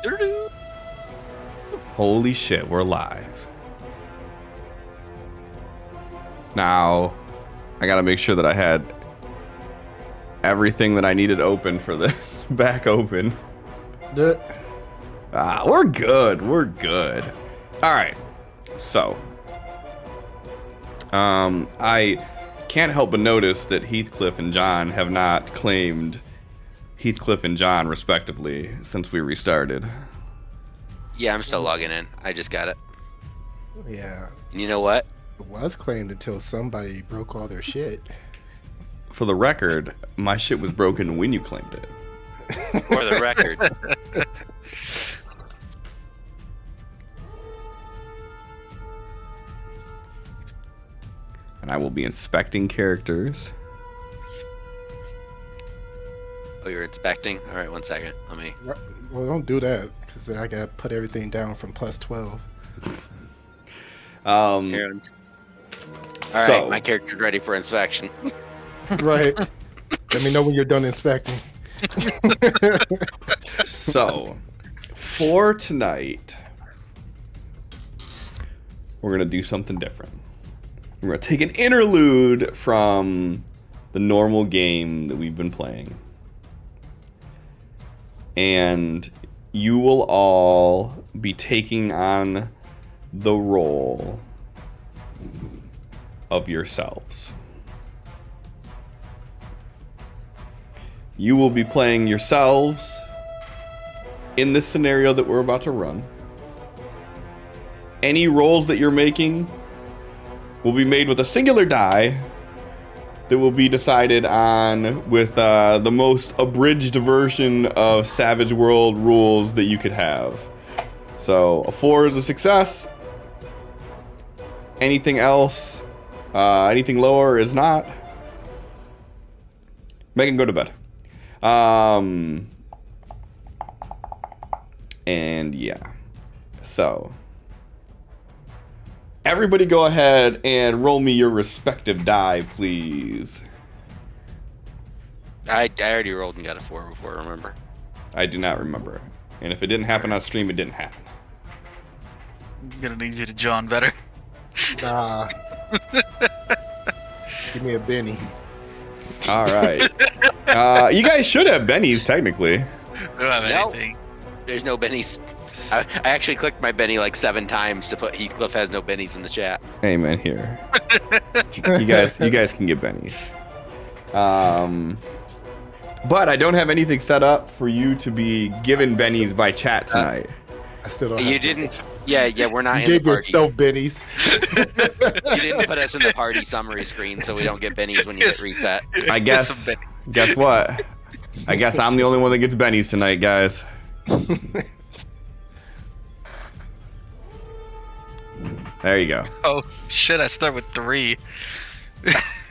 Doo-doo. Holy shit, we're live. Now, I gotta make sure that I had everything that I needed open for this back open. We're good. We're good. All right. So, I can't help but notice that Heathcliff and John have not claimed Heathcliff and John respectively since we restarted. Yeah, I'm still logging in. I just got it. Yeah, And you know what? it was claimed until somebody broke all their shit. For the record, my shit was broken when you claimed it. For the record. And I will be inspecting characters. Oh, you're inspecting? All right, 1 second. Let me. Well, don't do that, because I gotta put everything down from +12. Here. All So, right, my character's ready for inspection. Right. Let me know when you're done inspecting. so, for tonight, we're gonna do something different. We're gonna take an interlude from the normal game that we've been playing. And you will all be taking on the role of yourselves. You will be playing yourselves in this scenario that we're about to run. Any rolls that you're making will be made with a singular die that will be decided on with the most abridged version of Savage World rules that you could have. So a 4 is a success. Anything else, anything lower is not. Megan, go to bed. And yeah, so everybody go ahead and roll me your respective die, please. I already rolled and got a 4 before, remember? I do not remember. And if it didn't happen on stream, it didn't happen. I'm gonna need you to John better. Nah. Give me a Benny. All right. You guys should have bennies, technically. We don't have Nope. anything. There's no bennies. I actually clicked my Benny like 7 times to put Heathcliff has no bennies in the chat. Hey, man, here. You guys can get bennies. But I don't have anything set up for you to be given bennies by chat tonight. I still don't You have didn't. Yeah, we're not You in the gave party. yourself Bennies. You didn't put us in the party summary screen, so we don't get bennies when you hit reset. I guess. Guess what? I guess I'm the only one that gets bennies tonight, guys. There you go. Oh shit! I start with 3.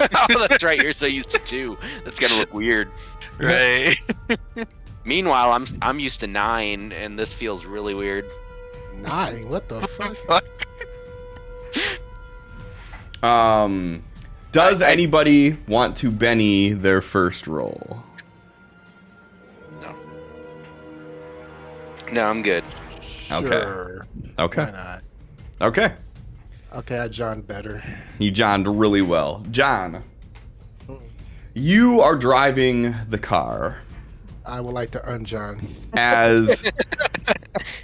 Oh, that's right. You're so used to 2. That's gonna look weird. Right. Meanwhile, I'm used to 9, and this feels really weird. 9? What the fuck? Fuck. Does anybody want to Benny their first roll? No, I'm good. Okay. Sure. Okay. Why not? Okay. Okay, I John better. You Johned really well. John, you are driving the car I would like to unjohn. as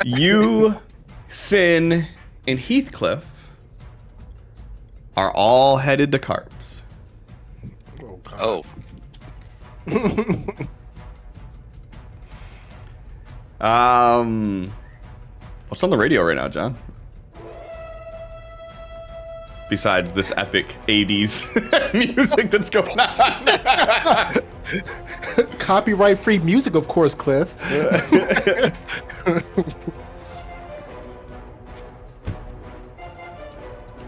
you, Sin, and Heathcliff are all headed to Carps. Oh, God. Oh, What's on the radio right now, John? Besides this epic 80s music that's going on. Copyright free music, of course, Cliff.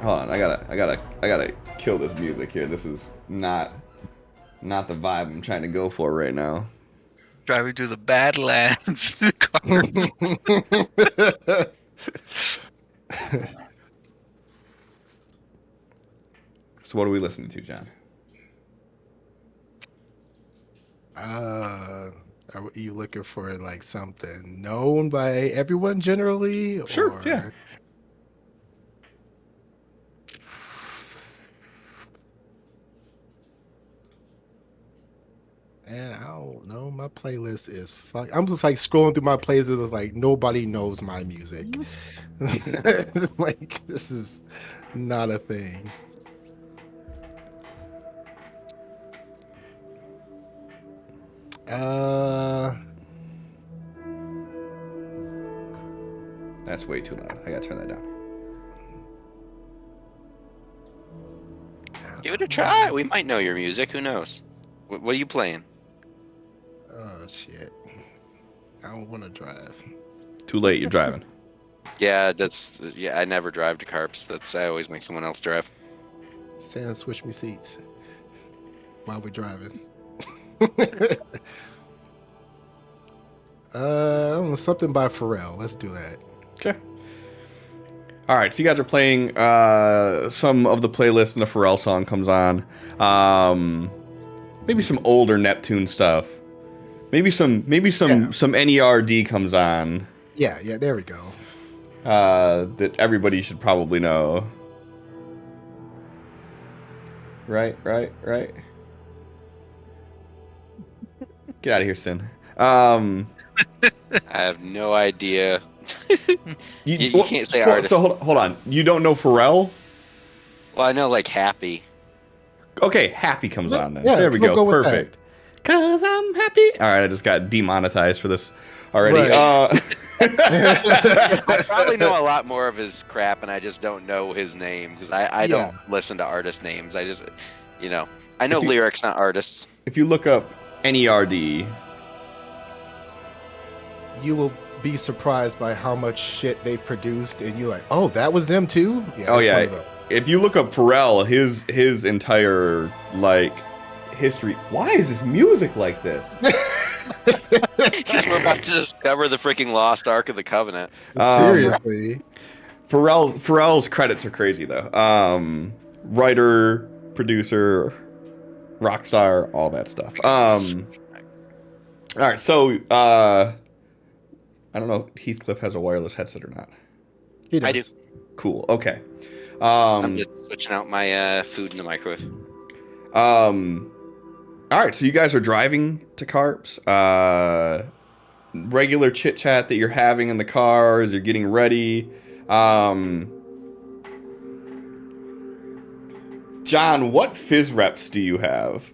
Hold on, I gotta kill this music here. This is not the vibe I'm trying to go for right now. Driving through the Badlands. Car. So what are we listening to, John? Are you looking for like something known by everyone generally? Sure, Or... yeah. And I don't know. My playlist is fuck. I'm just like scrolling through my playlist. It's like nobody knows my music. Like this is not a thing. Uh, That's way too loud. I gotta turn that down. Give it a try. We might know your music. Who knows? What are you playing? oh shit. I don't want to drive. Too late. You're driving. Yeah, I never drive to Carps. I always make someone else drive. Sam, switch me seats while we're driving. I don't know, something by Pharrell. Let's do that. Okay. All right, so you guys are playing some of the playlist, and a Pharrell song comes on. Maybe some older Neptune stuff. Maybe some NERD comes on. Yeah, there we go. That everybody should probably know. Right. Get out of here, Sin. I have no idea. You can't say artist. So hold on. You don't know Pharrell? Well, I know like Happy. Okay, Happy comes on then. Yeah, There we we'll go. go with Perfect. Cause I'm happy. All right, I just got demonetized for this already. Right. I probably know a lot more of his crap, and I just don't know his name because I don't listen to artist names. I just, I know lyrics, not artists. If you look up NERD, You will be surprised by how much shit they've produced, and you're like, oh, that was them too? Yeah, Oh, it's yeah. one of those. if you look up Pharrell, his entire history. Why is his music like this? Because we're about to discover the freaking lost Ark of the Covenant. Seriously. Pharrell's credits are crazy though. Writer, producer, rock star, all that stuff. All right, so I don't know if Heathcliff has a wireless headset or not. He does. I do. Cool. Okay. I'm just switching out my food in the microwave. All right, so you guys are driving to Carps. Regular chit chat that you're having in the car as you're getting ready. John, what fizz reps do you have?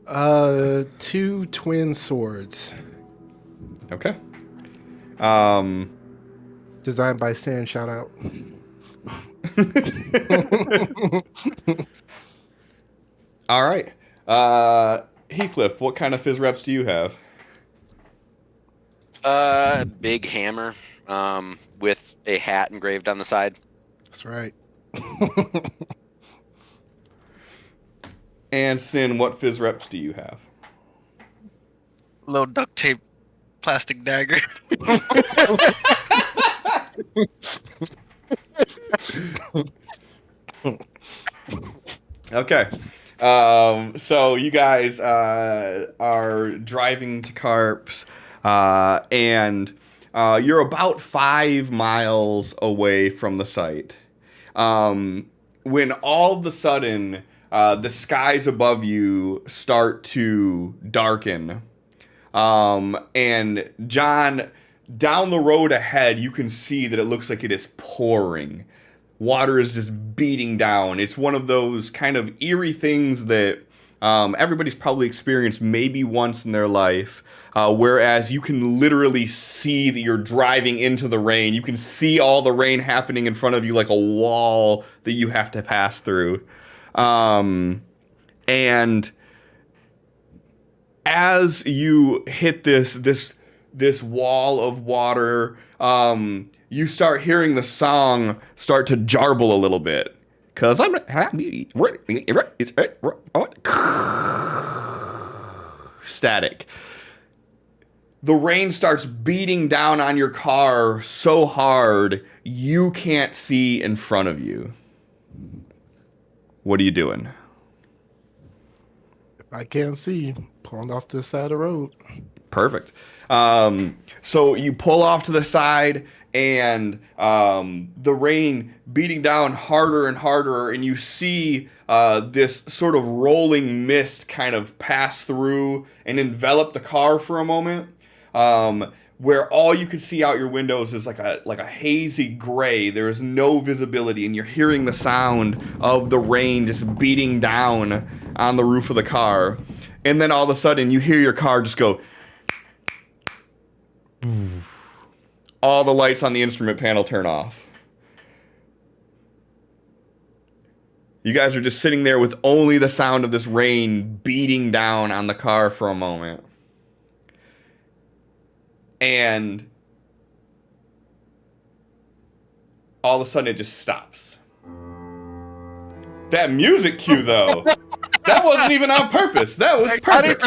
2 twin swords. Okay. Designed by Sand, shout out. All right. Heathcliff, what kind of fizz reps do you have? Big hammer, with a hat engraved on the side. That's right. And Sin, what fizz reps do you have? Little duct tape, plastic dagger. Okay. So you guys are driving to Carps, and you're about 5 miles away from the site. When all of a sudden the skies above you start to darken, and John, down the road ahead, you can see that it looks like it is pouring. Water is just beating down. It's one of those kind of eerie things that everybody's probably experienced maybe once in their life, whereas you can literally see that you're driving into the rain. You can see all the rain happening in front of you like a wall that you have to pass through. And as you hit this wall of water, you start hearing the song start to jarble a little bit. Cause I'm static. The rain starts beating down on your car so hard you can't see in front of you. What are you doing? If I can't see, Pulling off to the side of the road. Perfect. So you pull off to the side, and the rain beating down harder and harder, and you see this sort of rolling mist kind of pass through and envelop the car for a moment, where all you can see out your windows is like a hazy gray. There is no visibility, and you're hearing the sound of the rain just beating down on the roof of the car. And then all of a sudden, you hear your car just go. All the lights on the instrument panel turn off. You guys are just sitting there with only the sound of this rain beating down on the car for a moment. And all of a sudden it just stops. That music cue, though, that wasn't even on purpose. That was perfect.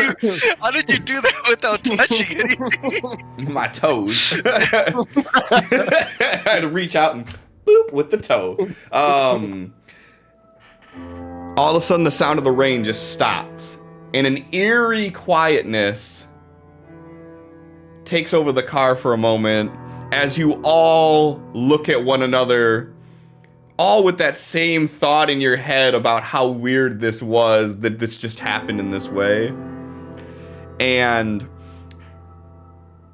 How did you do that without touching anything? My toes. I had to reach out and boop with the toe. All of a sudden, the sound of the rain just stops, and an eerie quietness takes over the car for a moment as you all look at one another, all with that same thought in your head about how weird this was, that this just happened in this way. And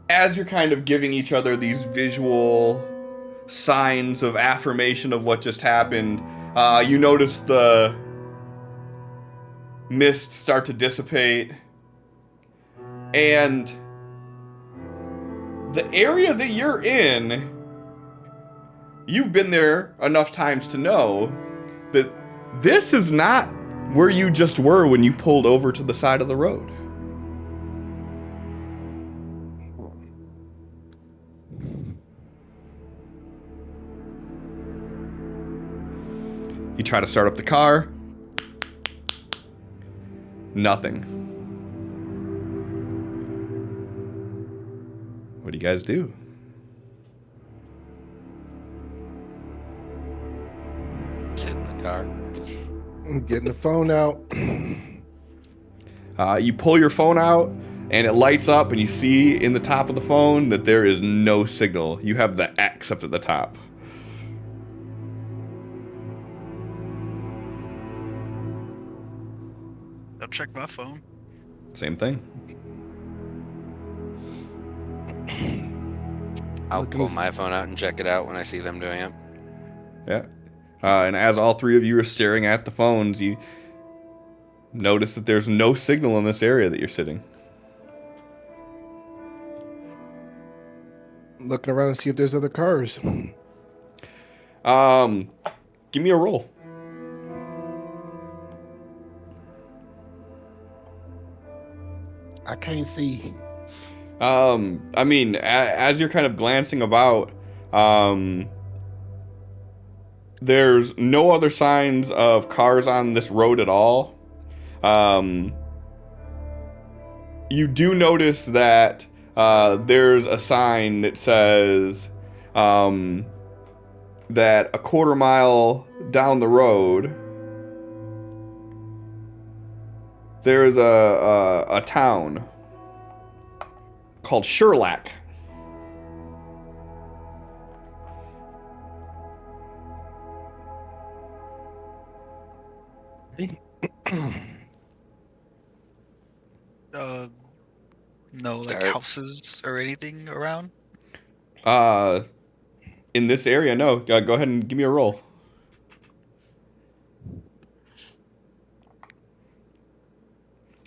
as you're kind of giving each other these visual signs of affirmation of what just happened, you notice the mist start to dissipate, and the area that you're in, you've been there enough times to know that this is not where you just were when you pulled over to the side of the road. You try to start up the car. Nothing. What do you guys do? Sit in the car. I'm getting the phone out. You pull your phone out, and it lights up, and you see in the top of the phone that there is no signal. You have the X up at the top. I'll check my phone. Same thing. I'll Look at pull this. my phone out and check it out when I see them doing it. Yeah. And as all three of you are staring at the phones, you notice that there's no signal in this area that you're sitting. Looking around to see if there's other cars. Give me a roll. I can't see. I mean, as you're kind of glancing about, there's no other signs of cars on this road at all. You do notice that there's a sign that says that a quarter mile down the road, there's a town called Sherlock. No, like Start. houses or anything around. In this area, no. Go ahead and give me a roll.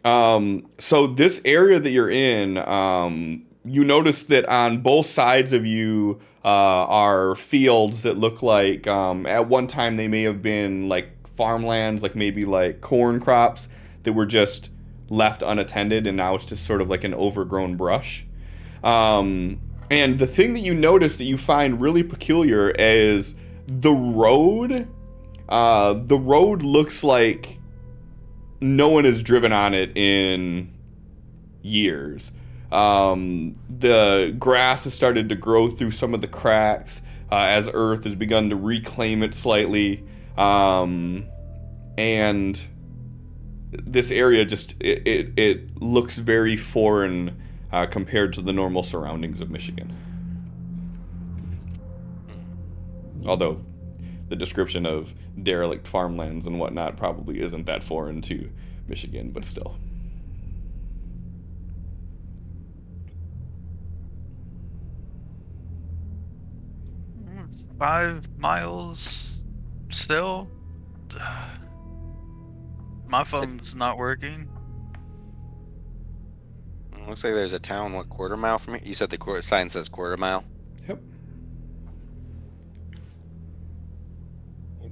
So this area that you're in, you notice that on both sides of you are fields that look like at one time they may have been like farmlands, like maybe like corn crops that were just left unattended, and now it's just sort of like an overgrown brush. And the thing that you notice that you find really peculiar is the road. The road looks like no one has driven on it in years. The grass has started to grow through some of the cracks as Earth has begun to reclaim it slightly. And this area just it looks very foreign compared to the normal surroundings of Michigan. Although the description of derelict farmlands and whatnot probably isn't that foreign to Michigan, but still. 5 miles still. My phone's not working. Looks like there's a town, what, quarter mile from here? You said the sign says quarter mile? Yep.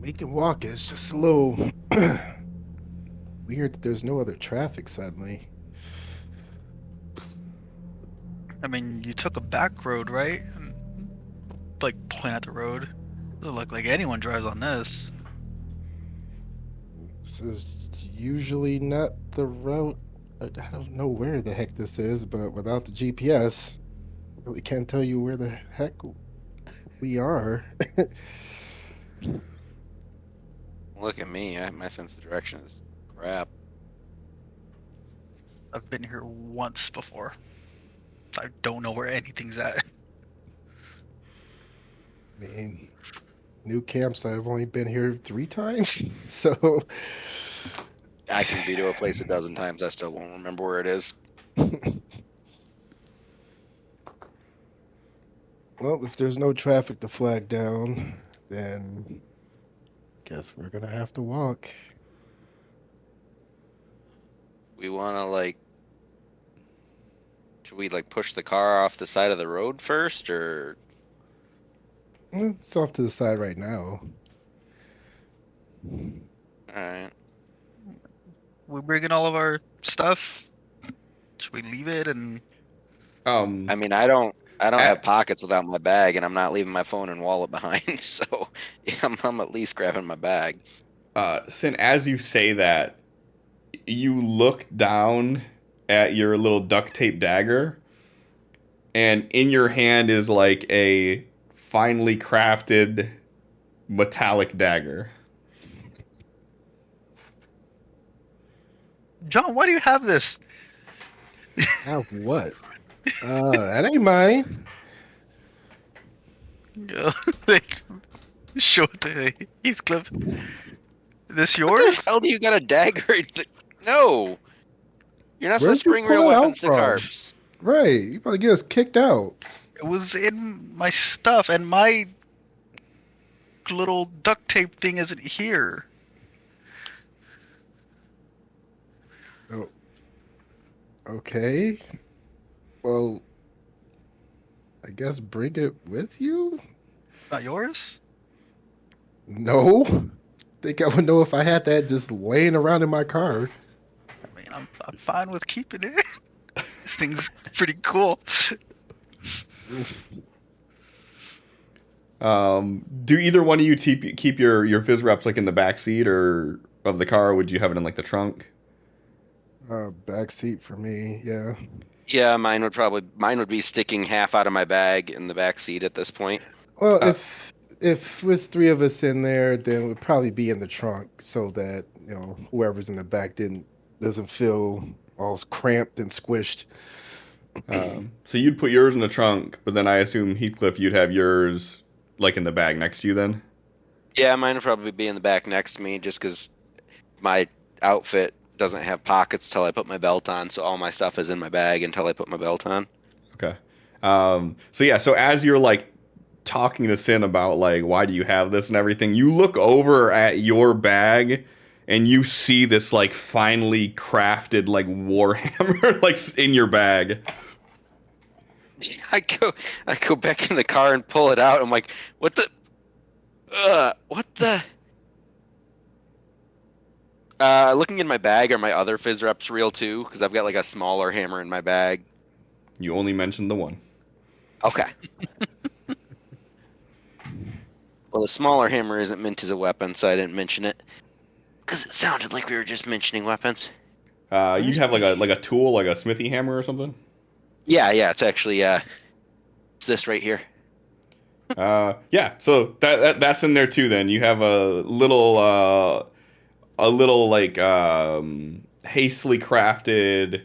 We can walk it. It's just a little weird that there's no other traffic suddenly. I mean, you took a back road, right? Like, point at the road. Doesn't look like anyone drives on this. This is usually not the route. I don't know where the heck this is, but without the GPS, I really can't tell you where the heck we are. Look at me. My sense of direction is crap. I've been here once before. I don't know where anything's at. I mean, new campsite. I've only been here 3 times, so I can be to a place a dozen times. I still won't remember where it is. well, if there's no traffic to flag down, then guess we're gonna have to walk. We want to, like... Should we, like, push the car off the side of the road first, or... It's off to the side right now. Alright. We're bringing all of our stuff. Should we leave it and... I mean, I don't have pockets without my bag, and I'm not leaving my phone and wallet behind, so yeah, I'm at least grabbing my bag. Sin, as you say that, you look down at your little duct tape dagger, and in your hand is like a finely crafted metallic dagger. John, why do you have this? Have what? That ain't mine. Like, show the Heathcliff. This What the yours? hell do you got a dagger? No! You're not Where'd supposed to you bring real pull it out weapons to from? carps. Right, you probably get us kicked out. It was in my stuff, and my little duct tape thing isn't here. Oh. Okay. Well, I guess bring it with you? Not yours? No. Think I would know if I had that just laying around in my car. I mean, I'm fine with keeping it. This thing's pretty cool. Do either one of you keep your fizz wraps like in the back seat or of the car? Or would you have it in like the trunk? Back seat for me, yeah. Yeah, mine would be sticking half out of my bag in the back seat at this point. Well, if there's 3 of us in there, then it would probably be in the trunk so that, you know, whoever's in the back doesn't feel all cramped and squished. So you'd put yours in the trunk, but then I assume, Heathcliff, you'd have yours like in the bag next to you then? Yeah, mine would probably be in the back next to me just because my outfit doesn't have pockets till I put my belt on, so all my stuff is in my bag until I put my belt on. Okay. So as you're like talking to Sin about like why do you have this and everything, you look over at your bag and you see this like finely crafted like warhammer like in your bag. I go back in the car and pull it out. I'm like, what the? Looking in my bag, are my other fizz reps real too? Because I've got like a smaller hammer in my bag. You only mentioned the one. Okay. Well, the smaller hammer isn't meant as a weapon, so I didn't mention it. Because it sounded like we were just mentioning weapons. You'd have like a tool, like a smithy hammer or something? Yeah, it's actually it's this right here. Yeah, so that's in there too then. You have a little like hastily crafted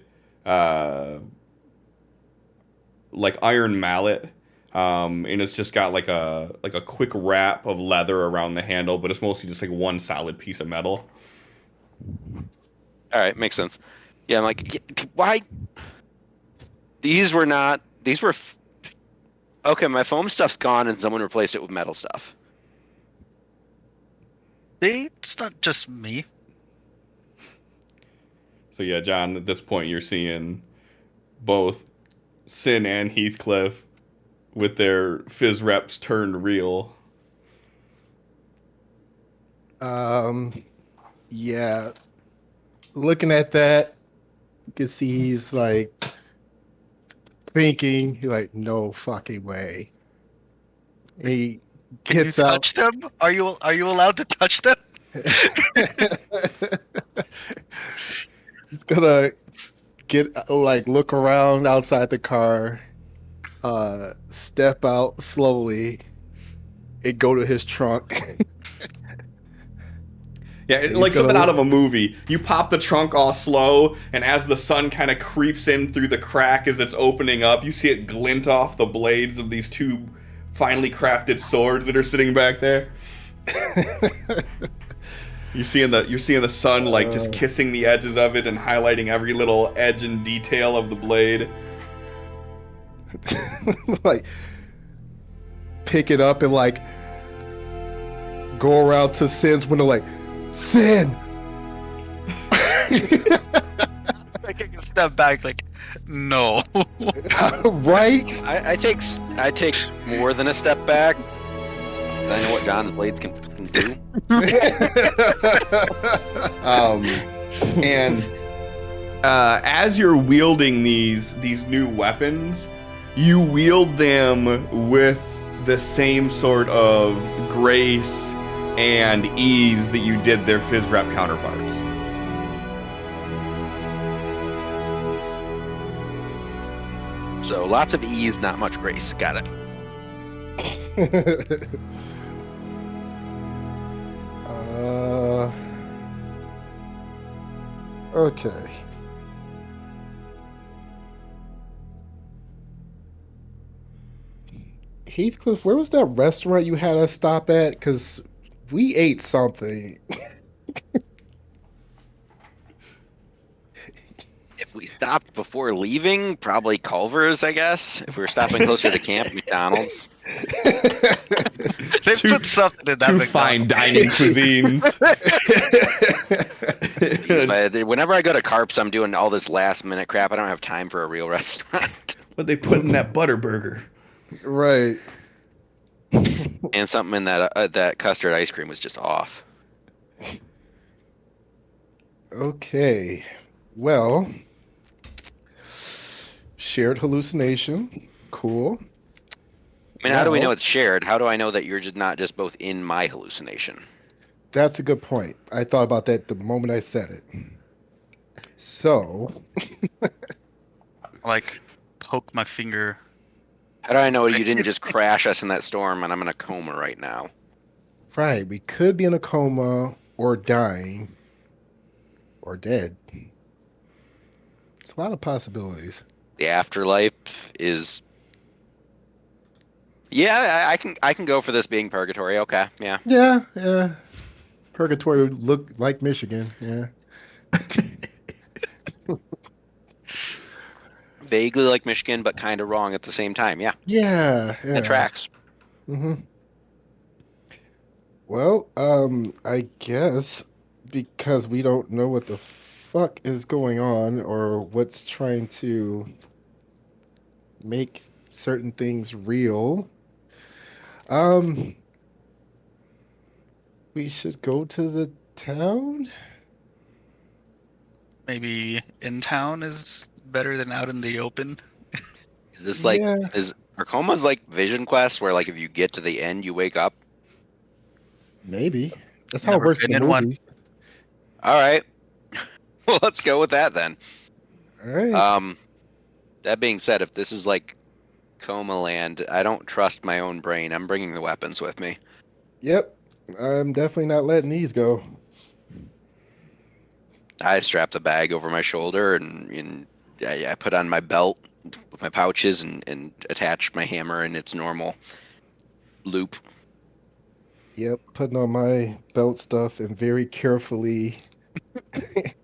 like iron mallet. And it's just got like a quick wrap of leather around the handle, but it's mostly just like one solid piece of metal. All right, makes sense. Yeah, I'm like, why? These were not. These were. Okay, my foam stuff's gone, and someone replaced it with metal stuff. See, it's not just me. So yeah, John, at this point you're seeing both Sin and Heathcliff with their fizz reps turned real. Yeah. Looking at that, you can see he's like thinking, he's like, no fucking way. He Can you gets out. touch them? Are you allowed to touch them? He's gonna get like look around outside the car, step out slowly, and go to his trunk. Yeah, He's like something gonna out of a movie. You pop the trunk all slow, and as the sun kind of creeps in through the crack as it's opening up, you see it glint off the blades of these two finely crafted swords that are sitting back there. You're seeing the sun like just kissing the edges of it and highlighting every little edge and detail of the blade. Like pick it up and like go around to Sin's window like, Sin! I take a step back, like, no. Right? I take more than a step back, because I know what John's blades can do. And as you're wielding these new weapons, you wield them with the same sort of grace and ease that you did their fizz rep counterparts. So lots of ease, not much grace. Got it. Okay. Heathcliff, where was that restaurant you had us stop at? Because we ate something. If we stopped before leaving, probably Culver's, I guess. If we were stopping closer to camp, McDonald's. They put something in that Two McDonald's. fine dining cuisines. But whenever I go to Carps, I'm doing all this last minute crap. I don't have time for a real restaurant. What they put in that butter burger? Right. And something in that custard ice cream was just off. Okay. Well, shared hallucination. Cool. I mean, how do we Well, know it's shared? How do I know that you're just not just both in my hallucination? that's a good point. I thought about that the moment I said it. So, Like, poke my finger. How do I know you didn't just crash us in that storm and I'm in a coma right now? right, we could be in a coma or dying or dead. It's a lot of possibilities. The afterlife is. Yeah, I can go for this being purgatory. Okay, yeah. Yeah. Purgatory would look like Michigan. Yeah. Vaguely like Michigan, but kind of wrong at the same time. Yeah, Yeah. it tracks. Mm-hmm. Well, I guess because we don't know what the fuck is going on or what's trying to make certain things real, we should go to the town. Maybe in town is better than out in the open. Is this like Yeah. are comas like Vision Quest, where like if you get to the end, you wake up? Maybe. That's how it Never works in been the in one. movies. All right. Well, let's go with that then. All right. That being said, if this is like coma land, I don't trust my own brain. I'm bringing the weapons with me. Yep. I'm definitely not letting these go. I strap the bag over my shoulder and I put on my belt with my pouches and attach my hammer in its normal loop. Yep, putting on my belt stuff and very carefully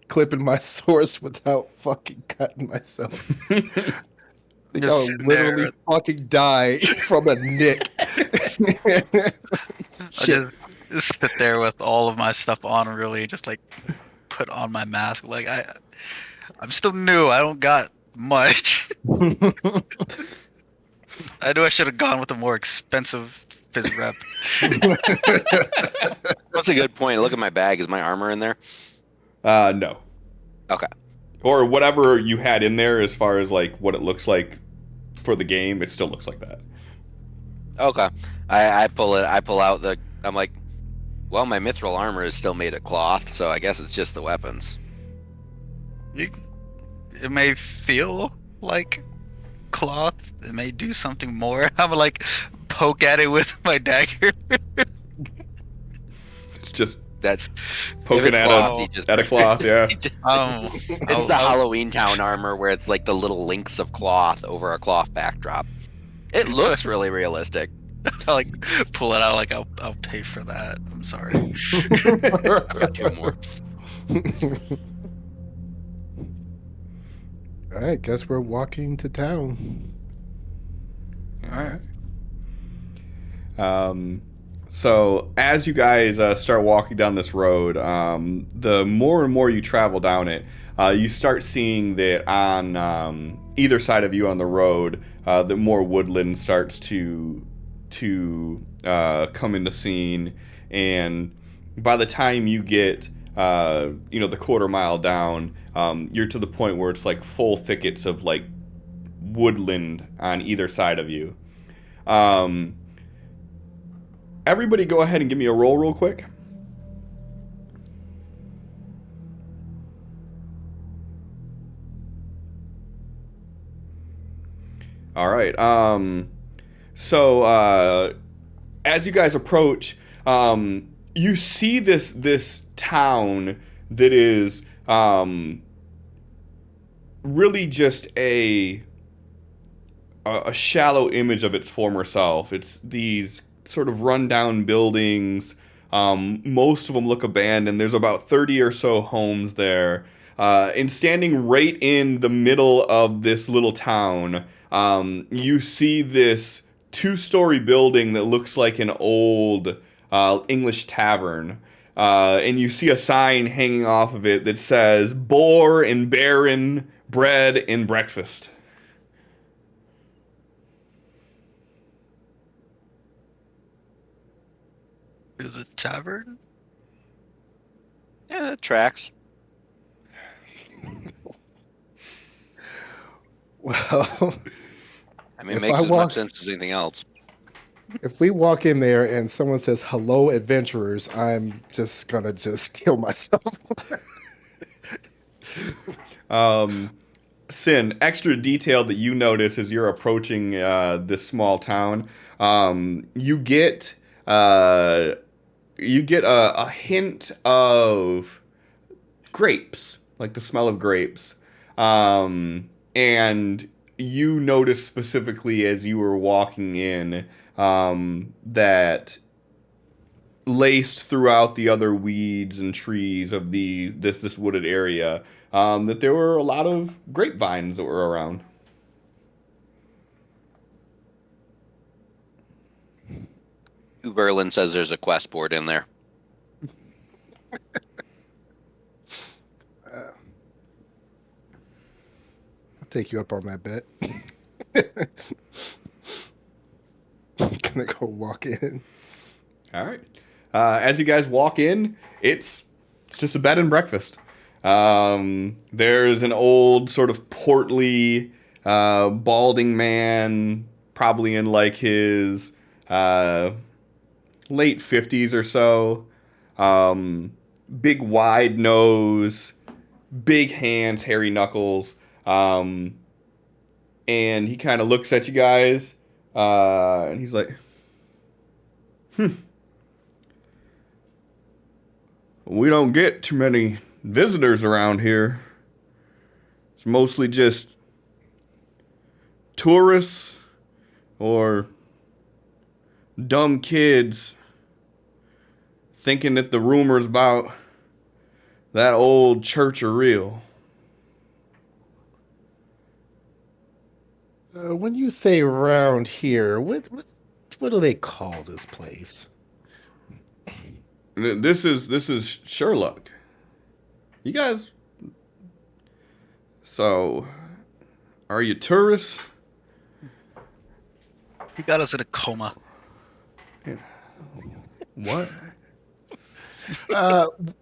clipping my source without fucking cutting myself. I think Just I'll sitting literally there. fucking die from a nick. I Shit. just sit there with all of my stuff on, really, just like put on my mask. Like I'm still new. I don't got much. I knew I should have gone with a more expensive fizz rep. That's a good point. Look at my bag. Is my armor in there? No. Okay. Or whatever you had in there as far as like what it looks like for the game, it still looks like that. Okay. I pull it. I pull out the. I'm like, well, my mithril armor is still made of cloth, so I guess it's just the weapons. It may feel like cloth. It may do something more. I'm gonna like poke at it with my dagger. It's just That poking it's at cloth, a you just- at a cloth, yeah. It's It's the Halloween Town armor where it's like the little links of cloth over a cloth backdrop. It looks really realistic. I'll like pull it out. Like I'll pay for that. I'm sorry. I've got two more. Alright, guess we're walking to town. All right. So as you guys start walking down this road, the more and more you travel down it, you start seeing that on either side of you on the road, the more woodland starts to come into scene, and by the time you get the quarter mile down, you're to the point where it's like full thickets of like woodland on either side of you. Everybody go ahead and give me a roll real quick. All right. So as you guys approach, you see this town that is really just a shallow image of its former self. It's these sort of rundown buildings. Most of them look abandoned. There's about 30 or so homes there. And standing right in the middle of this little town, you see this 2-story building that looks like an old English tavern. And you see a sign hanging off of it that says, "Boar and Baron, bread and breakfast." Is it tavern? Yeah, that tracks. Well, I mean, it If makes I as walk- much sense as anything else. if we walk in there and someone says hello adventurers, I'm just gonna just kill myself. Sin, extra detail that you notice as you're approaching this small town, you get a hint of grapes, like the smell of grapes, and you notice specifically as you were walking in that laced throughout the other weeds and trees of this wooded area, that there were a lot of grapevines that were around. Berlin says there's a quest board in there. I'll take you up on that bet. I'm gonna go walk in. All right. As you guys walk in, it's just a bed and breakfast. There's an old sort of portly, balding man, probably in like his late 50s or so. Big wide nose, big hands, hairy knuckles. And he kind of looks at you guys, and he's like, "We don't get too many visitors around here. It's mostly just tourists or dumb kids thinking that the rumors about that old church are real. When you say around here, what do they call this place? This is Sherlock. You guys. So, are you tourists? He got us in a coma. What?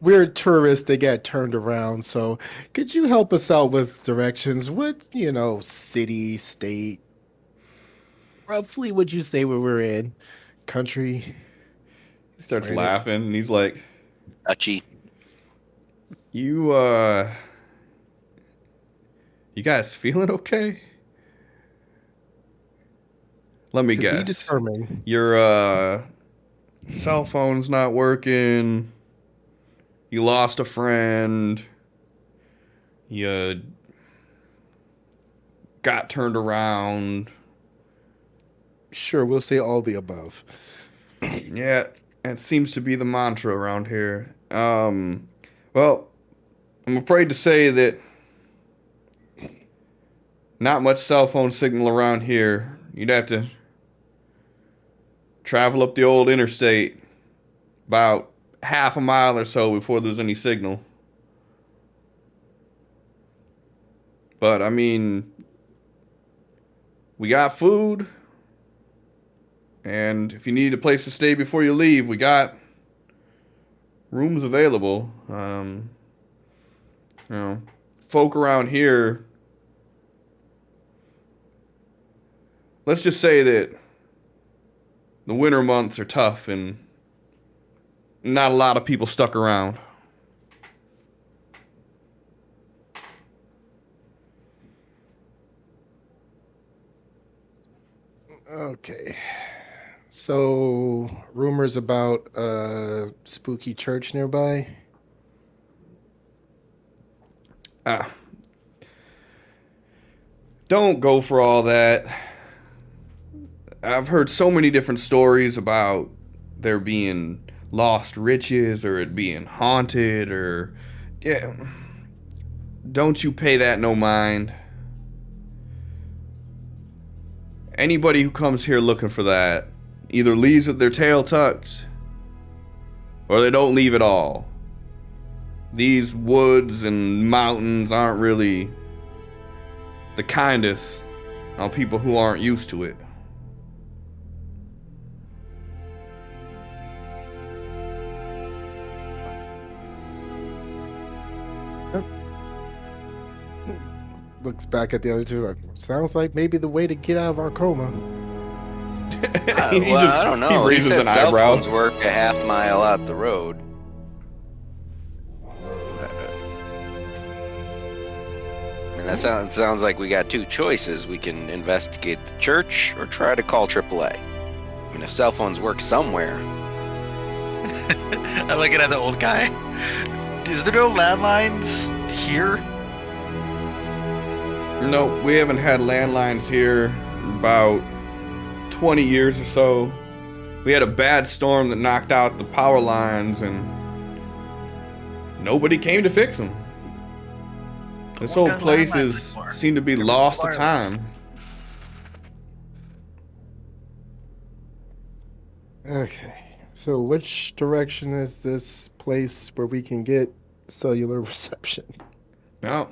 We're tourists that got turned around, so could you help us out with directions? What, city, state, roughly would you say where we're in? Country? He starts Right. laughing and he's like, Touchy. You guys feeling okay? Let me To be guess. determined. Your cell phone's not working. You lost a friend. You got turned around. Sure, we'll say all the above. Yeah, it seems to be the mantra around here. Well, I'm afraid to say that not much cell phone signal around here. You'd have to travel up the old interstate about half a mile or so before there's any signal. But, I mean, we got food. And if you need a place to stay before you leave, we got rooms available. Folk around here, let's just say that the winter months are tough and not a lot of people stuck around. Okay. So, rumors about a spooky church nearby? Don't go for all that. I've heard so many different stories about there being lost riches or it being haunted or... Yeah. Don't you pay that no mind. Anybody who comes here looking for that either leaves with their tail tucked or they don't leave at all. These woods and mountains aren't really the kindest on people who aren't used to it. Looks back at the other two like, sounds like maybe the way to get out of our coma. I don't know. He raises said an cell eyebrow. phones work a half mile out the road. I mean, that sounds like we got two choices. We can investigate the church or try to call AAA. I mean, if cell phones work somewhere. I'm looking at the old guy. Is there no landlines here? No, we haven't had landlines here in about 20 years or so. We had a bad storm that knocked out the power lines and nobody came to fix them. This one whole got place landlines is anymore. seemed to be Everything's lost to wireless. time. Okay. So which direction is this place where we can get cellular reception? No.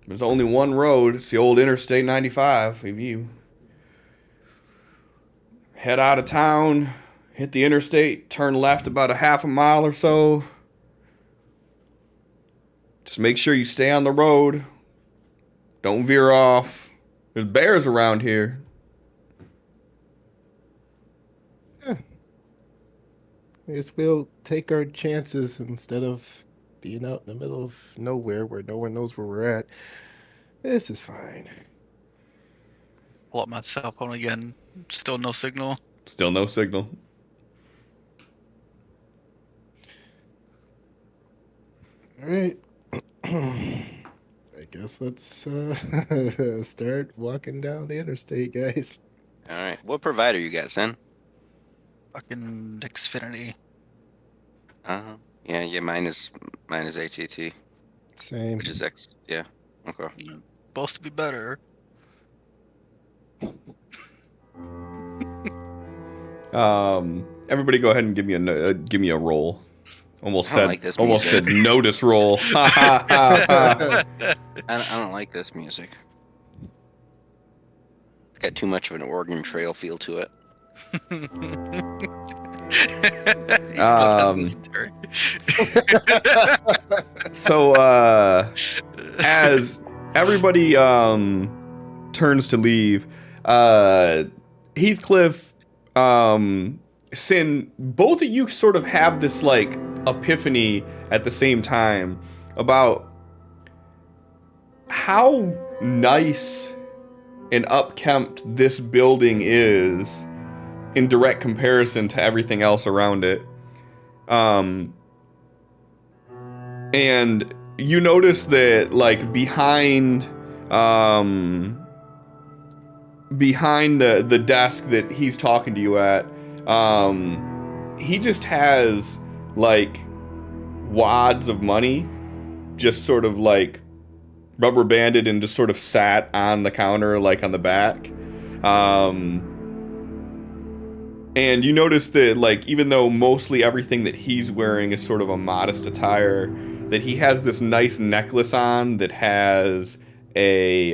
There's only one road. It's the old Interstate 95. If you head out of town, hit the interstate, turn left about a half a mile or so. Just make sure you stay on the road. Don't veer off. There's bears around here. I guess we'll take our chances instead of being out in the middle of nowhere where no one knows where we're at. This is fine. Pull up my cell phone again. Still no signal. Still no signal. All right. I guess let's start walking down the interstate, guys. All right. What provider you got, Sen? Fucking Xfinity. Yeah, yeah. Mine is AT&T, Same. which is X. Yeah. Okay. Supposed to be better. Everybody, go ahead and give me a roll. Almost I don't said like this almost music. said notice roll. Ha ha ha ha. I don't like this music. It's got too much of an Oregon Trail feel to it. Um, So as everybody turns to leave, Heathcliff, Sin, both of you sort of have this like epiphany at the same time about how nice and upkept this building is in direct comparison to everything else around it. And you notice that like behind the desk that he's talking to you at, he just has like wads of money just sort of like rubber banded and just sort of sat on the counter like on the back. And you notice that, like, even though mostly everything that he's wearing is sort of a modest attire, that he has this nice necklace on that has a,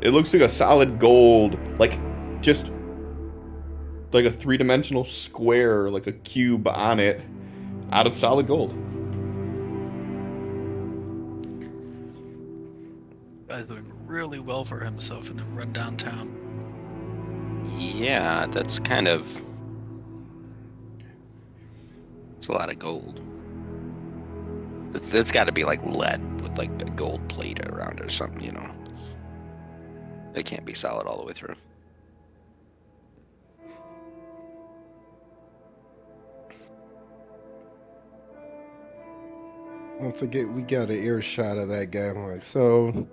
it looks like a solid gold, like, just, like a three-dimensional square, like a cube on it, out of solid gold. Guy's doing really well for himself in a run downtown. Yeah, that's kind of. It's a lot of gold. It's got to be like lead with like a gold plate around it or something, you know. It can't be solid all the way through. Once again, we got an earshot of that guy. I'm like, so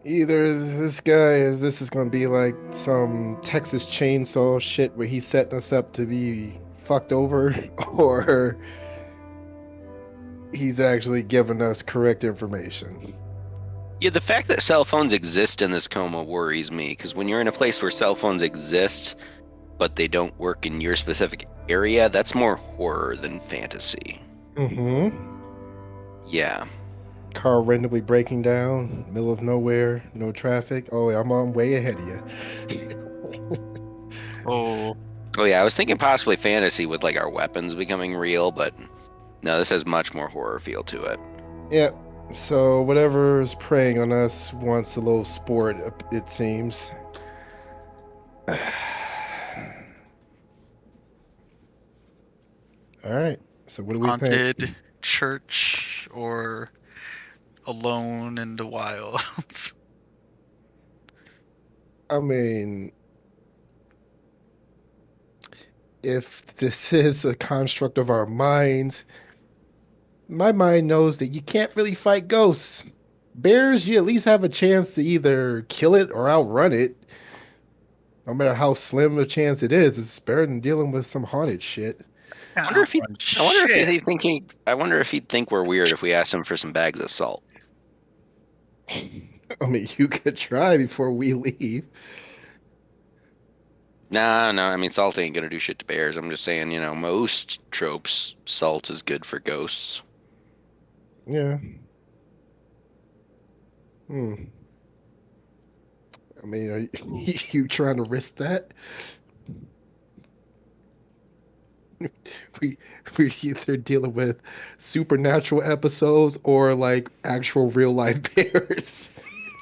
either this is gonna be like some Texas Chainsaw shit where he's setting us up to be fucked over, or he's actually giving us correct information. Yeah, the fact that cell phones exist in this coma worries me, because when you're in a place where cell phones exist, but they don't work in your specific area, that's more horror than fantasy. Mm-hmm. Yeah. Car randomly breaking down, middle of nowhere, no traffic. Oh, I'm on way ahead of you. Oh, Oh yeah, I was thinking possibly fantasy with like our weapons becoming real, but no, this has much more horror feel to it. Yep. So whatever is preying on us wants a little sport, it seems. All right. So what do we think? haunted church or alone in the wilds? I mean, if this is a construct of our minds, my mind knows that you can't really fight ghosts. Bears, you at least have a chance to either kill it or outrun it. No matter how slim a chance it is, it's better than dealing with some haunted shit. I wonder if he'd think we're weird if we asked him for some bags of salt. I mean, you could try before we leave. No, I mean salt ain't gonna do shit to bears. I'm just saying, you know, most tropes, salt is good for ghosts. Yeah. I mean, are you trying to risk that? we either dealing with supernatural episodes or like actual real life bears.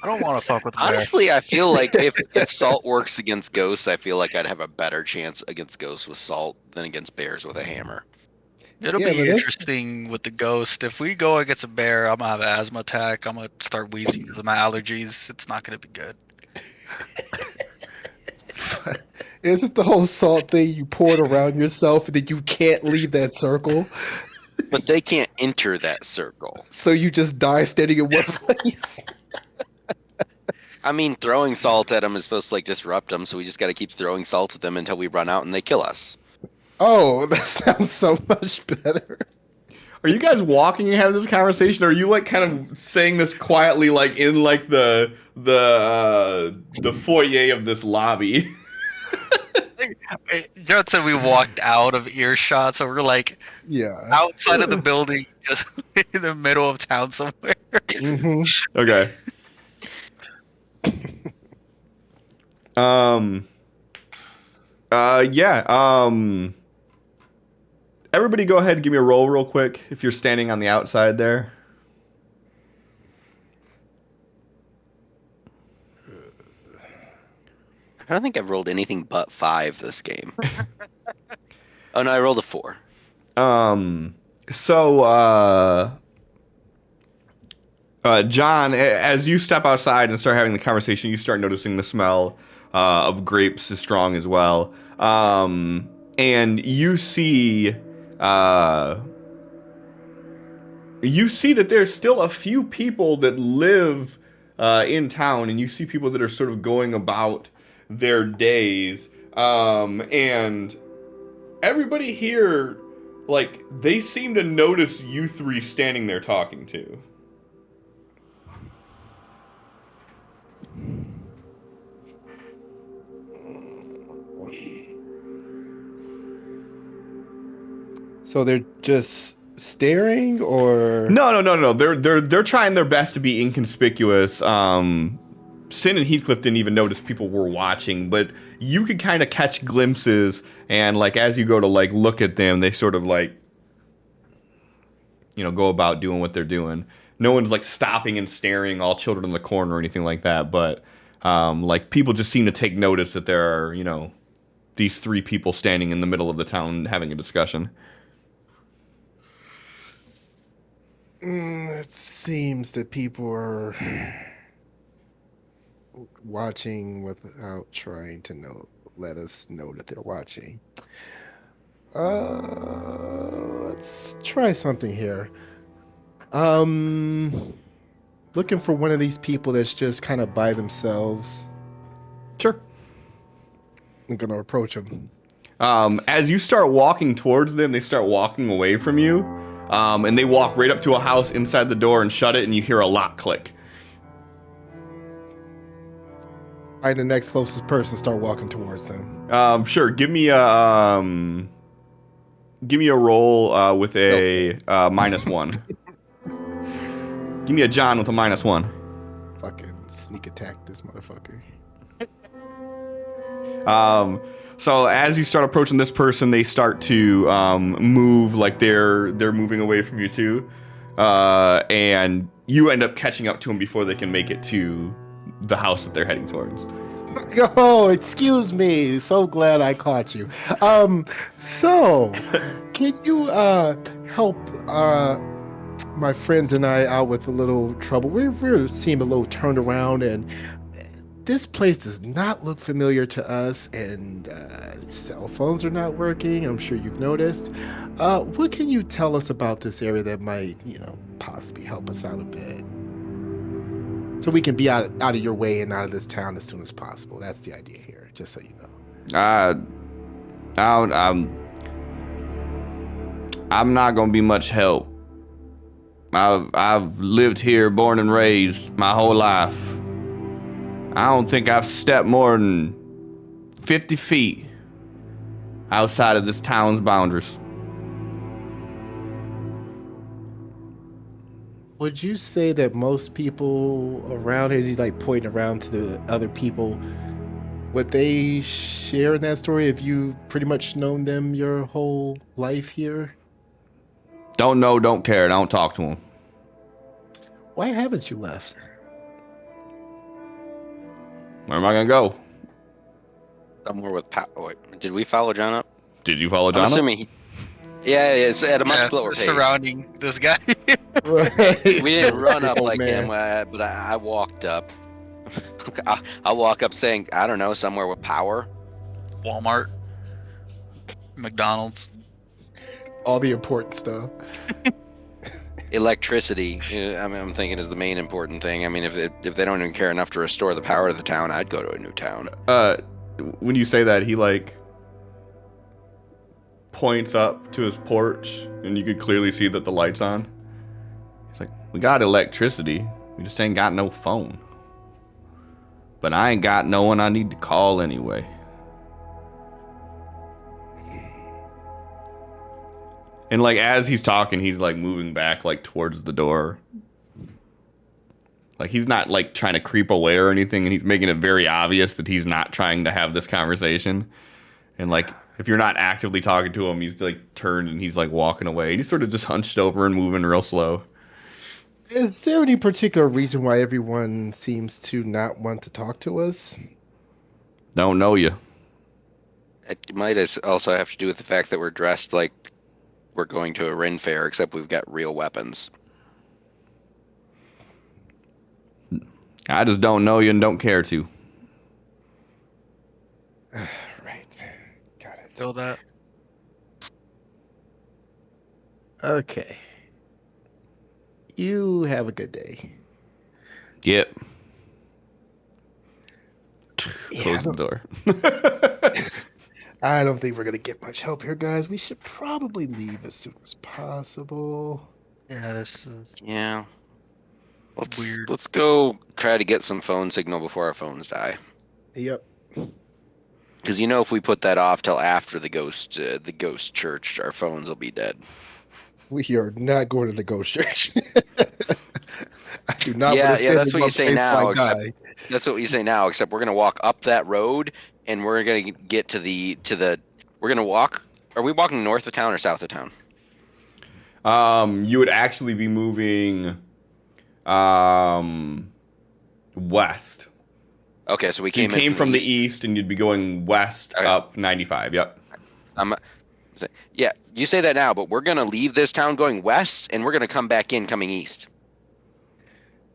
I don't want to fuck with a bear. Honestly, I feel like if salt works against ghosts, I feel like I'd have a better chance against ghosts with salt than against bears with a hammer. It'll Yeah, be but that's- interesting with the ghost. If we go against a bear, I'm gonna have an asthma attack. I'm gonna start wheezing because of my allergies. It's not gonna be good. Isn't the whole salt thing you pour it around yourself and then you can't leave that circle? But they can't enter that circle. So you just die standing in one place. I mean, throwing salt at them is supposed to like disrupt them, so we just got to keep throwing salt at them until we run out and they kill us. Oh, that sounds so much better. Are you guys walking and having this conversation, or are you like kind of saying this quietly, like in like the foyer of this lobby? John said we walked out of earshot, so we're like Yeah. outside of the building, just in the middle of town somewhere. hmm Okay. Yeah. Everybody, go ahead and give me a roll real quick if you're standing on the outside there. I don't think I've rolled anything but 5 this game. Oh no, I rolled a 4. John, as you step outside and start having the conversation, you start noticing the smell of grapes is strong as well. And you see that there's still a few people that live in town, and you see people that are sort of going about their days. And everybody here, like, they seem to notice you three standing there talking to. So they're just staring, or No. They're trying their best to be inconspicuous. Sin and Heathcliff didn't even notice people were watching, but you could kind of catch glimpses, and like as you go to like look at them, they sort of like, you know, go about doing what they're doing. No one's like stopping and staring, all children in the corner or anything like that, but like people just seem to take notice that there are, you know, these three people standing in the middle of the town having a discussion. It seems that people are watching without trying to let us know that they're watching. Let's try something here. Looking for one of these people that's just kind of by themselves. Sure. I'm gonna approach them. As you start walking towards them, they start walking away from you, and they walk right up to a house inside the door and shut it, and you hear a lock click. Find the next closest person, start walking towards them. Sure. Give me a roll with a -1. Give me a John with a -1. Fucking sneak attack this motherfucker. So as you start approaching this person, they start to move, like they're moving away from you too, and you end up catching up to them before they can make it to the house that they're heading towards. Oh, excuse me. So glad I caught you. So, can you help my friends and I out with a little trouble? We seem a little turned around, and this place does not look familiar to us, and cell phones are not working. I'm sure you've noticed. What can you tell us about this area that might, you know, possibly help us out a bit? So we can be out of your way and out of this town as soon as possible. That's the idea here, just so you know. I'm not gonna be much help. I've lived here, born and raised, my whole life. I don't think I've stepped more than 50 feet outside of this town's boundaries. Would you say that most people around here, he's like pointing around to the other people, would they share in that story? Have you pretty much known them your whole life here? Don't know, don't care, don't talk to them. Why haven't you left? Where am I gonna go? Somewhere with power. Did we follow John up? Did you follow John? I'm assuming he... Yeah, it's at a much Yeah, slower we're pace. surrounding this guy. Right. We didn't run up Oh, like man. him, but I walked up. I'll walk up saying, I don't know, somewhere with power. Walmart, McDonald's. All the important stuff. Electricity, I'm thinking, is the main important thing. I mean, if they don't even care enough to restore the power to the town, I'd go to a new town. When you say that, he like points up to his porch, and you could clearly see that the light's on. He's like, "We got electricity. We just ain't got no phone. But I ain't got no one I need to call anyway." And like as he's talking, he's like moving back like towards the door. Like he's not like trying to creep away or anything, and he's making it very obvious that he's not trying to have this conversation. And like if you're not actively talking to him, he's like turned and he's like walking away. And he's sort of just hunched over and moving real slow. Is there any particular reason why everyone seems to not want to talk to us? Don't know you. It might also have to do with the fact that we're dressed like we're going to a Ren fair, except we've got real weapons. I just don't know you and don't care to. Right. Got it. Feel that? Okay. You have a good day. Yep. Yeah, Close the door. I don't think we're gonna get much help here, guys. We should probably leave as soon as possible. Yeah, this is Yeah. weird. Let's go try to get some phone signal before our phones die. Yep. Because if we put that off till after the ghost church, our phones will be dead. We are not going to the ghost church. I do not Yeah, want to stand that's in what one you say place now, till I except- die. That's what you say now. Except we're gonna walk up that road, and we're gonna get to the. We're gonna walk. Are we walking north of town or south of town? You would actually be moving west. Okay, so we So you came in came from the east, and you'd be going west Okay. up 95. Yep. Yeah, you say that now, but we're gonna leave this town going west, and we're gonna come back in coming east.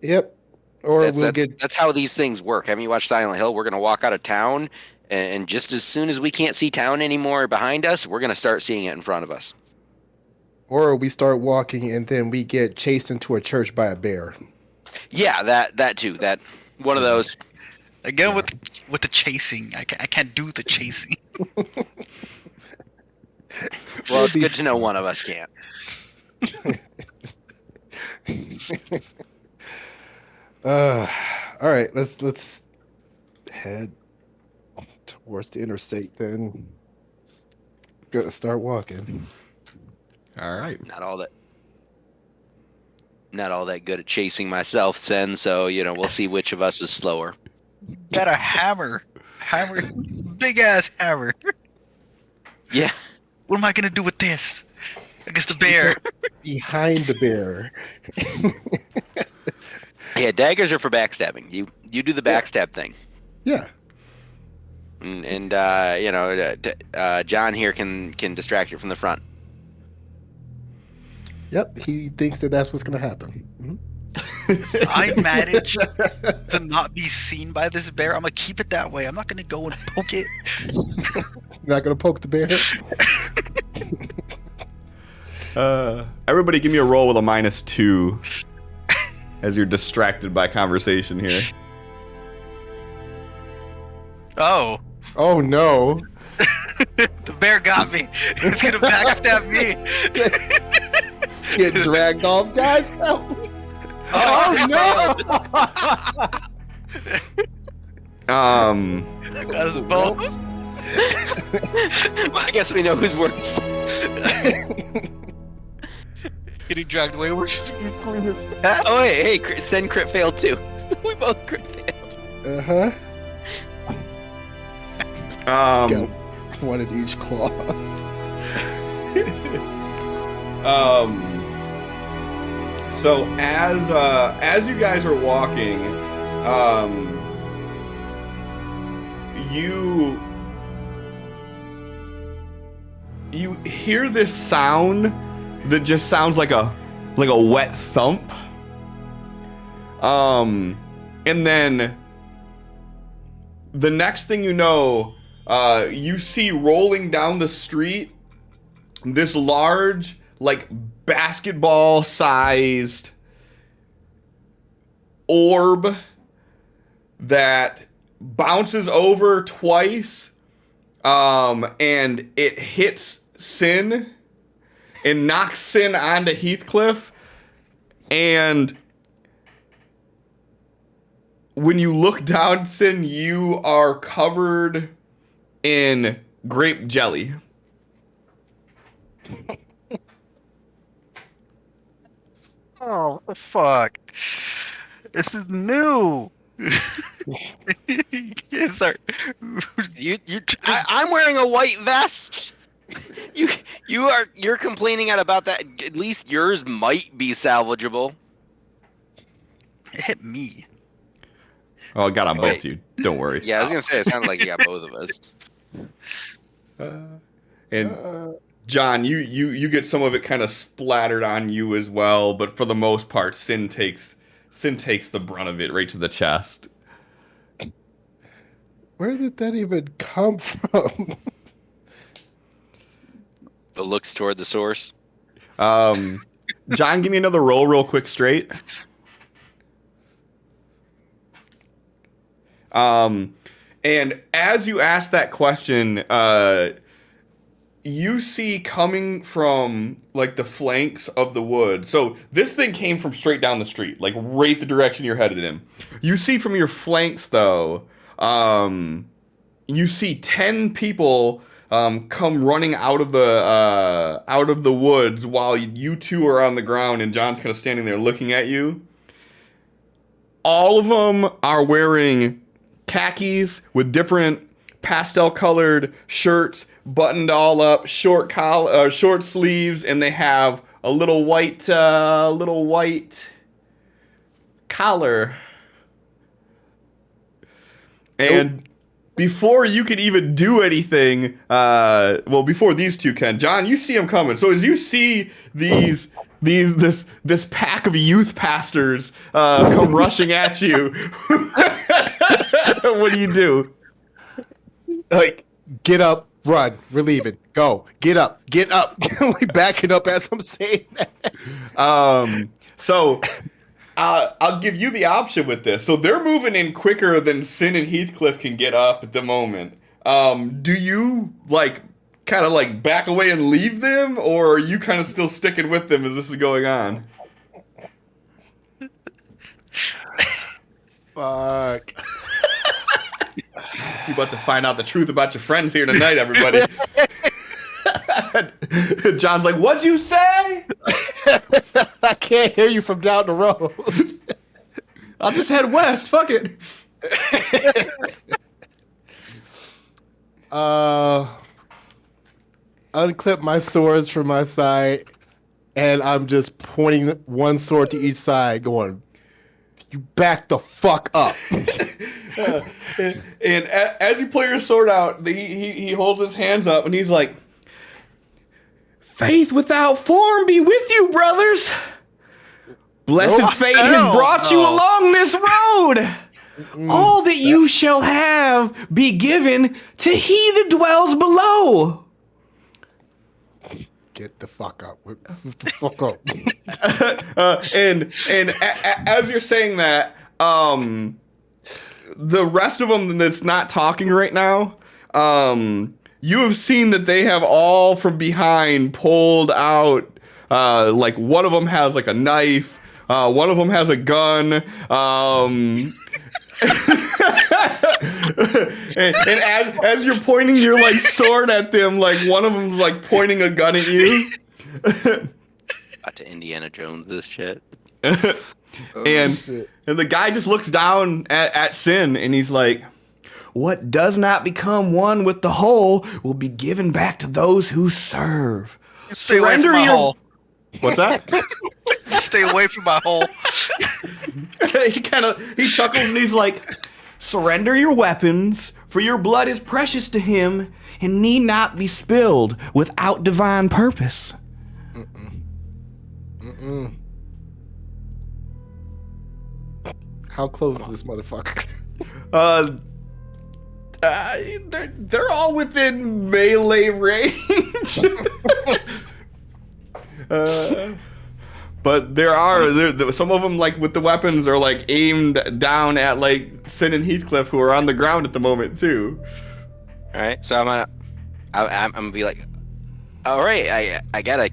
Yep. Or we'll get. That's how these things work. Haven't you watched Silent Hill? We're gonna walk out of town, and just as soon as we can't see town anymore behind us, we're gonna start seeing it in front of us. Or we start walking and then we get chased into a church by a bear. Yeah, that too. That one of those. Again with the chasing. I can't do the chasing. Well, it's good to know one of us can't. All right, let's head towards the interstate then. Gotta start walking. All right. Not all that good at chasing myself, Sen. So we'll see which of us is slower. Got a hammer, big ass hammer. Yeah. What am I gonna do with this? Against the bear. Behind the bear. Yeah, daggers are for backstabbing. You do the backstab thing. Yeah. And John here can distract you from the front. Yep, he thinks that that's what's gonna happen. Mhm. I managed to not be seen by this bear. I'm gonna keep it that way. I'm not gonna go and poke it. You're not gonna poke the bear. Everybody give me a roll with a -2 as you're distracted by conversation here. Oh, Oh no! the bear got me. It's gonna backstab me. Get dragged off, guys! Help! Oh, no! That got us both. Well, I guess we know who's worse. Getting dragged away. We're just. Oh, hey, Sen crit failed too. We both crit failed. Uh-huh. Um, Got one at each claw. So as you guys are walking, you hear this sound that just sounds like a wet thump. And then the next thing you know, you see rolling down the street this large, like basketball-sized orb that bounces over twice, and it hits Sin and knocks Sin onto Heathcliff, and when you look down, Sin, you are covered in grape jelly. Oh, what the fuck? This is new. You start. I'm wearing a white vest. You're complaining about that. At least yours might be salvageable. It hit me. Oh, I got on both Wait. of you. Don't worry. Yeah, I was gonna say it sounded like you got both of us. And John, you get some of it kind of splattered on you as well, but for the most part, Sin takes the brunt of it right to the chest. Where did that even come from? It looks toward the source. John, give me another roll real quick straight. And as you ask that question, you see coming from like the flanks of the wood. So this thing came from straight down the street, like right the direction you're headed in. You see from your flanks though, you see 10 people come running out of the woods while you two are on the ground and John's kind of standing there looking at you. All of them are wearing khakis with different pastel-colored shirts, buttoned all up, short sleeves, and they have a little white collar. And before you could even do anything, before these two can, John, you see them coming. So as you see this pack of youth pastors come rushing at you, what do? Like, get up, run, we're leaving, go, get up. We backing up as I'm saying that. So I'll give you the option with this. So they're moving in quicker than Sin and Heathcliff can get up at the moment. Do you kind of back away and leave them, or are you kind of still sticking with them as this is going on? Fuck. You're about to find out the truth about your friends here tonight, everybody. John's like, what'd you say? I can't hear you from down the road. I'll just head west. Fuck it. Unclip my swords from my side, and I'm just pointing one sword to each side, going, "You back the fuck up." And as you pull your sword out, he holds his hands up and he's like, "Faith without form be with you, brothers. Blessed fate has brought you along this road. All that you shall have be given to he that dwells below." Get the fuck up. Get the fuck up. And as you're saying that, the rest of them that's not talking right now, you have seen that they have all from behind pulled out, one of them has a knife, one of them has a gun, and as you're pointing your sword at them, one of them's pointing a gun at you. About to Indiana Jones this shit. And the guy just looks down at Sin and he's like, "What does not become one with the whole will be given back to those who serve. Stay away from my hole. What's that? Stay away from my hole. He chuckles and he's like, "Surrender your weapons, for your blood is precious to him and need not be spilled without divine purpose." How close is this motherfucker? They're all within melee range. But some of them, like with the weapons, are like aimed down at like Sin and Heathcliff, who are on the ground at the moment too. All right, so I'm gonna be like, all right, I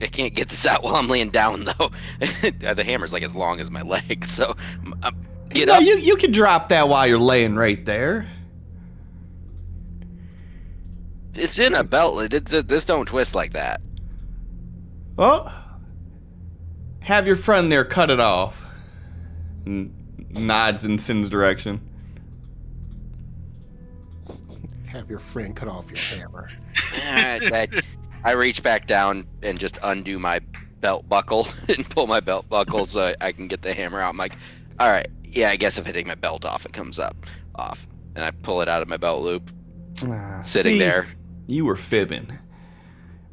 can't get this out while I'm laying down though. The hammer's like as long as my leg, so get up. You can drop that while you're laying right there. It's in a belt. This don't twist like that. Oh, have your friend there cut it off. Nods in Sin's direction. Have your friend cut off your hammer. I reach back down and just undo my belt buckle and pull my belt buckle so I can get the hammer out. I'm like, all right, yeah, I guess if I take my belt off, it comes off, and I pull it out of my belt loop, sitting See, there. You were fibbing.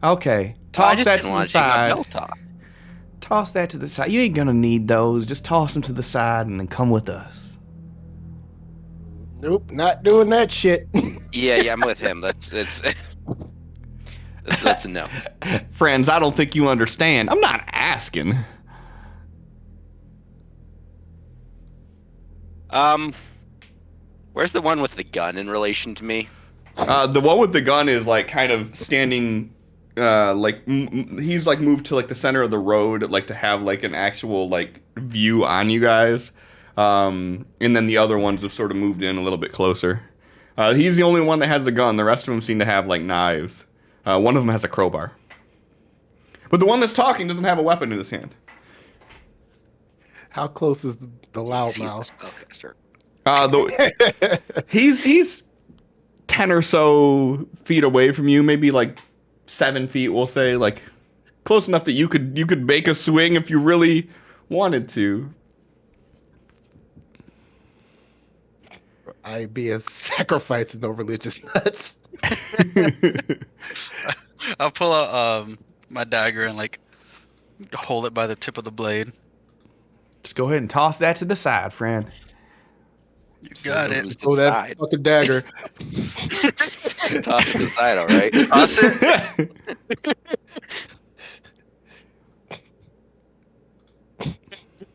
Okay, toss that to the side. Toss that to the side. You ain't gonna need those. Just toss them to the side and then come with us. Nope, not doing that shit. Yeah, I'm with him. That's a no. Friends, I don't think you understand. I'm not asking. Where's the one with the gun in relation to me? The one with the gun is like kind of standing, he's like moved to like the center of the road, like to have like an actual like view on you guys. And then the other ones have sort of moved in a little bit closer. He's the only one that has the gun. The rest of them seem to have like knives. One of them has a crowbar. But the one that's talking doesn't have a weapon in his hand. How close is the He's the loudmouth? spellcaster. He's 10 or so feet away from you, maybe like 7 feet, we'll say, like close enough that you could make a swing if you really wanted to. I be a sacrifice and no religious nuts. I'll pull out my dagger and like hold it by the tip of the blade. Just go ahead and toss that to the side, friend. You got it. Moves to Oh, the that side. fucking dagger. Toss it to the side, all right. Toss it.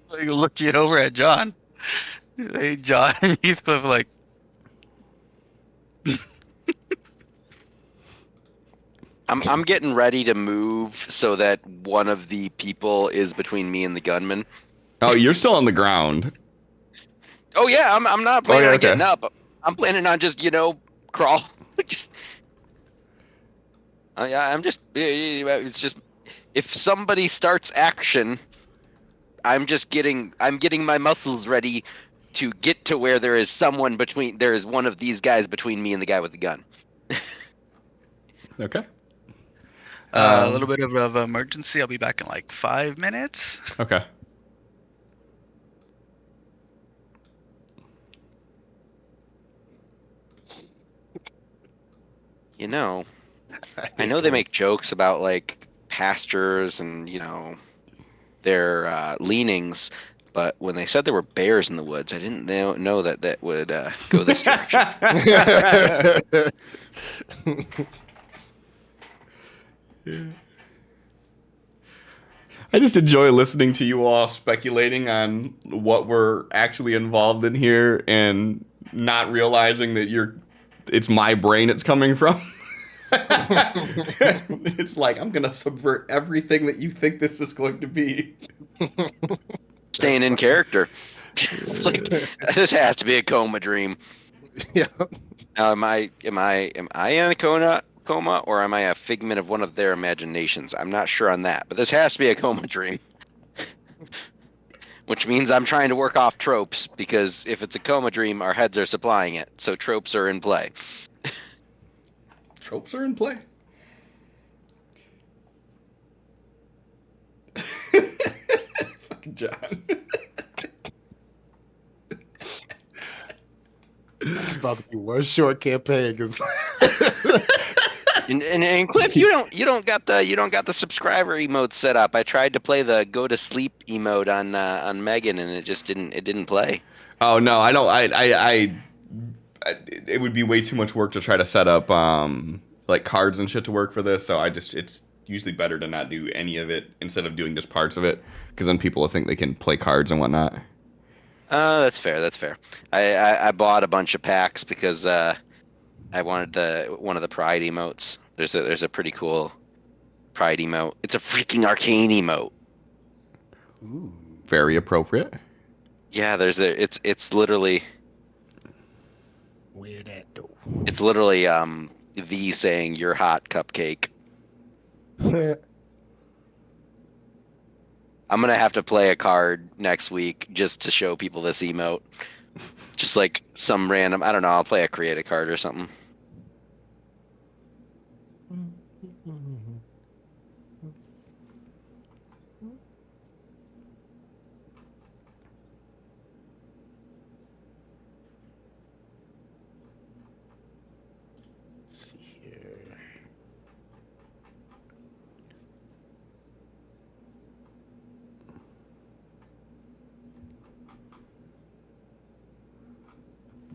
Like looking over at John. Hey, John and Heathcliff, like, I'm getting ready to move so that one of the people is between me and the gunman. Oh, you're still on the ground. Oh yeah, I'm not planning on okay. getting up. I'm planning on just crawl. Just I'm just it's just if somebody starts action, I'm getting my muscles ready to get to where there is one of these guys between me and the guy with the gun. Okay. a little bit of emergency. I'll be back in like 5 minutes. Okay. I know they make jokes about like pastors and their leanings, but when they said there were bears in the woods, I didn't know that would go this direction. I just enjoy listening to you all speculating on what we're actually involved in here and not realizing that it's my brain it's coming from. It's like, I'm going to subvert everything that you think this is going to be. Staying in character. It's like, this has to be a coma dream. Yeah. Now, am I in a coma, or am I a figment of one of their imaginations? I'm not sure on that, but this has to be a coma dream. Which means I'm trying to work off tropes, because if it's a coma dream, our heads are supplying it, so tropes are in play. Tropes are in play. Fucking John. This is about to be one short campaign. 'Cause And Cliff, you don't got the subscriber emote set up. I tried to play the go to sleep emote on Megan, and it just didn't play. Oh no, I don't. It would be way too much work to try to set up like cards and shit to work for this. So it's usually better to not do any of it instead of doing just parts of it, because then people will think they can play cards and whatnot. That's fair. That's fair. I bought a bunch of packs because I wanted one of the Pride emotes. There's a pretty cool Pride emote. It's a freaking arcane emote. Ooh. Very appropriate. Yeah, it's literally Where that though? it's literally V saying you're hot cupcake. I'm gonna have to play a card next week just to show people this emote. Just like some random, I don't know, I'll play a create a card or something. Let's see here.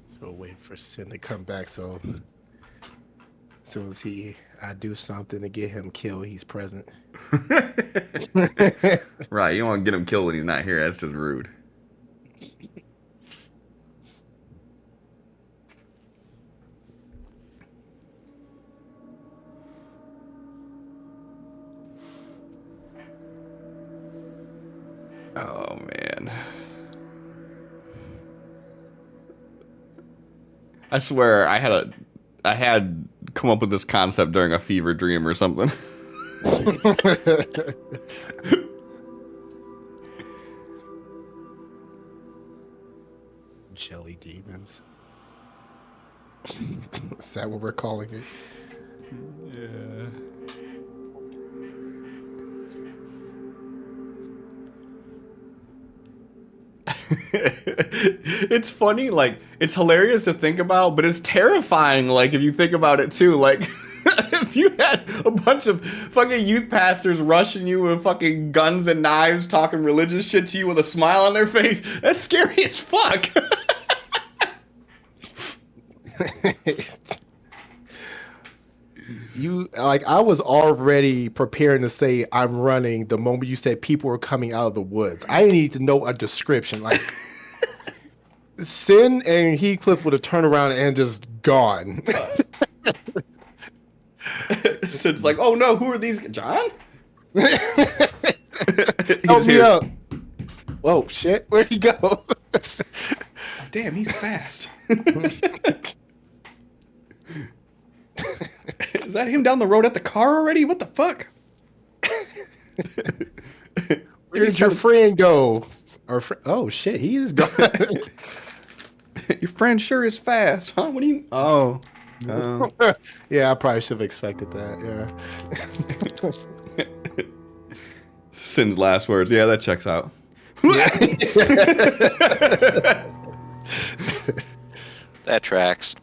So we'll wait for Sin to come back. So as soon as I do something to get him killed, he's present. Right, you don't want to get him killed when he's not here. That's just rude. Oh man. I swear I had come up with this concept during a fever dream or something. Jelly demons. Is that what we're calling it? Yeah. It's funny, like, it's hilarious to think about, but it's terrifying, like, if you think about it too. Like, if you had a bunch of fucking youth pastors rushing you with fucking guns and knives, talking religious shit to you with a smile on their face, that's scary as fuck. I was already preparing to say I'm running the moment you said people were coming out of the woods. I need to know a description. Like Sin and Heathcliff would have turned around and just gone. So it's like, oh no, who are these? John? Help me up. Whoa, shit. Where'd he go? Damn, he's fast. Is that him down the road at the car already? What the fuck? Where did your friend go? Oh shit, he is gone. Your friend sure is fast, huh? What do you? Oh. Yeah, I probably should have expected that. Yeah. Sin's last words. Yeah, that checks out. That tracks.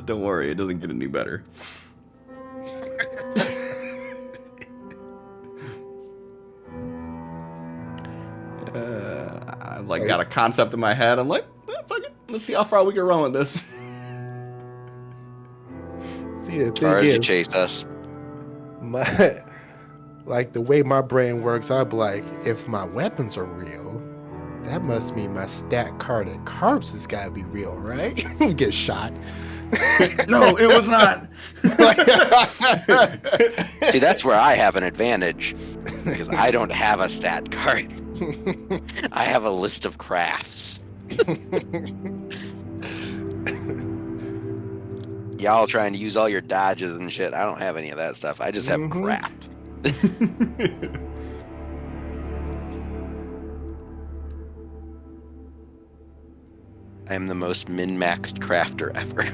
Don't worry, it doesn't get any better. I got a concept in my head. I'm like, fuck it. Let's see how far we can run with this. See, the As far as thing you is, chased us. like the way my brain works, I'd be like, if my weapons are real, that must mean my stat card at Carbs has got to be real, right? Get shot. No, it was not. See, that's where I have an advantage because I don't have a stat card. I have a list of crafts. Y'all trying to use all your dodges and shit. I don't have any of that stuff. I just have craft. I am the most min-maxed crafter ever.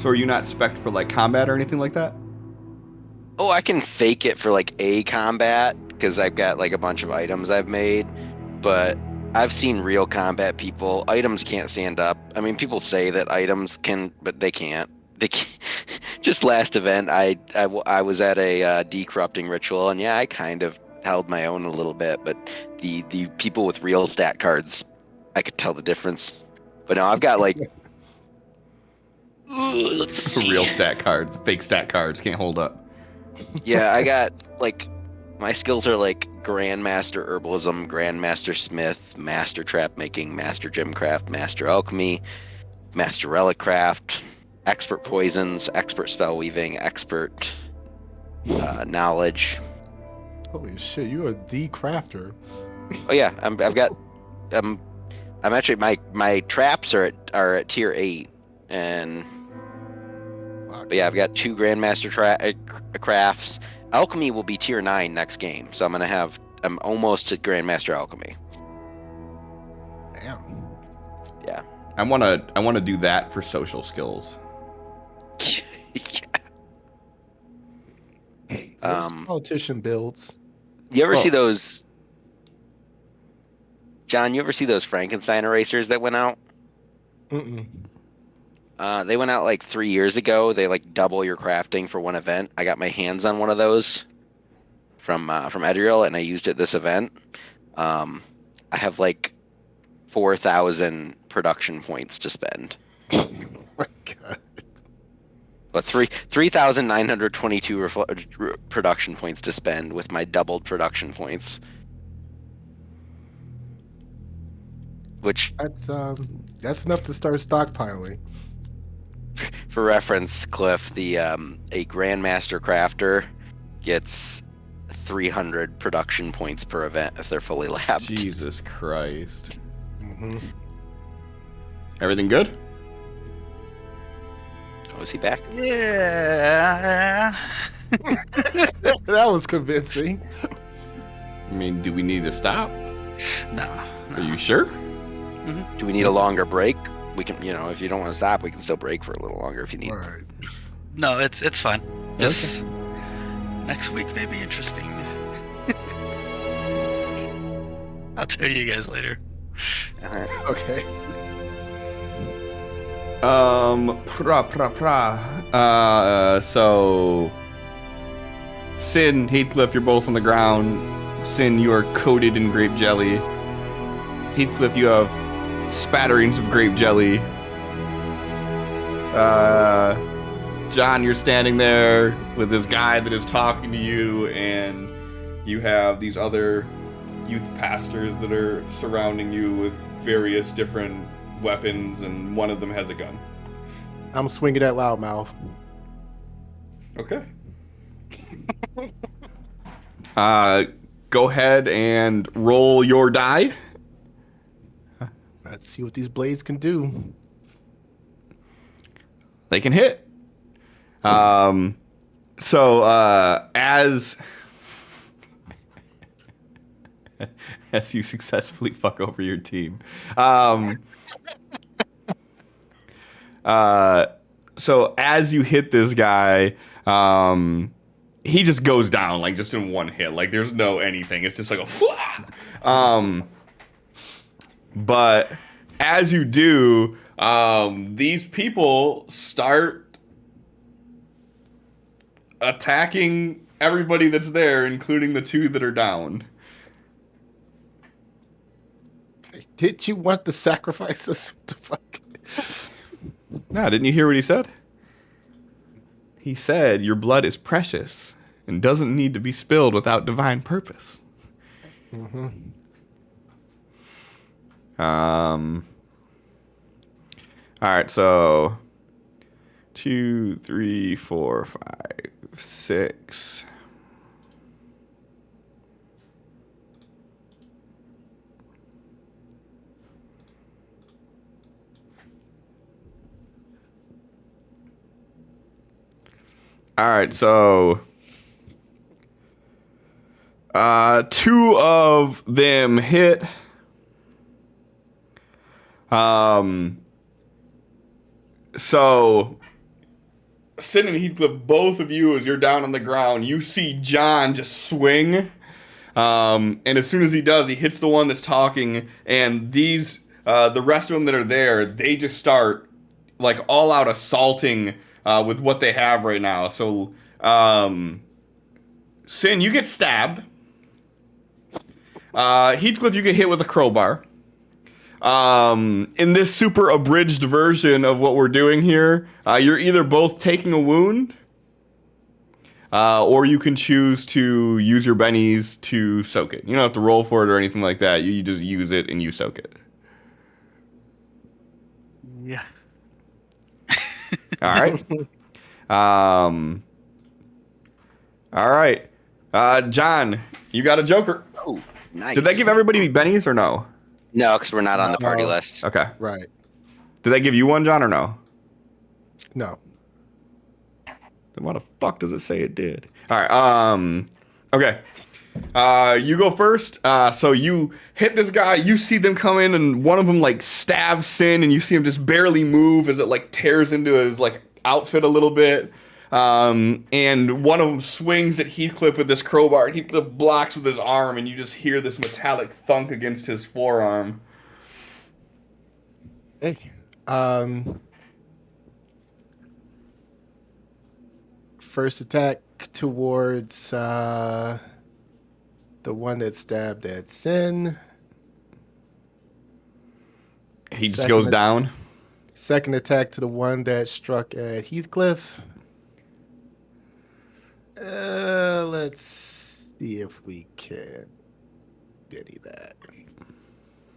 So are you not spec'd for like combat or anything like that? Oh, I can fake it for like a combat because I've got like a bunch of items I've made, but I've seen real combat people. Items can't stand up. I mean, people say that items can, but they can't. They can't. Just last event, I was at a decorrupting ritual, and yeah, I kind of held my own a little bit, but the people with real stat cards, I could tell the difference. But no, I've got like. Let's see. Real stat cards, fake stat cards can't hold up. Yeah, I got like my skills are like Grandmaster Herbalism, Grandmaster Smith, Master Trap Making, Master Gemcraft, Master Alchemy, Master Relic Craft, Expert Poisons, Expert Spell Weaving, Expert Knowledge. Holy shit, you are the crafter. Oh yeah, I'm actually my traps are at tier 8, and but yeah, I've got 2 Grandmaster crafts. Alchemy will be tier 9 next game, so I'm almost at Grandmaster Alchemy. Damn. Yeah. I wanna do that for social skills. Yeah. There's politician builds. You ever Oh. see those? John, you ever see those Frankenstein erasers that went out? Mm-mm. They went out like 3 years ago. They like double your crafting for one event. I got my hands on one of those from Edriel, and I used it this event. I have like 4,000 production points to spend. Oh my god. But 3,922 production points to spend with my doubled production points. Which, That's enough to start stockpiling. for reference, Cliff, the a Grandmaster Crafter gets 300 production points per event if they're fully labbed. Jesus Christ. Mm-hmm. Everything good? Oh, is he back? Yeah. That was convincing. I mean, do we need to stop? No. Are you sure? Do we need a longer break? We can, if you don't want to stop, we can still break for a little longer if you need. Right. No, it's fine. Just next week may be interesting. I'll tell you guys later. All right. Okay. So Sin, Heathcliff, you're both on the ground. Sin, you are coated in grape jelly. Heathcliff, you have spatterings of grape jelly. John, you're standing there with this guy that is talking to you, and you have these other youth pastors that are surrounding you with various different weapons, and one of them has a gun. I'm swinging at loudmouth. Okay. Go ahead and roll your die. Let's see what these blades can do. They can hit. So as you successfully fuck over your team. So as you hit this guy, he just goes down like just in one hit. Like there's no anything. It's just like a flat. But as you do, these people start attacking everybody that's there, including the 2 that are down. Did you want the sacrifices? What the fuck? Nah, didn't you hear what he said? He said, your blood is precious and doesn't need to be spilled without divine purpose. Mm-hmm. Alright, so 2, 3, 4, 5, 6. Alright, so 2 of them hit. So Sin and Heathcliff, both of you, as you're down on the ground, you see John just swing. And as soon as he does, he hits the one that's talking, and these, the rest of them that are there, they just start, like, all out assaulting with what they have right now. So, Sin, you get stabbed. Heathcliff, you get hit with a crowbar. In this super abridged version of what we're doing here, you're either both taking a wound, or you can choose to use your bennies to soak it. You don't have to roll for it or anything like that. You just use it and you soak it. Yeah. All right. All right. John, you got a joker. Oh, nice. Did they give everybody bennies or no? No, because we're not on the party No. list. Okay. Right. Did they give you one, John, or no? No. Then why the fuck does it say it did? All right. Okay. You go first. So you hit this guy. You see them come in, and one of them like stabs Sin, and you see him just barely move as it like tears into his like outfit a little bit. And one of them swings at Heathcliff with this crowbar. And Heathcliff blocks with his arm, and you just hear this metallic thunk against his forearm. Hey. First attack towards the one that stabbed at Sin. He just Second goes at- down. Second attack to the one that struck at Heathcliff. Let's see if we can Benny that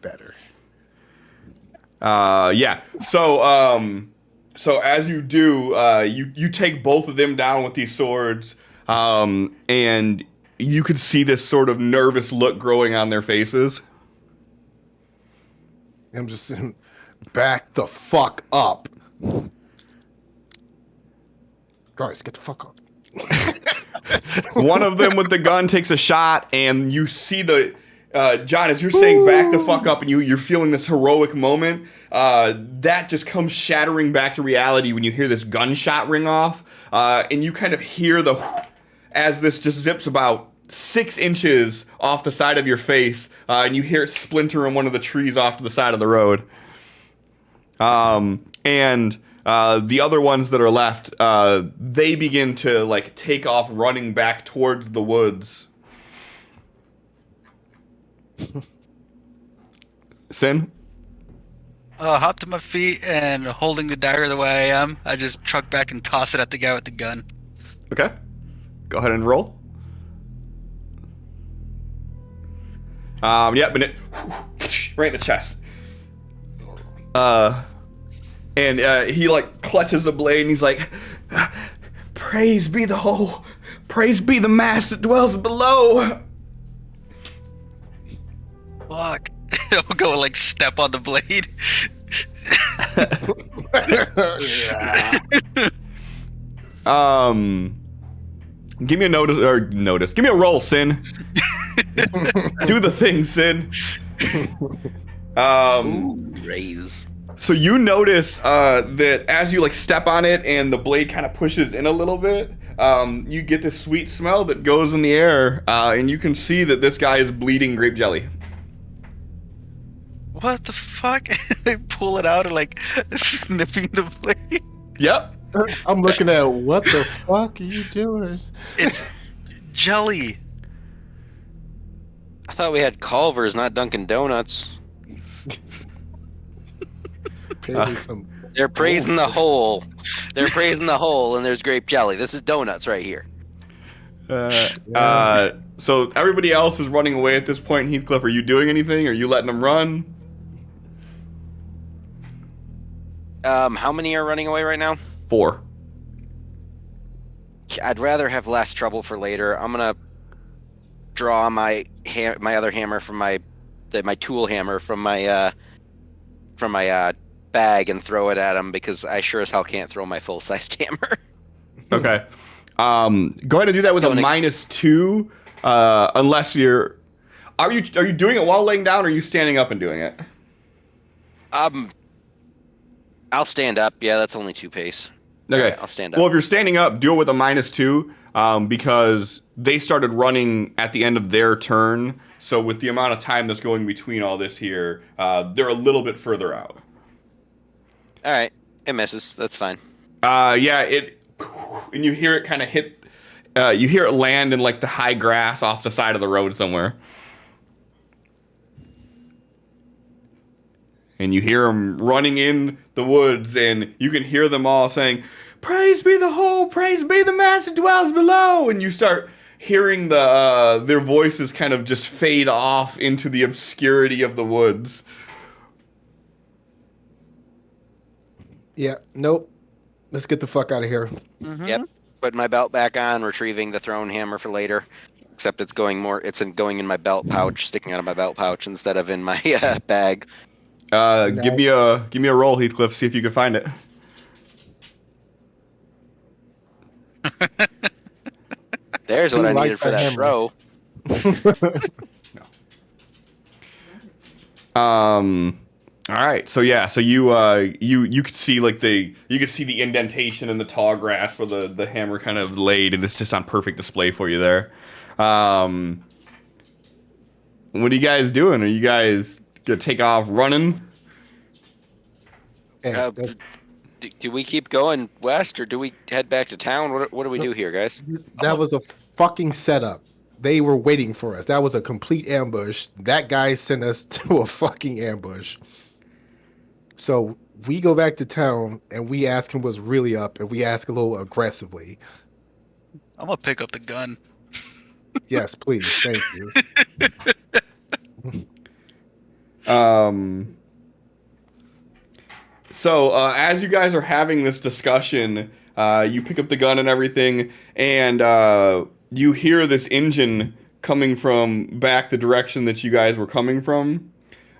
better. Yeah. So as you do, you take both of them down with these swords, and you could see this sort of nervous look growing on their faces. I'm just saying, back the fuck up. Guys, get the fuck up. One of them with the gun takes a shot, and you see the John, as you're saying back the fuck up, and you're feeling this heroic moment, that just comes shattering back to reality when you hear this gunshot ring off, and you kind of hear as this just zips about 6 inches off the side of your face, and you hear it splinter in one of the trees off to the side of the road. And the other ones that are left, they begin to like take off running back towards the woods. Sin? Hop to my feet and holding the dagger the way I am, I just truck back and toss it at the guy with the gun. Okay. Go ahead and roll. Yep, and it right in the chest. And he like clutches the blade and he's like, "Praise be the whole, praise be the mass that dwells below." Fuck. I'll go like step on the blade. Give me a notice. Give me a roll, Sin. Do the thing, Sin. Ooh, raise. So you notice that as you like step on it and the blade kind of pushes in a little bit, you get this sweet smell that goes in the air, and you can see that this guy is bleeding grape jelly. What the fuck? I pull it out and like sniffing the blade. Yep. I'm looking at what the fuck are you doing? It's jelly. I thought we had Culver's, not Dunkin' Donuts. Pay me some. They're praising the hole. They're praising the hole, and there's grape jelly. This is donuts right here. So everybody else is running away at this point. Heathcliff, are you doing anything? Are you letting them run? How many are running away right now? 4. I'd rather have less trouble for later. I'm gonna draw my other hammer from my tool hammer from my bag and throw it at him because I sure as hell can't throw my full-sized hammer. Okay. Go ahead and do that with a -2, unless you're. Are you doing it while laying down, or are you standing up and doing it? I'll stand up. Yeah, that's only 2 pace. Okay. Alright, I'll stand up. Well, if you're standing up, do it with a -2, because they started running at the end of their turn. So with the amount of time that's going between all this here, they're a little bit further out. All right, it misses. That's fine. Yeah, and you hear it kind of hit. You hear it land in like the high grass off the side of the road somewhere. And you hear them running in the woods, and you can hear them all saying, "Praise be the whole, praise be the master dwells below." And you start hearing their voices kind of just fade off into the obscurity of the woods. Yeah, nope. Let's get the fuck out of here. Yep. Put my belt back on, retrieving the thrown hammer for later. Except it's going in my belt pouch, sticking out of my belt pouch instead of in my bag. Give me a roll, Heathcliff. See if you can find it. There's what Who I likes needed for that that hammer? throw. All right. So yeah. So you could see you could see the indentation in the tall grass where the hammer kind of laid, and it's just on perfect display for you there. What are you guys doing? Are you guys gonna take off running? Yeah, Do we keep going west, or do we head back to town? What do we do here, guys? that was a fucking setup. They were waiting for us. That was a complete ambush. That guy sent us to a fucking ambush. So we go back to town and we ask him what's really up, and we ask a little aggressively. I'm gonna pick up the gun. Yes, please. Thank you. So as you guys are having this discussion, you pick up the gun and everything, and you hear this engine coming from back the direction that you guys were coming from.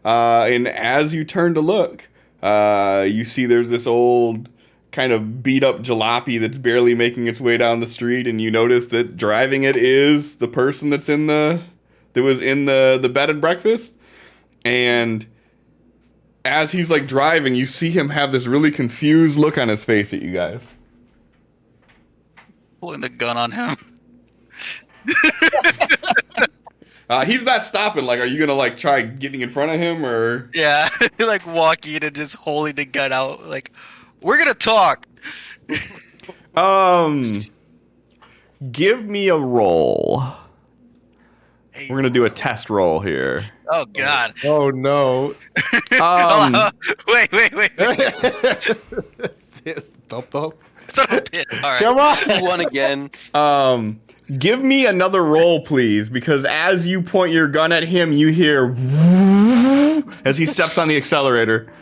And as you turn to look, you see there's this old kind of beat up jalopy that's barely making its way down the street, and you notice that driving it is the person that was in the bed and breakfast. And as he's like driving, you see him have this really confused look on his face at you guys. Pulling the gun on him. He's not stopping. Like, are you gonna like try getting in front of him, or? Yeah, like walking and just holding the gun out. Like, we're gonna talk. Give me a roll. Hey, We're gonna do a test roll here. Oh God. Oh no. Wait. Thump thump. Son of a bitch. All right. Come on. One again. Give me another roll, please, because as you point your gun at him, you hear as he steps on the accelerator.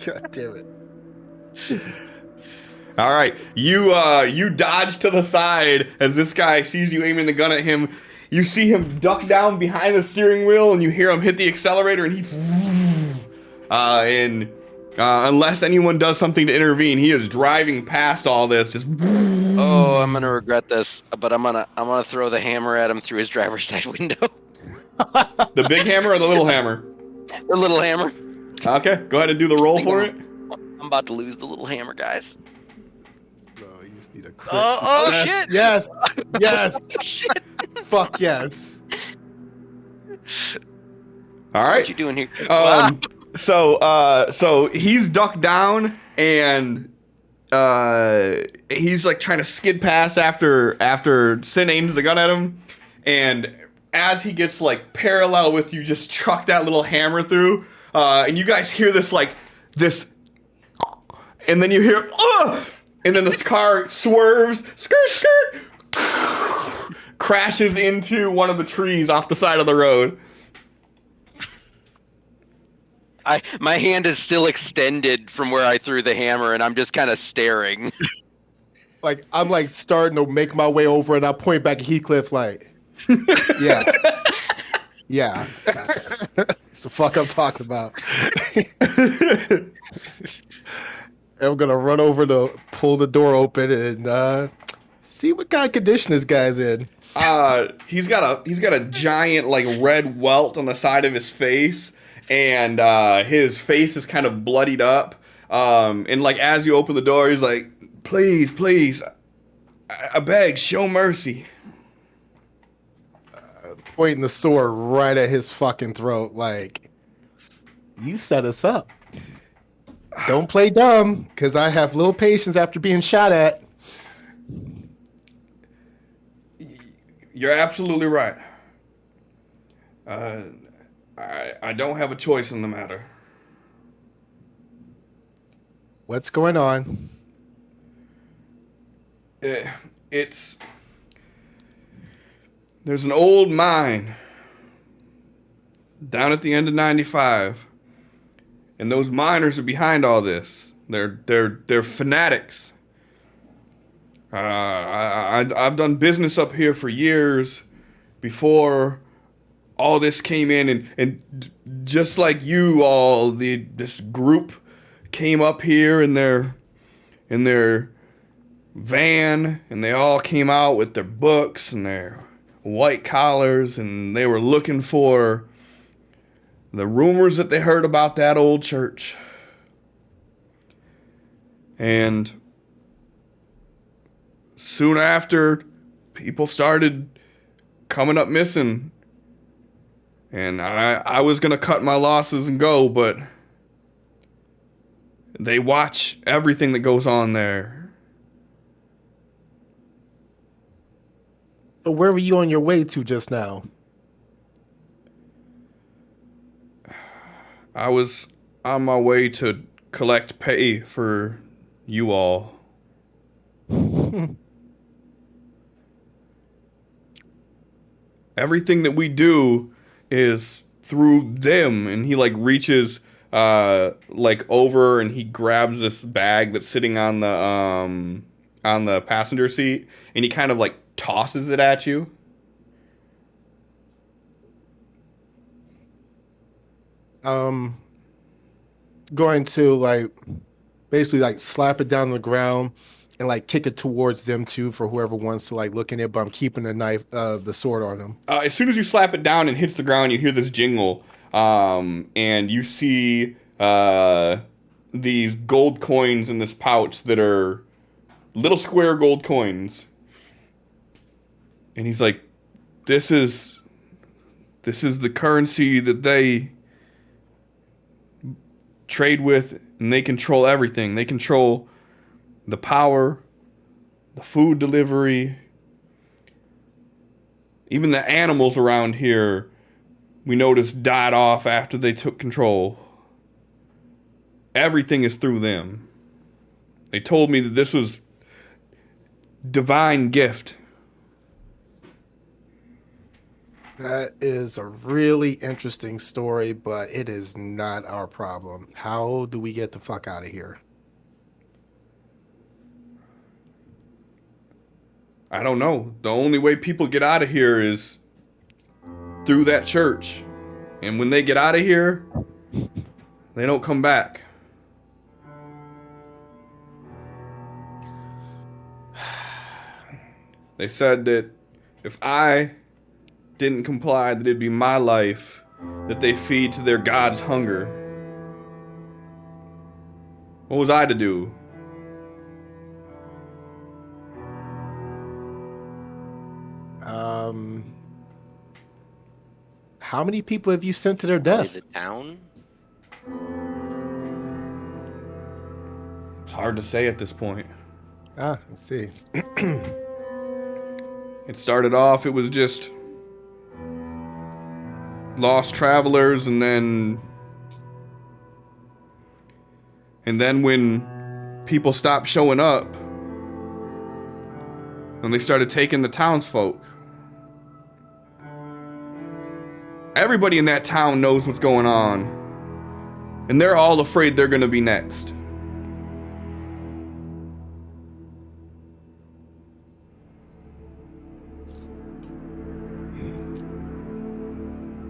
God damn it. All right, you dodge to the side as this guy sees you aiming the gun at him. You see him duck down behind the steering wheel, and you hear him hit the accelerator, and unless anyone does something to intervene, he is driving past all this. Just Oh, I'm gonna regret this, but I'm gonna throw the hammer at him through his driver's side window. the big hammer or the little hammer? The little hammer. Okay, go ahead and do the roll for it. I'm about to lose the little hammer, guys. No, you just need a crit. Oh shit. Yes. Yes. Shit. Fuck yes. All What right. you doing here? So he's ducked down, and he's like trying to skid past after Sin aims the gun at him, and as he gets like parallel with you, just truck that little hammer through, and you guys hear this, and then you hear, and then this car swerves, skirt, crashes into one of the trees off the side of the road. My hand is still extended from where I threw the hammer, and I'm just kind of staring. Like I'm like starting to make my way over, and I point back at Heathcliff like, yeah, yeah. It's the fuck I'm talking about. I'm gonna run over to pull the door open and see what kind of condition this guy's in. He's got a giant like red welt on the side of his face, and his face is kind of bloodied up. And like as you open the door, he's like, Please, please. I beg, show mercy. Pointing the sword right at his fucking throat, like, you set us up. Don't play dumb, because I have little patience after being shot at. You're absolutely right. I don't have a choice in the matter. What's going on? It's... There's an old mine down at the end of 95. And those miners are behind all this. They're fanatics. I've done business up here for years before all this came in, and just like you all, this group came up here in their van, and they all came out with their books and their white collars, and they were looking for the rumors that they heard about that old church. And soon after, people started coming up missing. And I was going to cut my losses and go, but they watch everything that goes on there. But where were you on your way to just now? I was on my way to collect pay for you all. Everything that we do is through them, and he like reaches like over and he grabs this bag that's sitting on the passenger seat, and he kind of like tosses it at you. Going to like basically like slap it down on the ground and like kick it towards them too for whoever wants to like look in it, but I'm keeping the knife, the sword on him. As soon as you slap it down and hits the ground, you hear this jingle, and you see these gold coins in this pouch that are little square gold coins. And he's like, this is the currency that they trade with, and they control everything. They control the power, the food delivery, even the animals around here, we noticed, died off after they took control. Everything is through them. They told me that this was divine gift. That is a really interesting story, but it is not our problem. How do we get the fuck out of here? I don't know. The only way people get out of here is through that church. And when they get out of here, they don't come back. They said that if I didn't comply, that it'd be my life that they feed to their god's hunger. What was I to do? How many people have you sent to their death? The town? It's hard to say at this point. Let's see. It started off, it was just lost travelers, and then when people stopped showing up, and they started taking the townsfolk. Everybody in that town knows what's going on, and they're all afraid they're gonna be next.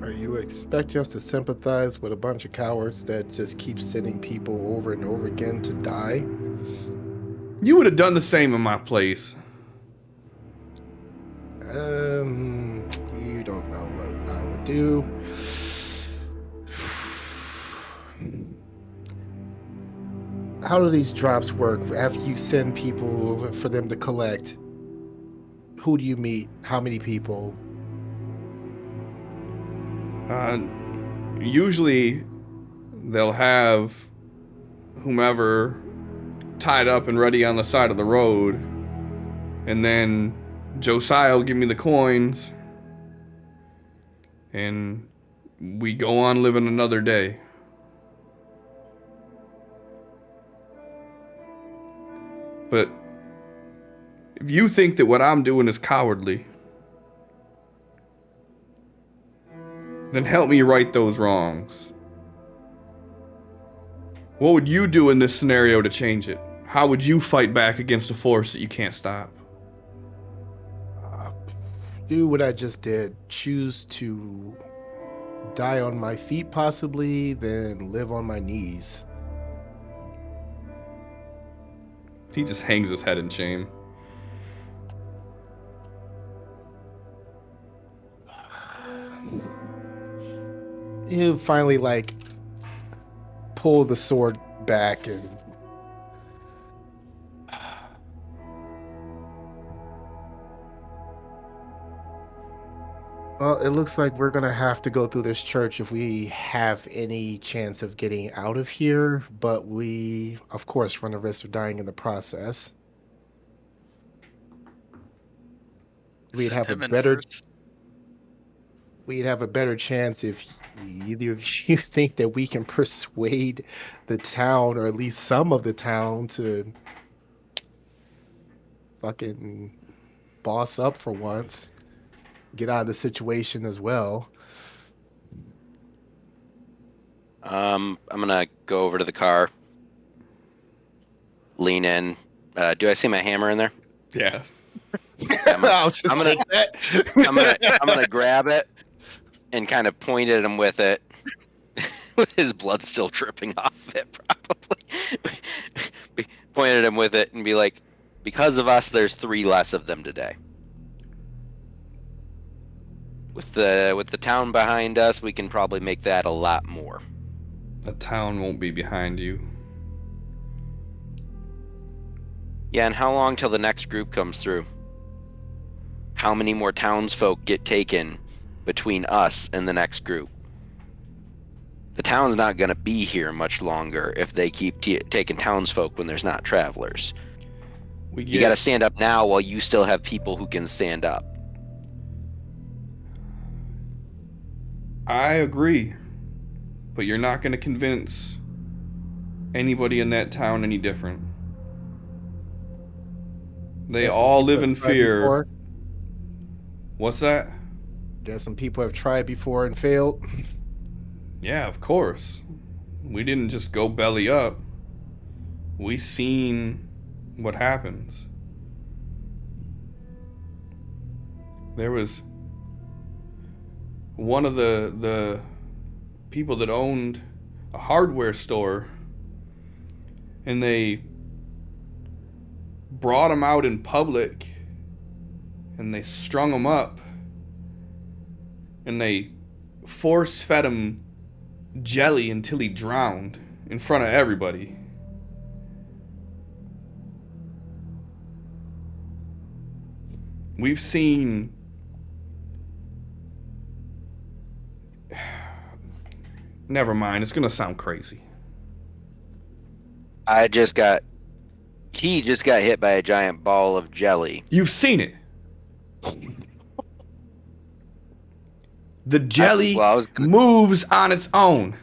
Are you expecting us to sympathize with a bunch of cowards that just keep sending people over and over again to die? You would have done the same in my place. You don't know what I would do. how do these drops work? After you send people for them to collect, who do you meet? How many people? Usually, they'll have whomever tied up and ready on the side of the road, and then Josiah will give me the coins, and we go on living another day. But if you think that what I'm doing is cowardly, then help me right those wrongs. What would you do in this scenario to change it? How would you fight back against a force that you can't stop? Do what I just did. Choose to die on my feet, possibly, then live on my knees. He just hangs his head in shame. You finally, like, pull the sword back and... Well, it looks like we're gonna have to go through this church if we have any chance of getting out of here, but we, of course, run the risk of dying in the process. We'd Send have a him in better first. we'd have a better chance if either of you think that we can persuade the town, or at least some of the town, to fucking boss up for once. Get out of the situation as well. I'm gonna go over to the car, lean in. Do I see my hammer in there? Yeah. I'm gonna, I'll just I'm gonna- take that. I'm gonna grab it and kind of point at him with it, with his blood still dripping off it, probably. Point at him with it and be like, "Because of us, there's 3 less of them today. With the town behind us, we can probably make that a lot more." The town won't be behind you. Yeah, and how long till the next group comes through? How many more townsfolk get taken between us and the next group? The town's not going to be here much longer if they keep taking townsfolk when there's not travelers. You got to stand up now while you still have people who can stand up. I agree. But you're not going to convince anybody in that town any different. They Guess some all people live have in tried fear. before. What's that? Guess some people have tried before and failed. Yeah, of course. We didn't just go belly up. We seen what happens. There was one of the people that owned a hardware store, and they brought him out in public, and they strung him up, and they force-fed him jelly until he drowned in front of everybody. We've seen never mind, it's gonna sound crazy. He just got hit by a giant ball of jelly. You've seen it. The jelly I was gonna- moves on its own.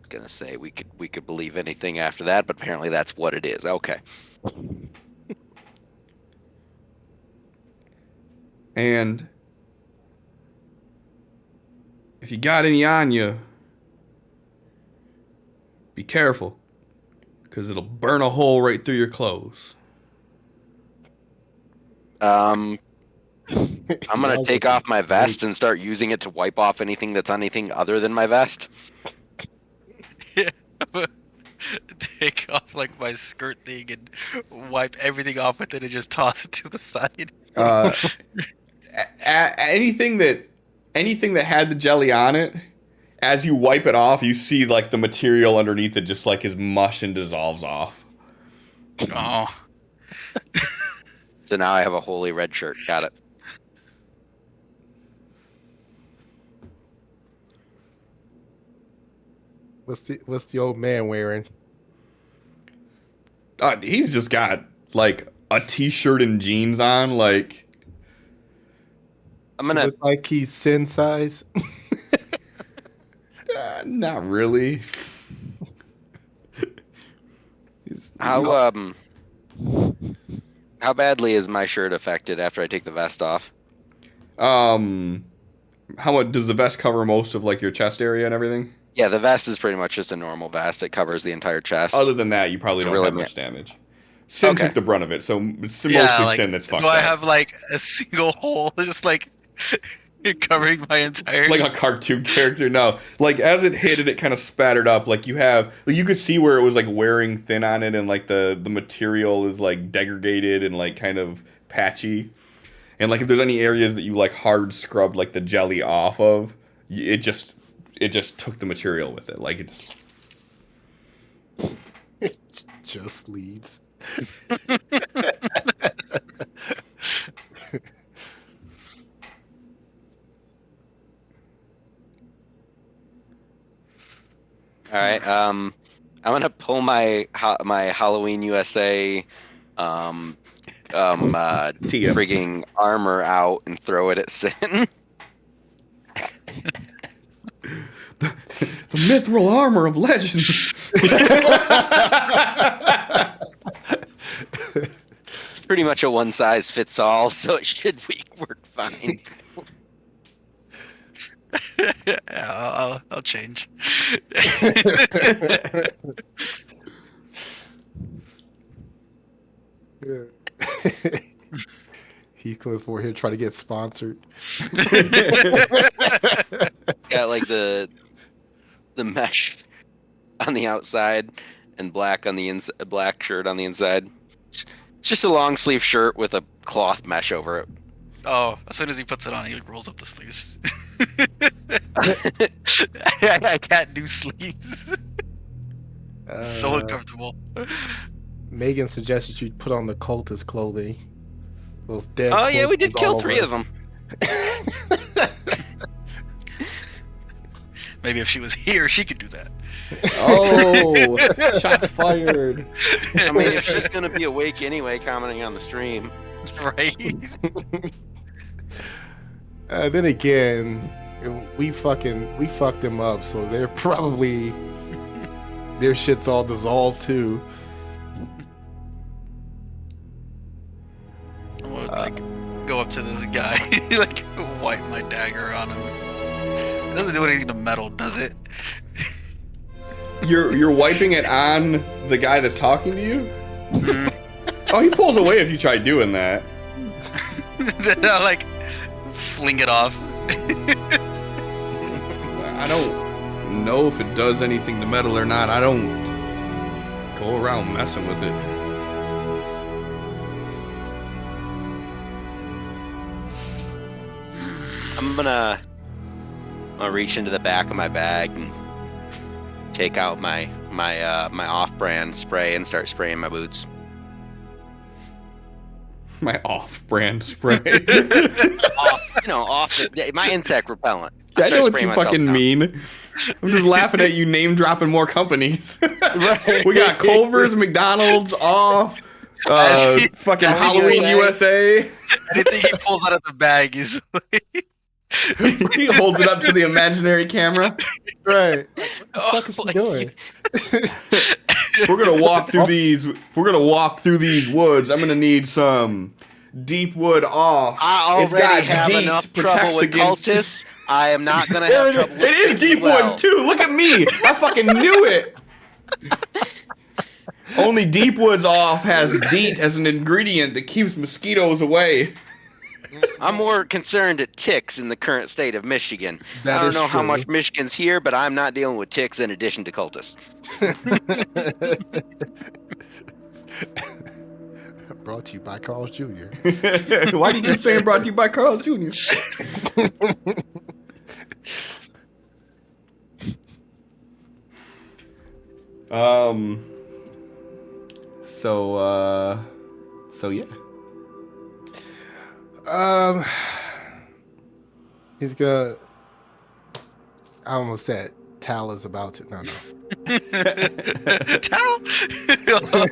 Gonna say we could believe anything after that, but apparently that's what it is. Okay. And if you got any on you, be careful, because it'll burn a hole right through your clothes. I'm gonna take off my vest and start using it to wipe off anything that's anything other than my vest. Take off like my skirt thing and wipe everything off with it and just toss it to the side. Anything that had the jelly on it, as you wipe it off, you see like the material underneath it just like is mush and dissolves off. Oh. So now I have a holy red shirt. Got it. What's the old man wearing? He's just got like a t-shirt and jeans on. Like I'm Does it gonna. look like he's sin size. not really. How badly is my shirt affected after I take the vest off? How much does the vest cover most of like your chest area and everything? Yeah, the vest is pretty much just a normal vest. It covers the entire chest. Other than that, you probably don't Really have much damage. Sin Okay. took the brunt of it, so it's mostly Yeah, Sin that's fucked do I up. have like a single hole just like covering my entire Like a cartoon character? No. Like as it hit it kind of spattered up. Like you could see where it was like wearing thin on it, and like the material is like degraded and like kind of patchy. And like if there's any areas that you like hard scrubbed like the jelly off of, it just took the material with it. Like it Just leaves. All right. I'm gonna pull my Halloween USA frigging armor out and throw it at Sin. the mithril armor of legends. It's pretty much a one size fits all, so it should work fine. Yeah, I'll change. Heathcliff over here trying to get sponsored. It's got like the mesh on the outside and black on the inside, black shirt on the inside. It's just a long sleeve shirt with a cloth mesh over it. Oh, as soon as he puts it on, he like rolls up the sleeves. I can't do sleeves. So uncomfortable. Megan suggested you put on the cultist clothing. Those dead. Oh yeah, we did corpses kill all 3 over. of them. Maybe if she was here, she could do that. Oh, shots fired. I mean, if she's gonna be awake anyway, commenting on the stream. Right? Then again, we fucked them up, so they're probably their shit's all dissolved too. I would like go up to this guy, like wipe my dagger on him. It doesn't do anything to metal, does it? You're wiping it on the guy that's talking to you? Oh, he pulls away if you try doing that. Then I'll like fling it off. I don't know if it does anything to metal or not. I don't go around messing with it. I'm gonna reach into the back of my bag and take out my off-brand spray and start spraying my boots. My off-brand spray. My insect repellent. I start know what spraying you myself fucking down. mean. I'm just laughing at you name dropping more companies. Right. We got Culver's, McDonald's, off, fucking That's Halloween USA. Anything he pulls out of the bag is. He holds it up to the imaginary camera. Right. Oh, What the fuck is he doing? We're gonna walk through these. We're gonna walk through these woods. I'm gonna need some deep wood off. I It's already got have DEET, enough protects trouble with against- cultists. I am not gonna There have it is. trouble with It is this deep as well. woods too. Look at me. I fucking knew it. Only deep woods off has DEET as an ingredient that keeps mosquitoes away. I'm more concerned at ticks in the current state of Michigan. That I don't is know how true. much Michigan's here, but I'm not dealing with ticks in addition to cultists. Brought to you by Carl's Jr. Why do you keep saying brought to you by Carl's Jr.? So yeah. He's gonna. I almost said Tal is about to. No, no. Tell.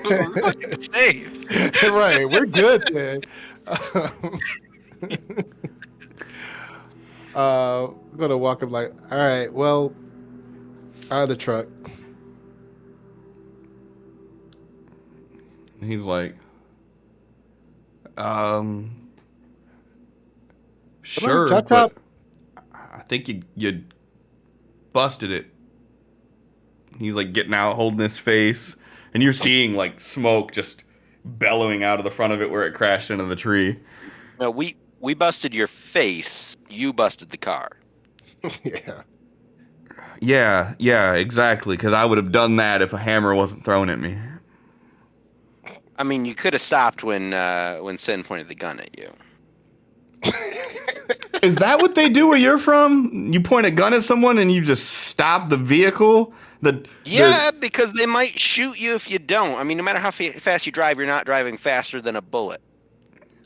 We're fucking safe. Right, we're good then. Um, I'm gonna walk up like, all right, well, out of the truck. He's like, sure, chop, but chop. I think you busted it. He's like getting out, holding his face, and you're seeing like smoke just bellowing out of the front of it where it crashed into the tree. No, we busted your face. You busted the car. Yeah. Yeah, exactly. Because I would have done that if a hammer wasn't thrown at me. I mean, you could have stopped when Sin pointed the gun at you. Is that what they do where you're from? You point a gun at someone and you just stop the vehicle? Yeah, because they might shoot you if you don't. I mean, no matter how fast you drive, you're not driving faster than a bullet.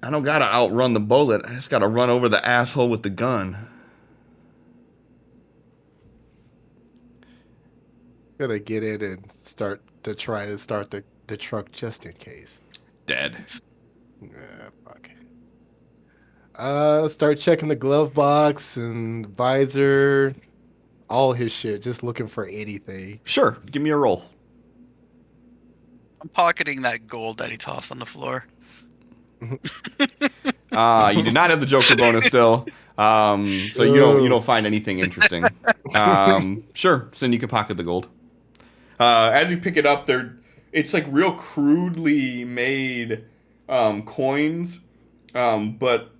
I don't gotta outrun the bullet. I just gotta run over the asshole with the gun. Gonna get in and start to try to start the truck just in case. Dead. Fuck. Start checking the glove box and visor, all his shit, just looking for anything. Sure, give me a roll. I'm pocketing that gold that he tossed on the floor. You do not have the Joker bonus still. So you don't find anything interesting. Sure, Sin, you can pocket the gold. As you pick it up, it's like real crudely made coins, but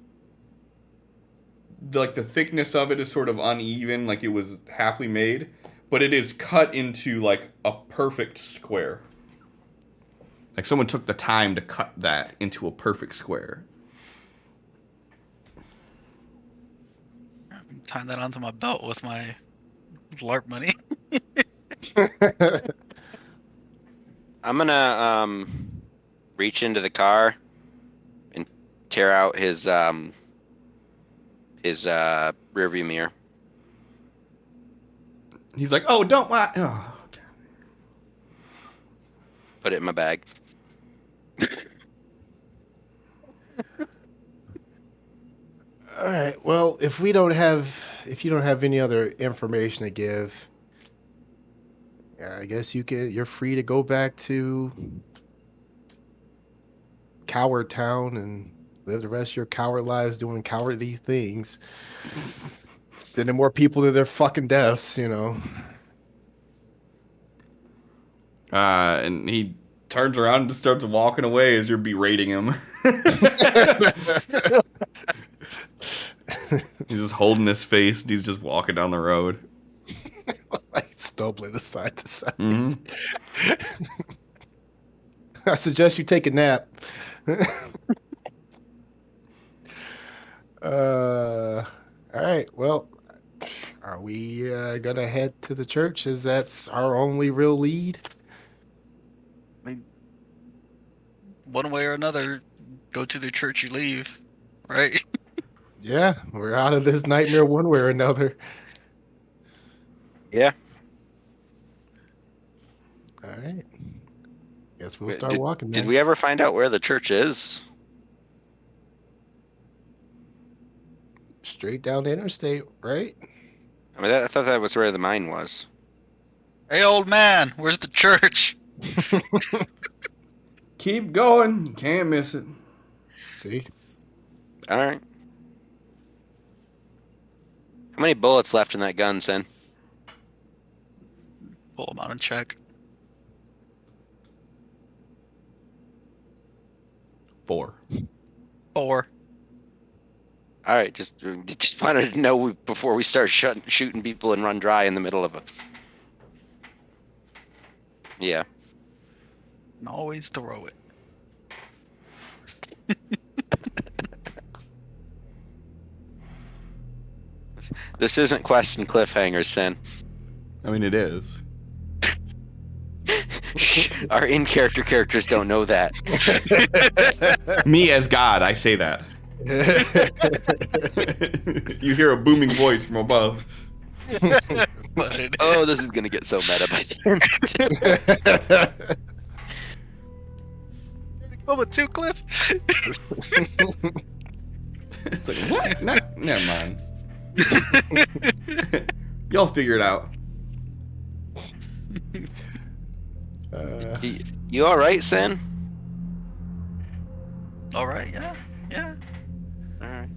like the thickness of it is sort of uneven, like it was happily made, but it is cut into like a perfect square. Like someone took the time to cut that into a perfect square. I'm tying that onto my belt with my LARP money. I'm gonna reach into the car and tear out his rearview mirror. He's like, "Oh, don't want." Oh, okay. Put it in my bag. All right. Well, if you don't have any other information to give, I guess you're free to go back to Coward Town and live the rest of your coward lives doing cowardly things. Sending more people to their fucking deaths, you know. And he turns around and just starts walking away as you're berating him. He's just holding his face and he's just walking down the road. Like stumbling side to side. Mm-hmm. I suggest you take a nap. All right. Well, are we gonna head to the church? As that's our only real lead? I mean, one way or another, go to the church you leave, right? Yeah, we're out of this nightmare one way or another. Yeah. All right. Guess we'll Wait, start walking. Did Then. we ever find out where the church is? Straight down the interstate, right? I mean, I thought that was where the mine was. Hey, old man, where's the church? Keep going. You can't miss it. See? All right. How many bullets left in that gun, Sin? Pull him out and check. 4. 4. All right, just wanted to know before we start shooting people and run dry in the middle of a. Yeah. And always throw it. This isn't Quest and Cliffhangers, Sin. I mean, it is. Our in-character characters don't know that. Me as God, I say that. You hear a booming voice from above. But Oh, this is gonna get so meta by the end. Coma 2, Cliff. It's like, what? No, never mind. Y'all figure it out. You all right, Sen? All right, yeah. All right.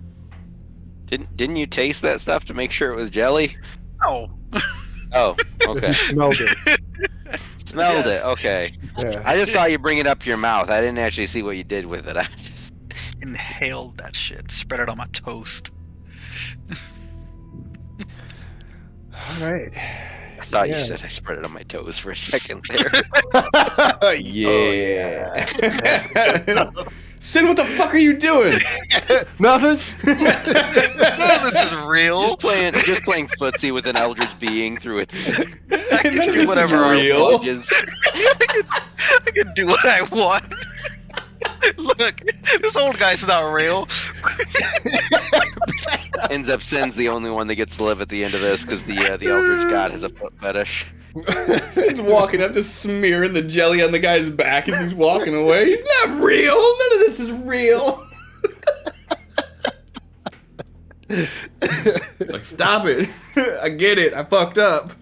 Didn't you taste that stuff to make sure it was jelly? Oh. Oh, okay. Smelled it. Smelled Yes. it. Okay. Yeah. I just saw you bring it up to your mouth. I didn't actually see what you did with it. I just Inhaled that shit. Spread it on my toast. All right. I thought Yeah. you said I spread it on my toes for a second there. Yeah. Sin, what the fuck are you doing? Nothing. Oh, this is real. just playing footsie with an eldritch being through its I can None of do this whatever is I real. want. edges. I can do what I want. Look, this old guy's not real. Ends up Sin's the only one that gets to live at the end of this because the eldritch god has a foot fetish. Sin's walking up, just smearing the jelly on the guy's back as he's walking away. He's not real. None of this is real. It's like, stop it. I get it. I fucked up.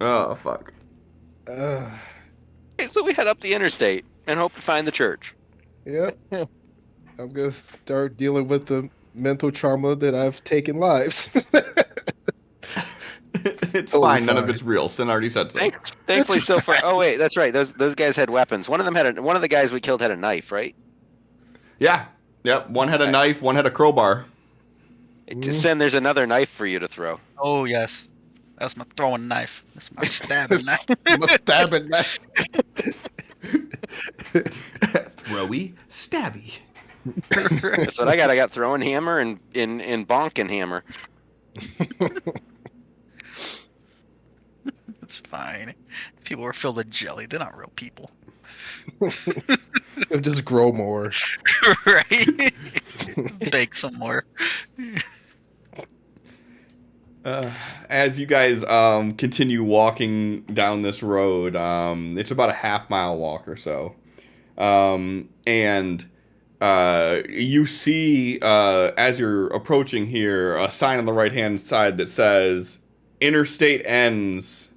Oh, fuck. Okay, so we head up the interstate and hope to find the church. Yep. I'm gonna start dealing with the mental trauma that I've taken lives. It's Totally fine. None of fine. it's real. Sin already said so. Thankfully, so far. Oh wait, that's right. Those guys had weapons. One of the guys we killed had a knife, right? Yeah. Yep. One had a knife, one had a crowbar. Sin, there's another knife for you to throw. Oh yes, that's my throwing knife. That's my stabbing knife. I'm a stabbing knife. Throwy, stabby. That's what I got. I got throwing hammer and in bonking hammer. It's fine. People are filled with jelly. They're not real people. It'll just grow more. Right? Bake some more. As you guys continue walking down this road, it's about a half-mile walk or so, and you see as you're approaching here a sign on the right-hand side that says "Interstate ends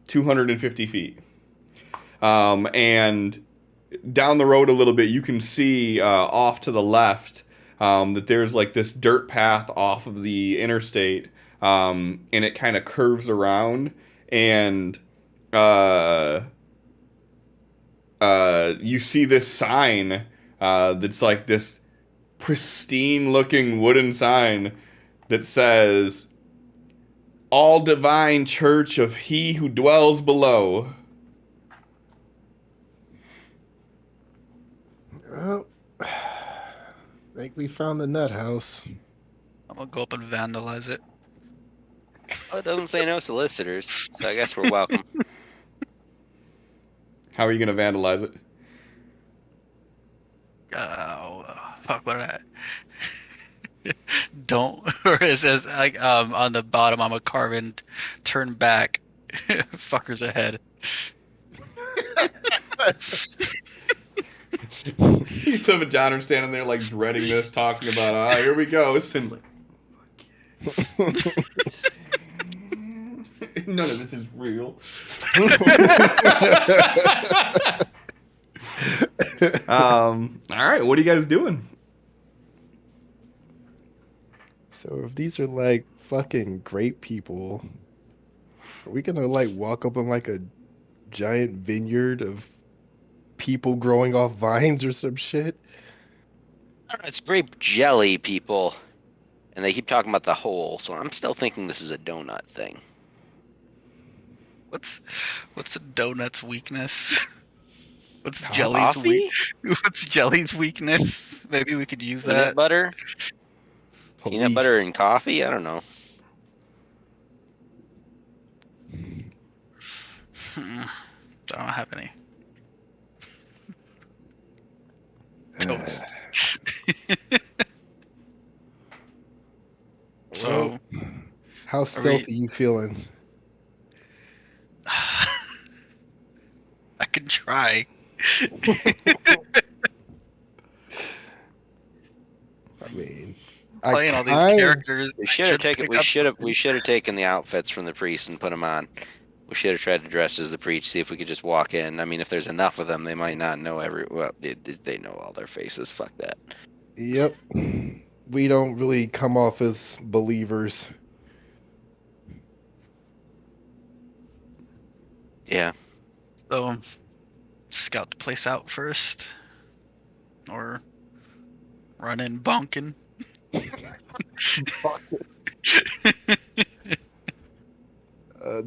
250 feet," and down the road a little bit you can see off to the left that there's like this dirt path off of the interstate. And it kind of curves around, and you see this sign that's like this pristine-looking wooden sign that says, "All Divine Church of He Who Dwells Below." Well, I think we found the nut house. I'm gonna go up and vandalize it. Oh, it doesn't say no solicitors, so I guess we're welcome. How are you going to vandalize it? Fuck, what did I... Don't, or it says, like, on the bottom, I'm a carving, turn back, fuckers ahead. You have a John standing there like dreading this, talking about, here we go. Sin's like, none of this is real. All right, what are you guys doing? So if these are like fucking great people, are we gonna like walk up on like a giant vineyard of people growing off vines or some shit? I don't know, it's grape jelly, people. And they keep talking about the hole, so I'm still thinking this is a donut thing. What's a donut's weakness? What's Coffee? jelly's What's jelly's weakness? Maybe we could use Peanut that. butter? Peanut butter and coffee? I don't know. I don't have any. Toast. So, How stealthy you feeling? I can try. I mean, Playing all these kind- characters. We I should have taken. pick We up should have. something. We should have taken the outfits from the priests and put them on. We should have tried to dress as the priest. See if we could just walk in. I mean, if there's enough of them, they might not know every. Well, they know all their faces. Fuck that. Yep. We don't really come off as believers. Yeah. So, scout the place out first, or run in bonking.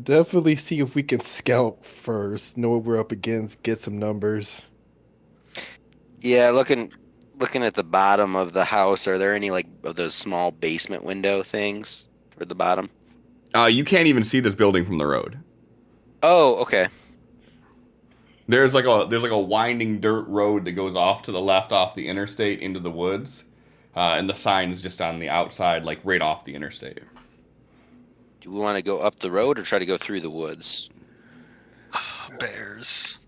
Definitely see if we can scout first, know what we're up against, get some numbers. Yeah. Looking at the bottom of the house, are there any like of those small basement window things toward the bottom? You can't even see this building from the road. Oh, okay. There's like a winding dirt road that goes off to the left off the interstate into the woods, and the sign is just on the outside, like right off the interstate. Do we want to go up the road or try to go through the woods? Bears.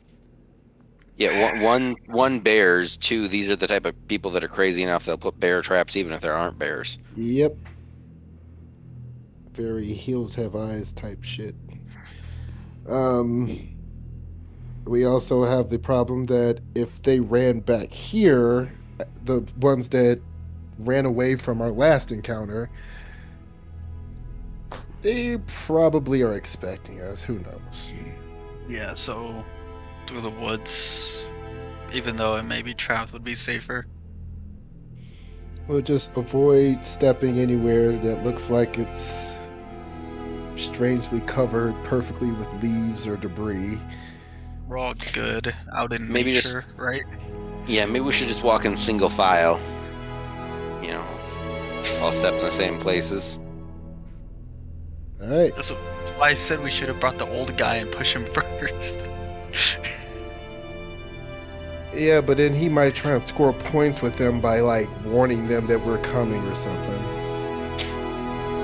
Yeah, one bears. Two, these are the type of people that are crazy enough they'll put bear traps even if there aren't bears. Yep. Very heels have eyes type shit. We also have the problem that if they ran back here, the ones that ran away from our last encounter, they probably are expecting us. Who knows? Yeah, so through the woods, even though it may be trapped, would be safer. We'll just avoid stepping anywhere that looks like it's strangely covered perfectly with leaves or debris. We're all good out in Maybe just- nature, right? Yeah, maybe we should just walk in single file. You know, all step in the same places. All right. That's why I said we should have brought the old guy and push him first. Yeah, but then he might try and score points with them by like warning them that we're coming or something.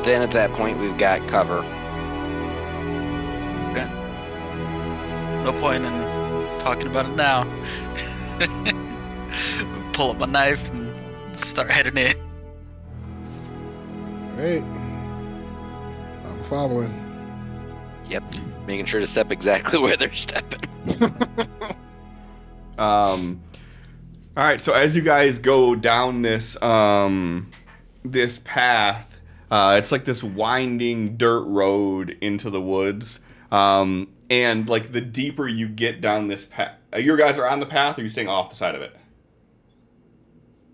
Then at that point, we've got cover. No point in talking about it now. Pull up my knife and start heading in. All right. I'm following. Yep, making sure to step exactly where they're stepping. All right, so as you guys go down this this path, it's like this winding dirt road into the woods, and like the deeper you get down this path, you guys are on the path, or are you staying off the side of it?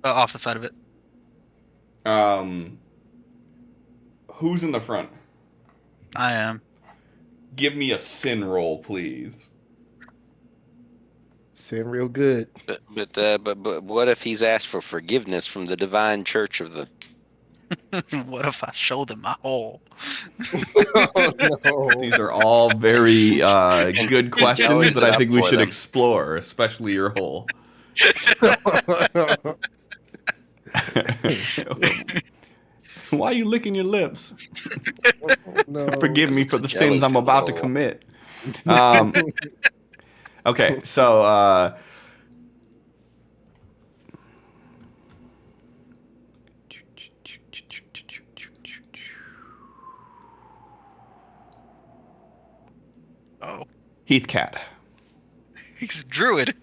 Off the side of it. Who's in the front? I am. Give me a sin roll, please. Sound real good. But what if he's asked for forgiveness from the divine church of the? What if I show them my hole? Oh, no. These are all very good questions always that I think we up for should them. explore, especially your hole. Why are you licking your lips? No. Forgive me for the Jelly sins I'm about to hole. commit. Okay, so Oh, Heathcat. he's a druid.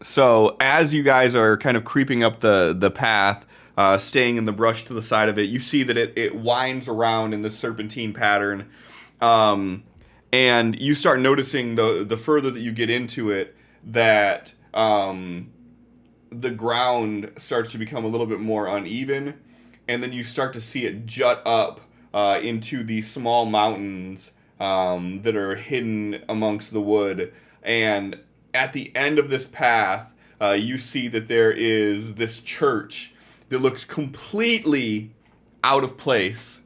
So as you guys are kind of creeping up the path, staying in the brush to the side of it, you see that it winds around in this serpentine pattern, and you start noticing the further that you get into it that the ground starts to become a little bit more uneven, and then you start to see it jut up into these small mountains that are hidden amongst the wood. And at the end of this path, you see that there is this church that looks completely out of place.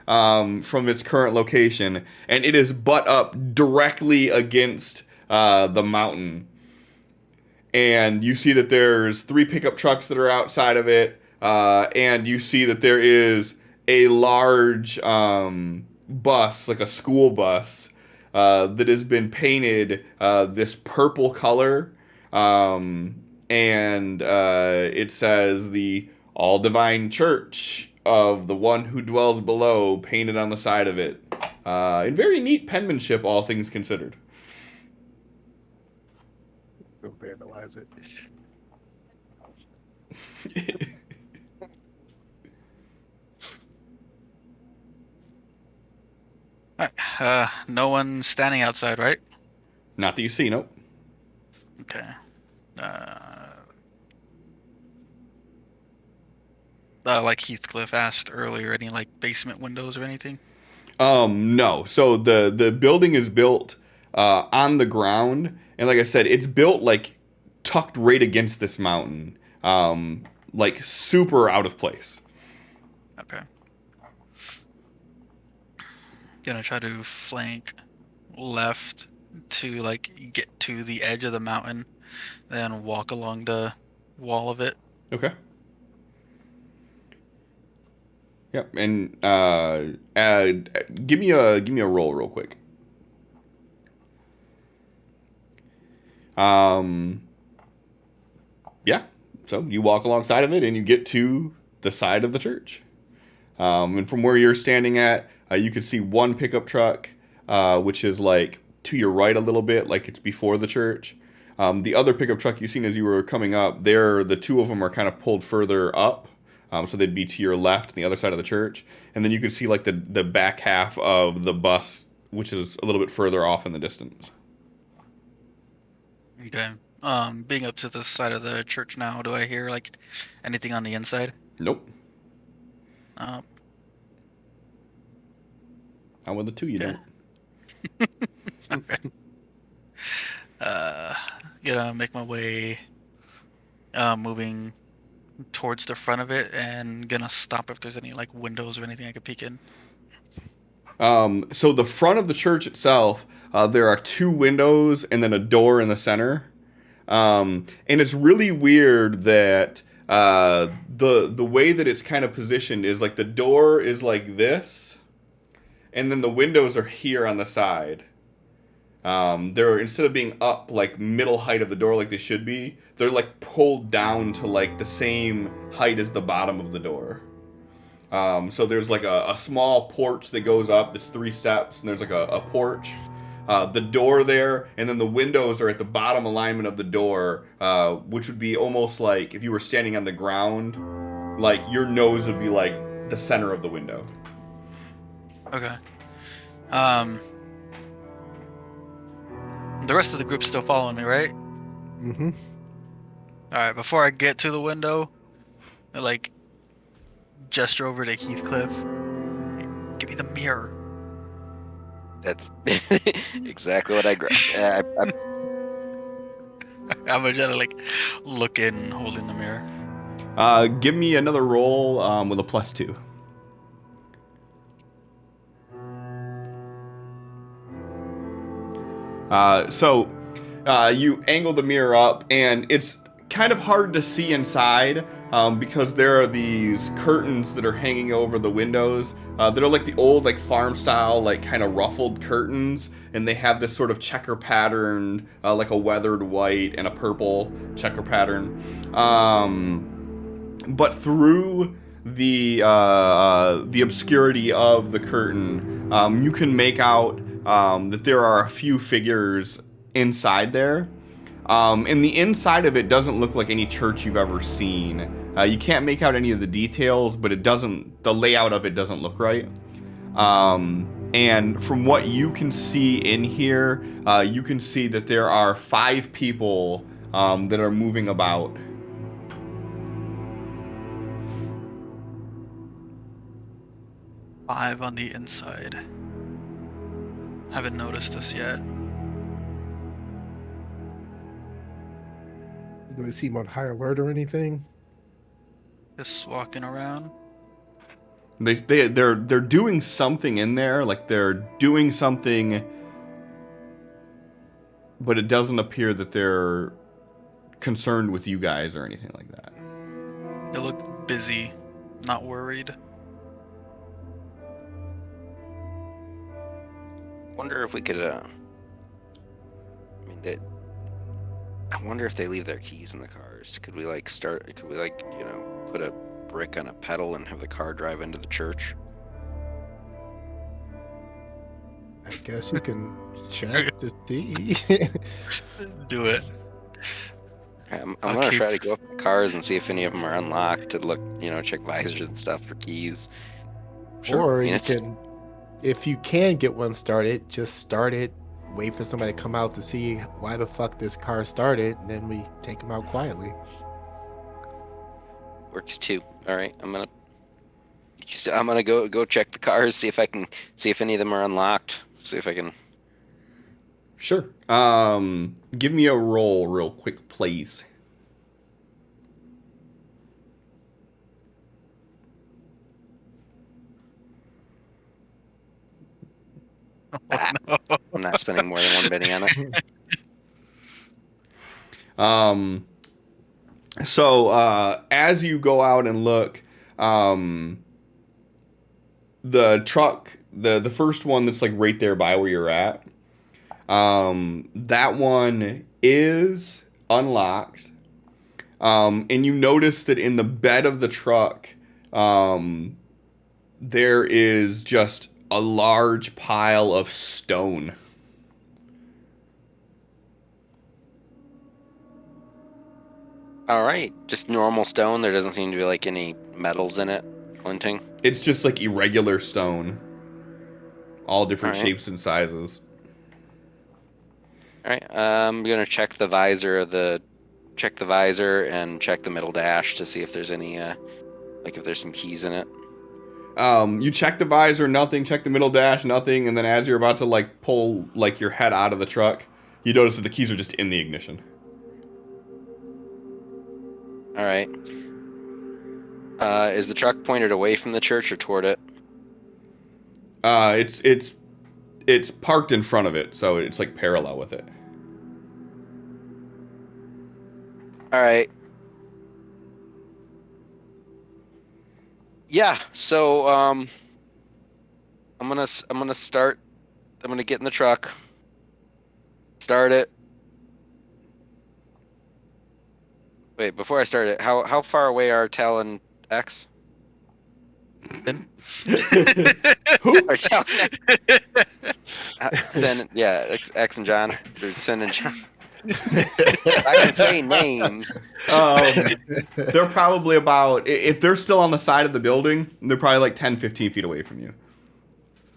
from its current location, and it is butt up directly against the mountain. And you see that there's 3 pickup trucks that are outside of it, and you see that there is a large bus, like a school bus, that has been painted this purple color, and it says the All Divine Church of the One Who Dwells Below painted on the side of it. In very neat penmanship, all things considered. Go vandalize it. All right. No one standing outside, right? Not that you see, nope. Okay. Like Heathcliff asked earlier, any like basement windows or anything? No. So the building is built on the ground, and like I said, it's built like tucked right against this mountain, like super out of place. Okay. Gonna try to flank left to like get to the edge of the mountain, then walk along the wall of it. Okay. Yep, and give me a roll real quick. Yeah. So you walk alongside of it, and you get to the side of the church. And from where you're standing at, you can see one pickup truck, which is like to your right a little bit, like it's before the church. The other pickup truck you seen as you were coming up, the 2 of them are kind of pulled further up. So they'd be to your left on the other side of the church. And then you could see like the back half of the bus, which is a little bit further off in the distance. Okay. Being up to the side of the church now, do I hear like anything on the inside? Nope. Uh, Not with the 2 you Okay. don't. Gonna make my way, moving towards the front of it, and gonna stop if there's any like windows or anything I could peek in. So the front of the church itself, there are 2 windows and then a door in the center. And it's really weird that the way that it's kind of positioned is like the door is like this, and then the windows are here on the side. They're, instead of being up like middle height of the door like they should be, they're like pulled down to like the same height as the bottom of the door. So there's like a small porch that goes up that's 3 steps, and there's like a porch. The door there, and then the windows are at the bottom alignment of the door, which would be almost like if you were standing on the ground, like your nose would be like the center of the window. Okay. The rest of the group's still following me, right? Mm-hmm. All right. Before I get to the window, I like gesture over to Heathcliff. Give me the mirror. That's exactly what I grabbed. I'm gonna like look in, holding the mirror. Give me another roll with a +2. So you angle the mirror up, and it's kind of hard to see inside because there are these curtains that are hanging over the windows that are like the old like farm style like kind of ruffled curtains, and they have this sort of checker pattern, like a weathered white and a purple checker pattern. But through the obscurity of the curtain, you can make out that there are a few figures inside there. And the inside of it doesn't look like any church you've ever seen. You can't make out any of the details, but the layout of it doesn't look right. And from what you can see in here, you can see that there are 5 people that are moving about. Five on the inside. Haven't noticed this yet. Do I seem on high alert or anything? Just walking around. They're doing something in there, like they're doing something, but it doesn't appear that they're concerned with you guys or anything like that. They look busy, not worried. Wonder if we could. I mean, I wonder if they leave their keys in the cars. Could we like start? Could we like put a brick on a pedal and have the car drive into the church? I guess you can check to see. Do it. I'm I'll gonna keep- try to go up to the cars and see if any of them are unlocked to look, check visors and stuff for keys. Or I mean, you it's- can, if you can get one started, just start it. Wait for somebody to come out to see why the fuck this car started, and then we take them out quietly. Works too. All right, I'm gonna go check the cars, see if any of them are unlocked. See if I can. Sure. Give me a roll real quick, please. I'm not spending more than one betting on it. So as you go out and look, the truck, the first one that's like right there by where you're at, that one is unlocked. And you notice that in the bed of the truck, there is just a large pile of stone. All right, just normal stone. There doesn't seem to be like any metals in it, glinting. It's just like irregular stone. All different All right. shapes and sizes. All right, I'm gonna check the visor and check the middle dash to see if there's any like if there's some keys in it. You check the visor, nothing. Check the middle dash, nothing. And then as you're about to like pull like your head out of the truck, you notice that the keys are just in the ignition. All right. Is the truck pointed away from the church or toward it? It's parked in front of it, so it's like parallel with it. All right. Yeah. So I'm gonna start. I'm gonna get in the truck. Start it. Wait, before I start it, how far away are Tal and X? Who? Or Tal and Sen, yeah, X and John. Or Sen and John. I can say names. They're probably about, if they're still on the side of the building, they're probably like 10, 15 feet away from you.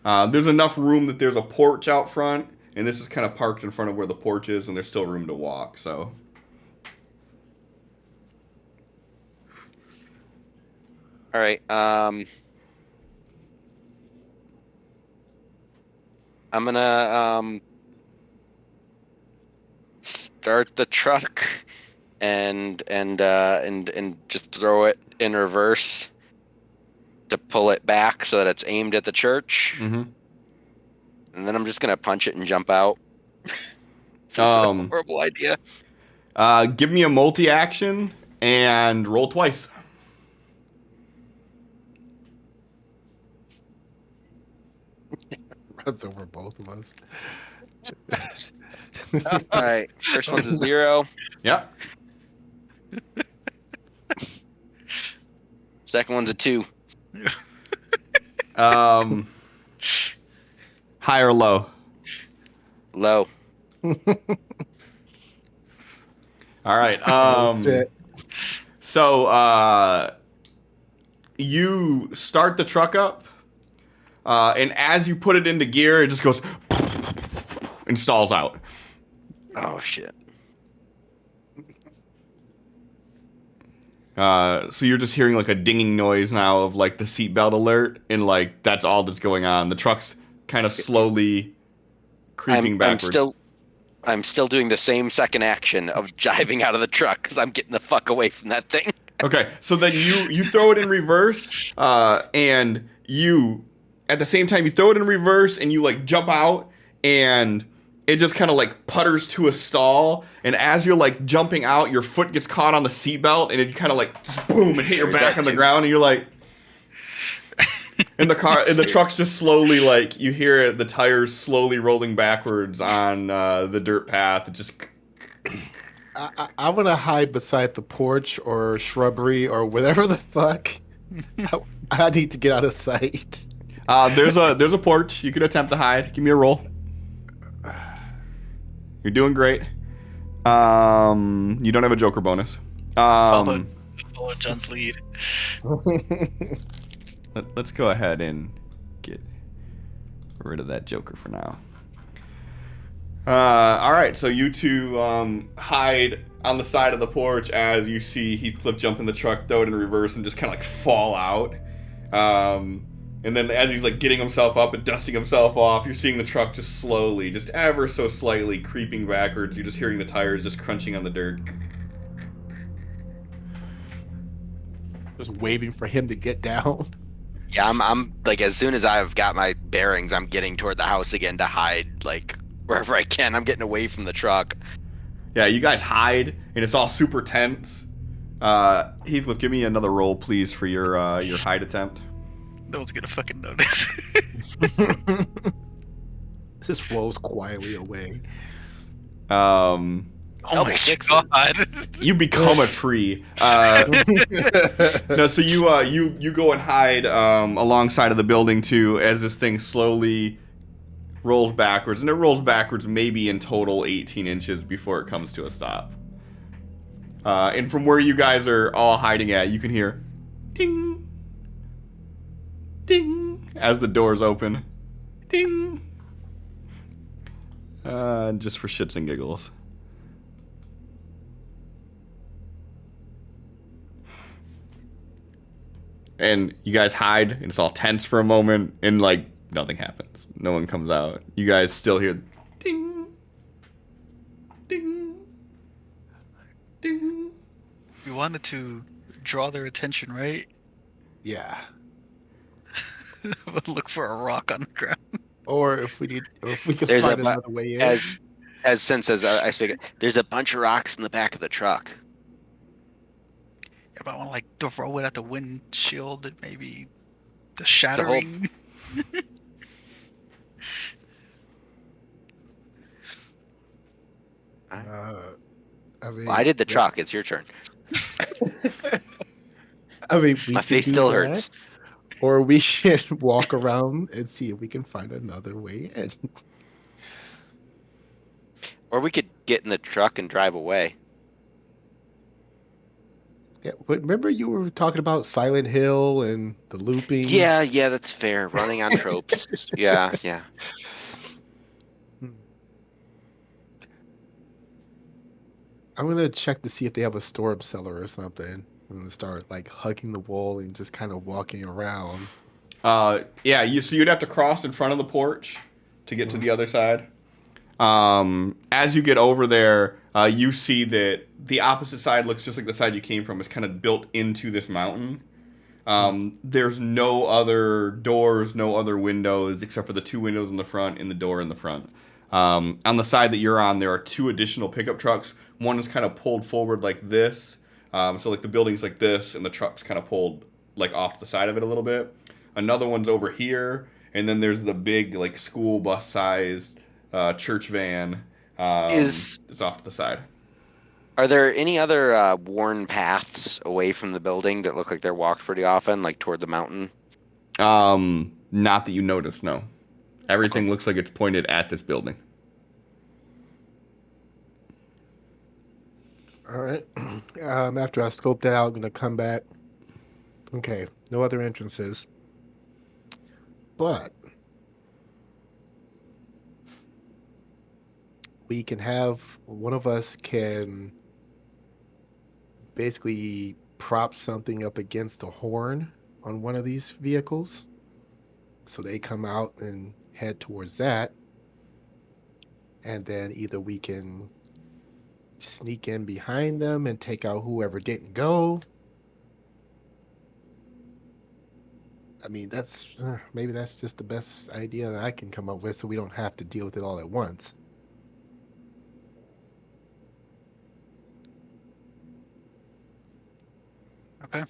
There's enough room that there's a porch out front, and this is kind of parked in front of where the porch is, and there's still room to walk, so. All right. I'm gonna start the truck and just throw it in reverse to pull it back so that it's aimed at the church. Mm-hmm. And then I'm just gonna punch it and jump out. This is a horrible idea. Give me a multi-action and roll twice. Runs over both of us. All right. First one's a 0. Yep. Second one's a 2. High or low? Low. All right. Shit. So you start the truck up, and as you put it into gear, it just goes and stalls out. Oh shit. So you're just hearing like a dinging noise now of like the seatbelt alert, and like that's all that's going on. The truck's kind of slowly creeping backwards. I'm still doing the same second action of jiving out of the truck because I'm getting the fuck away from that thing. Okay, so then you throw it in reverse, and you at the same time you throw it in reverse and you like jump out and it just kind of like putters to a stall, and as you're like jumping out, your foot gets caught on the seatbelt and it kind of like just boom and hit your There's back that on the too. ground, and you're like, and the truck's just slowly like you hear the tires slowly rolling backwards on the dirt path. It just I want to hide beside the porch or shrubbery or whatever the fuck. I need to get out of sight. there's a porch. You could attempt to hide. Give me a roll. You're doing great. You don't have a Joker bonus. Follow John's lead. Let's go ahead and get rid of that Joker for now. All right, so you two hide on the side of the porch as you see Heathcliff jump in the truck, throw it in reverse, and just kind of like fall out. And then as he's like getting himself up and dusting himself off, you're seeing the truck just slowly, just ever so slightly creeping backwards. You're just hearing the tires just crunching on the dirt. Just waiting for him to get down. Yeah, I'm like, as soon as I've got my bearings, I'm getting toward the house again to hide, like wherever I can. I'm getting away from the truck. Yeah, you guys hide, and it's all super tense. Heathcliff, give me another roll, please, for your hide attempt. No one's gonna fucking notice. Just rolls quietly away. Oh my fix god. You become a tree. No, so you go and hide alongside of the building too, as this thing slowly rolls backwards, and it rolls backwards maybe in total 18 inches before it comes to a stop. And from where you guys are all hiding at, you can hear ding, ding as the doors open, ding. Just for shits and giggles. And you guys hide, and it's all tense for a moment, and like nothing happens. No one comes out. You guys still hear ding, ding, ding. We wanted to draw their attention, right? Yeah. Look for a rock on the ground. Or if we could There's find a bu- another way in. As since as I speak, there's a bunch of rocks in the back of the truck. If I want to like throw it at the windshield, and maybe the shattering. I mean, Well, I did the truck. It's your turn. I mean, we My could face do still that, hurts. Or we should walk around and see if we can find another way in. Or we could get in the truck and drive away. Yeah, but remember you were talking about Silent Hill and the looping? Yeah, that's fair. Running on tropes. Yeah. I'm gonna check to see if they have a storm cellar or something, and start like hugging the wall and just kind of walking around. Yeah. So you'd have to cross in front of the porch to get to the other side. As you get over there, you see that the opposite side looks just like the side you came from. It's kind of built into this mountain. There's no other doors, no other windows, except for the two windows in the front and the door in the front. On the side that you're on, there are two additional pickup trucks. One is kind of pulled forward like this. So like the building's like this, and the truck's kind of pulled like off to the side of it a little bit. Another one's over here, and then there's the big like school bus sized church van. It's off to the side. Are there any other worn paths away from the building that look like they're walked pretty often, like toward the mountain? Not that you notice, no. Everything looks like it's pointed at this building. All right. After I scope that out, I'm gonna come back. Okay, no other entrances. But we can have one of us can basically prop something up against a horn on one of these vehicles. So they come out and head towards that. And then either we can sneak in behind them and take out whoever didn't go, I mean, that's maybe that's just the best idea that I can come up with, so we don't have to deal with it all at once. Okay.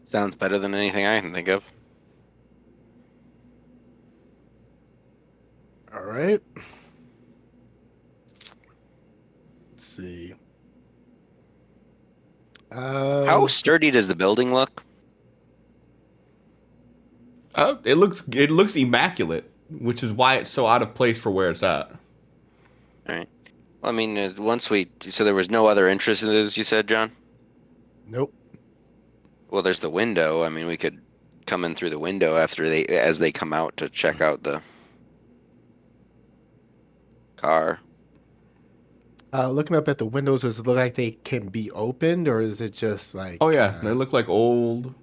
Sounds better than anything I can think of. All right. Let's see. How sturdy does the building look? It looks immaculate, which is why it's so out of place for where it's at. All right. Well, I mean, so there was no other interest in this, you said, John? Nope. Well, there's the window. I mean, we could come in through the window as they come out to check out the car. Looking up at the windows, does it look like they can be opened, or is it just like? Oh yeah, they look like old,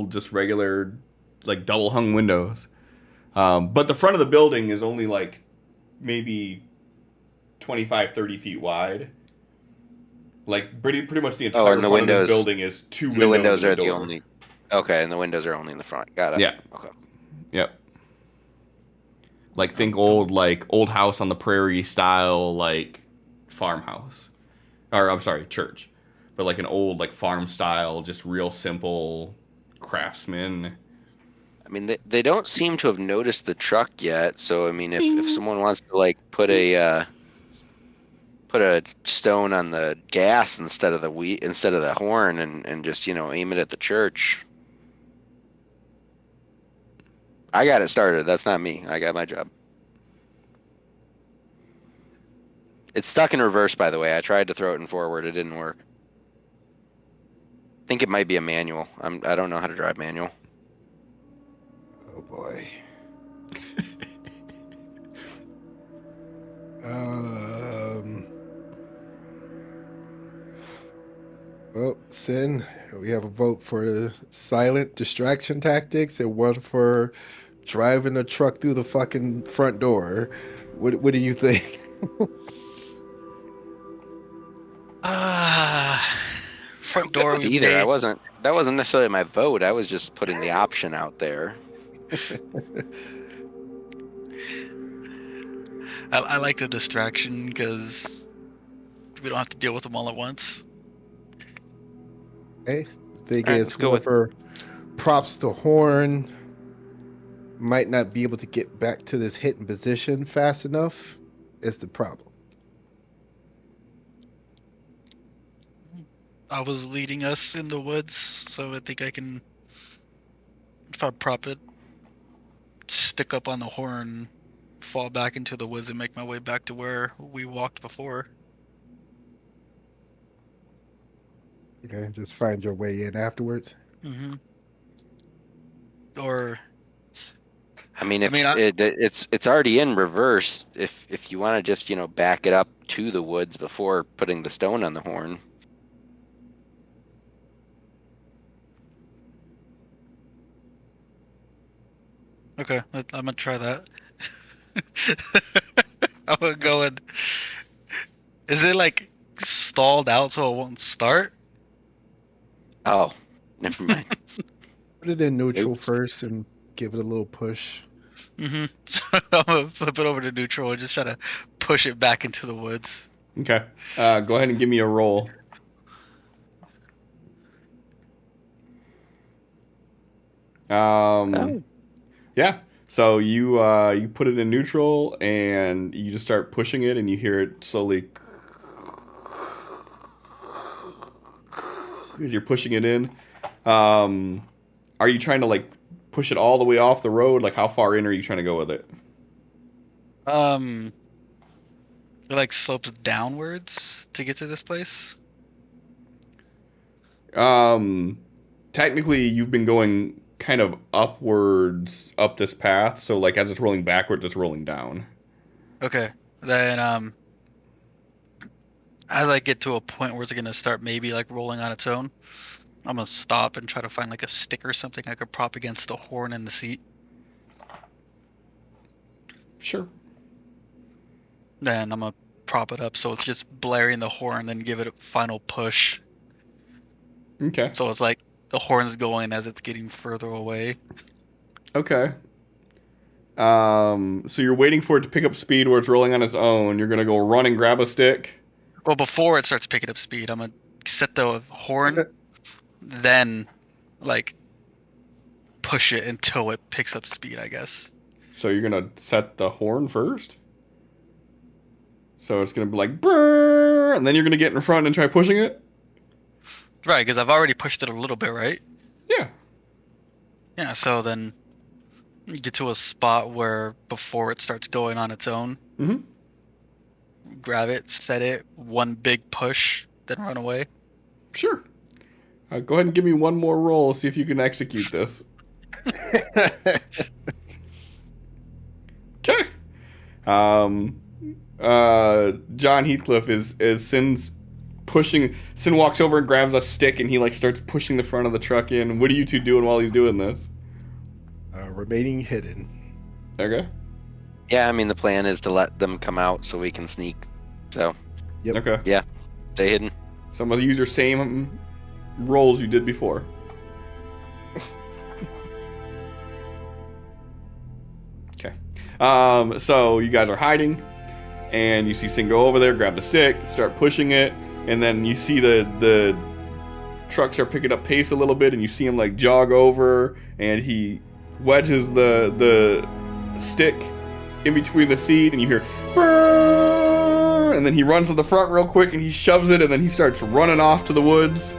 just regular, like double hung windows. But the front of the building is only like maybe 25, 30 feet wide. Like pretty much the Oh, entire and the front of this windows. building is two The windows windows and a are the door. only. Okay, and the windows are only in the front. Got it. Yeah. Okay. Yep. Like think old house on the prairie style, like farmhouse, or I'm sorry, church, but like an old like farm style, just real simple craftsman. I mean, they don't seem to have noticed the truck yet. So I mean, if someone wants to like put a stone on the gas instead of the horn and just aim it at the church. I got it started. That's not me. I got my job. It's stuck in reverse, by the way. I tried to throw it in forward. It didn't work. I think it might be a manual. I don't know how to drive manual. Oh boy. Um. Well, Sin, we have a vote for the silent distraction tactics and one for driving the truck through the fucking front door. What do you think? Front Good door with we either. made. That wasn't necessarily my vote. I was just putting the option out there. I like the distraction because we don't have to deal with them all at once. Hey, thing All right, is, let's go with. whoever props the horn might not be able to get back to this hidden position fast enough. Is the problem? I was leading us in the woods, so I think I can, if I prop it, stick up on the horn, fall back into the woods, and make my way back to where we walked before. Okay, just find your way in afterwards. Mm-hmm. Or I mean, I mean, it's already in reverse. If you want to just back it up to the woods before putting the stone on the horn. okay, I'm gonna try that. I'm gonna go and. Is it like stalled out so it won't start? Oh, never mind. Put it in neutral Oops. first and give it a little push. Mm-hmm. So I'm gonna flip it over to neutral and just try to push it back into the woods. Okay. Go ahead and give me a roll. Oh. Yeah. So you put it in neutral and you just start pushing it and you hear it slowly. You're pushing it in. Are you trying to like push it all the way off the road? Like how far in are you trying to go with it? It like slopes downwards to get to this place. Technically you've been going kind of upwards up this path, so like as it's rolling backwards, it's rolling down. Okay. Then as I get to a point where it's gonna start maybe like rolling on its own, I'm gonna stop and try to find like a stick or something I could prop against the horn in the seat. Sure. Then I'm gonna prop it up so it's just blaring the horn, then give it a final push. Okay. So it's like the horn's going as it's getting further away. Okay. So you're waiting for it to pick up speed where it's rolling on its own. You're gonna go run and grab a stick. Well, before it starts picking up speed, I'm gonna set the horn, then like push it until it picks up speed, I guess. So you're gonna set the horn first. So it's gonna be like brrr, and then you're gonna get in front and try pushing it. Right, because I've already pushed it a little bit, right? Yeah. Yeah, so then you get to a spot where before it starts going on its own, grab it, set it, one big push, then run away. Sure. Go ahead and give me one more roll. See if you can execute this. Okay. John Heathcliff is Sin's pushing. Sin walks over and grabs a stick and he like starts pushing the front of the truck in. What are you two doing while he's doing this? Remaining hidden. Okay. Yeah, I mean the plan is to let them come out so we can sneak. So Yep. Okay. yeah, stay hidden. So I'm gonna use your same rolls you did before. Okay. So you guys are hiding, and you see Sin go over there, grab the stick, start pushing it, and then you see the trucks are picking up pace a little bit, and you see him like jog over, and he wedges the stick in between the seat, and you hear "Brrr!" and then he runs to the front real quick, and he shoves it, and then he starts running off to the woods.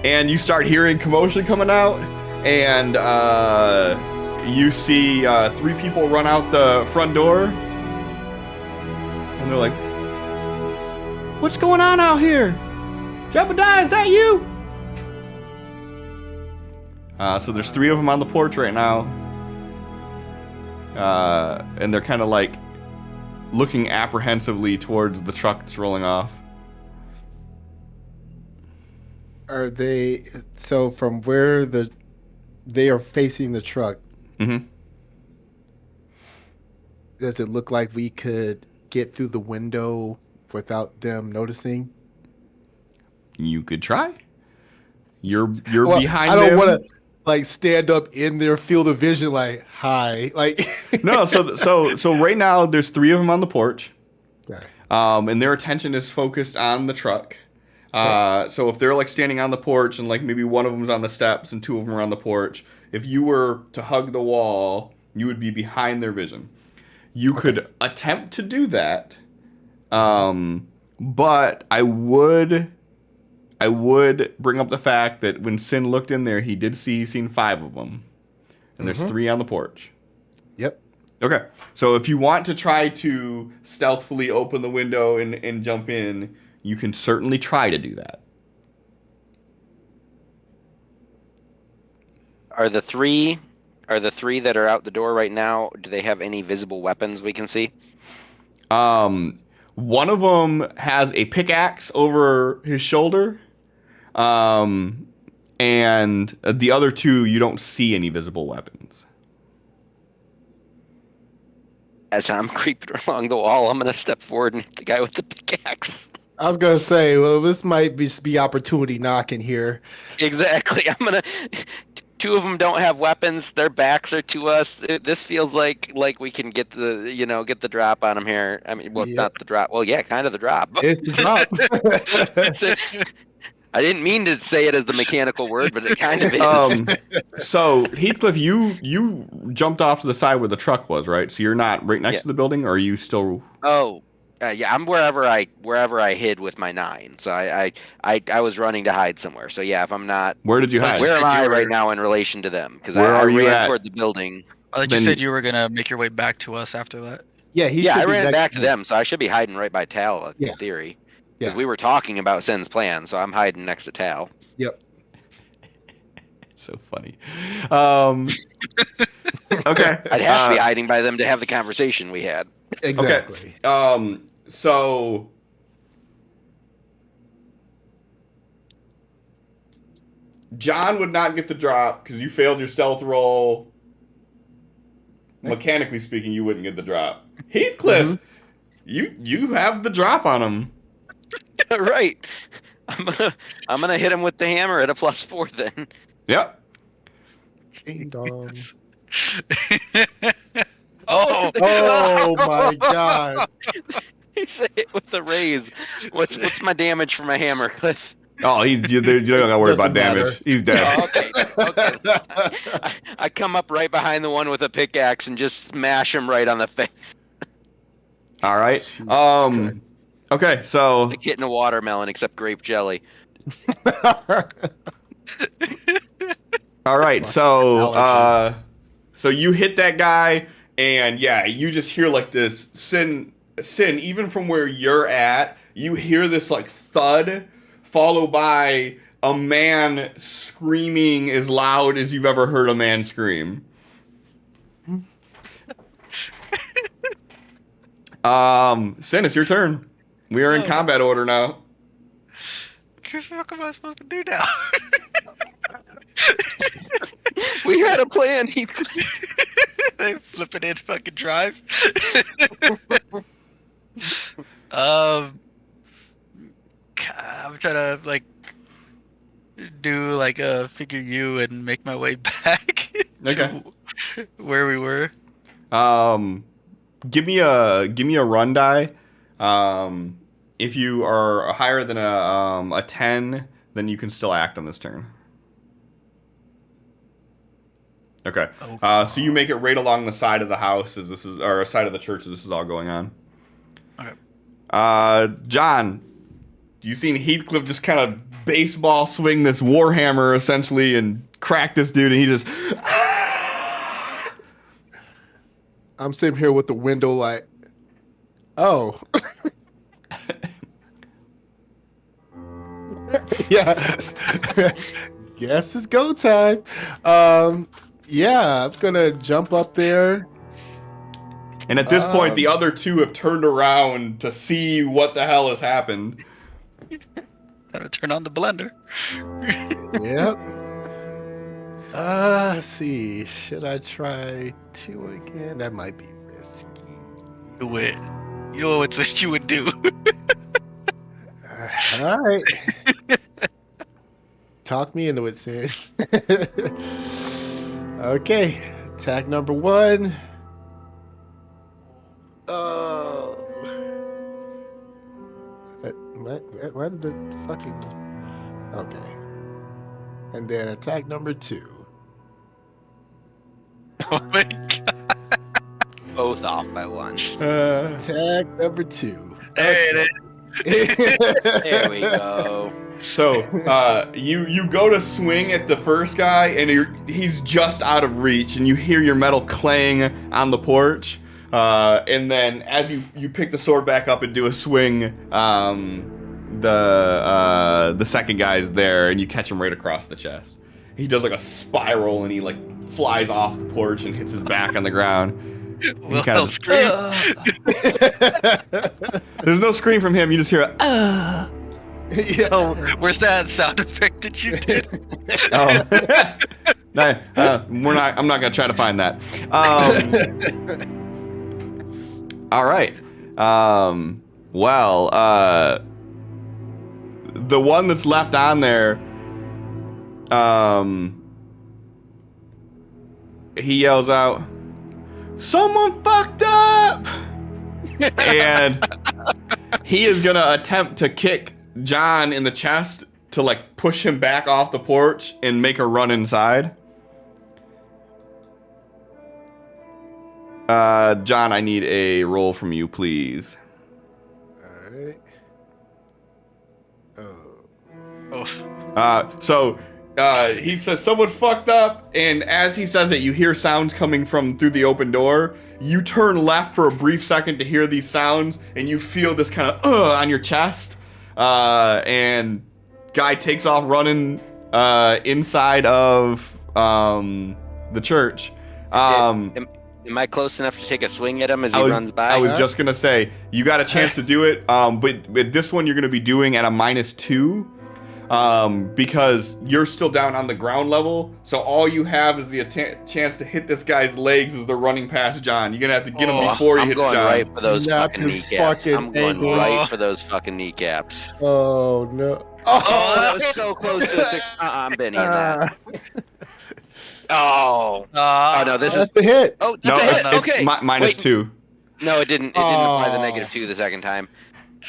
And you start hearing commotion coming out, and you see 3 people run out the front door, and they're like, "What's going on out here? Jebediah, is that you?" So there's 3 of them on the porch right now, and they're kind of like looking apprehensively towards the truck that's rolling off. Are they so from where they are facing the truck? Mm-hmm. Does it look like we could get through the window without them noticing? You could try. You're Well, behind I don't them. want to like stand up in their field of vision, like hi, like. No, so right now there's 3 of them on the porch, Okay. and their attention is focused on the truck. So if they're like standing on the porch and like maybe one of them's on the steps and 2 of them are on the porch, if you were to hug the wall, you would be behind their vision. You could attempt to do that, but I would bring up the fact that when Sin looked in there, he did seen 5 of them, and there's 3 on the porch. Yep. Okay, so if you want to try to stealthily open the window and jump in, you can certainly try to do that. Are the three that are out the door right now? Do they have any visible weapons we can see? One of them has a pickaxe over his shoulder, and the other 2 you don't see any visible weapons. As I'm creeping along the wall, I'm gonna step forward and hit the guy with the pickaxe. I was gonna say, well, this might be opportunity knocking here. Exactly. 2 of them don't have weapons. Their backs are to us. This feels like we can get the drop on them here. I mean, well, Yep. not the drop. Well, yeah, kind of the drop. It's the drop. I didn't mean to say it as the mechanical word, but it kind of is. So Heathcliff, you jumped off to the side where the truck was, right? So you're not right next Yeah. to the building, or are you still? Oh, yeah, I'm wherever I hid with my 9. So I was running to hide somewhere. So yeah, if I'm not, Where did you hide? where am said I you were- right now in relation to them? Because Where I are you ran at? toward the building. I thought Then- you said you were gonna make your way back to us after that. Yeah, he Yeah, should I be ran next back to them, so I should be hiding right by Tal Yeah. in theory. Because Yeah. we were talking about Sin's plan, so I'm hiding next to Tal. Yep. So funny. Okay. I'd have to be hiding by them to have the conversation we had. Exactly. So John would not get the drop because you failed your stealth roll. Mechanically speaking, you wouldn't get the drop. Heathcliff, you have the drop on him. Right. I'm gonna hit him with the hammer at a +4 then. Yep. Ding dong. Oh, Oh my god. He's hit with the raise. What's my damage for my hammer, Cliff? Oh, you don't gotta worry about Doesn't matter. damage. He's dead. Oh, okay. I come up right behind the one with a pickaxe and just smash him right on the face. All right. Jesus Okay, so Like hitting a watermelon, except grape jelly. all right, so so you hit that guy, and yeah, you just hear like this sin. Even from where you're at, you hear this like thud, followed by a man screaming as loud as you've ever heard a man scream. Sin, it's your turn. We are in combat order now. what the fuck am I supposed to do now? We had a plan. They flip it in fucking drive. I'm trying to like do like a figure U and make my way back Okay. to where we were. Give me a run die. If you are higher than a 10, then you can still act on this turn. Okay. So you make it right along the side of the house as this is, or side of the church as this is all going on. Okay. John, you seen Heathcliff just kind of baseball swing this warhammer essentially and crack this dude, and he just. I'm sitting here with the window like, oh. Yeah. Guess it's go time. Yeah, I'm gonna jump up there. And at this point, the other two have turned around to see what the hell has happened. Time to turn on the blender. Yep. Let's see. Should I try 2 again? That might be risky. Do it. You know what you would do. All right. Talk me into it, Sid. Okay. Attack number 1. Oh. Why did the fucking... Okay. And then attack number 2. Oh my god. Both off by 1. Attack number 2. Hey, There we go. So, you go to swing at the first guy, and he's just out of reach, and you hear your metal clang on the porch. And then as you pick the sword back up and do a swing, the second guy's there, and you catch him right across the chest. He does like a spiral, and he like flies off the porch and hits his back on the ground. well, kinda just, scream. There's no scream from him. You just hear a. Yeah. Oh, where's that sound effect that you did? Oh. I'm not gonna try to find that. All right. Well, the one that's left on there, he yells out, "Someone fucked up!" And he is gonna attempt to kick John in the chest to like push him back off the porch and make a run inside. John, I need a roll from you, please. Alright. Oh. Oh, He says someone fucked up, and as he says it, you hear sounds coming from through the open door. You turn left for a brief second to hear these sounds, and you feel this kind of on your chest. And guy takes off running inside of the church. Am I close enough to take a swing at him as he runs by? I was just gonna say you got a chance to do it, but with this one you're gonna be doing at a -2. because you're still down on the ground level. So all you have is the chance to hit this guy's legs as they're running past John. You're gonna have to get him before he I'm hits going John. right for those Not fucking his kneecaps. fucking I'm going ankle. right for those fucking kneecaps. Oh no! Oh, that was so close to a 6. I'm Benny in that. Oh. Oh no, this is. That's the hit. Oh, No, that's a hit. it's Okay. minus Wait, 2. No, it didn't. It didn't apply the Oh. -2 the second time.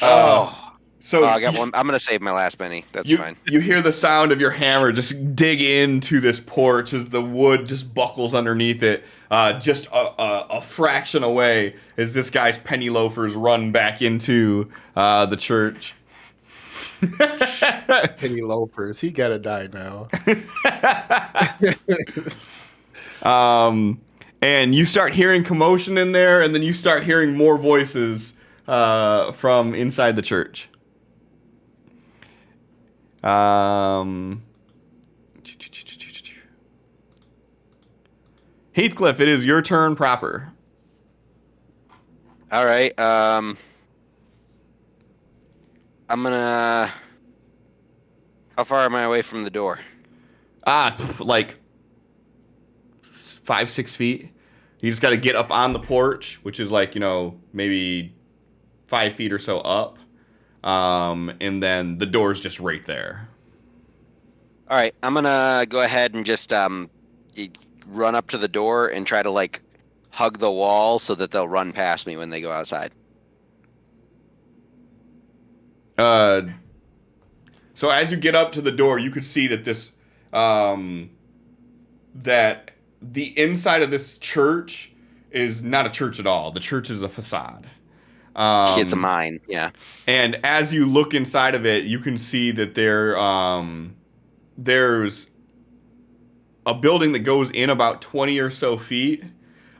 Uh, Oh. So I got one. I'm gonna save my last Benny. That's fine. You hear the sound of your hammer just dig into this porch as the wood just buckles underneath it, just a fraction away as this guy's penny loafers run back into the church. Penny loafers. He gotta die now. And you start hearing commotion in there, and then you start hearing more voices from inside the church. Heathcliff, it is your turn proper. All right. I'm gonna. How far am I away from the door? Like 5-6 feet. You just got to get up on the porch, which is like, maybe 5 feet or so up. And then the door's just right there. All right. I'm gonna go ahead and just run up to the door and try to like hug the wall so that they'll run past me when they go outside. So as you get up to the door, you could see that this, that the inside of this church is not a church at all. The church is a facade. It's a mine, yeah. And as you look inside of it, you can see that there's a building that goes in about 20 or so feet,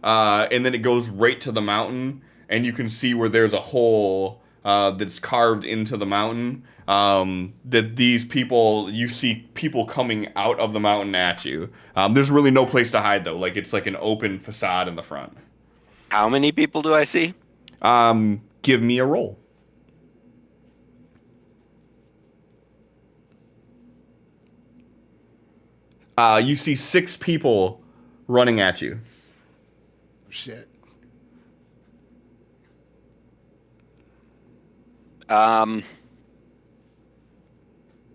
and then it goes right to the mountain, and you can see where there's a hole that's carved into the mountain. That these people, you see people coming out of the mountain at you. There's really no place to hide though. Like it's like an open facade in the front. How many people do I see? Give me a roll. You see 6 people running at you. Shit.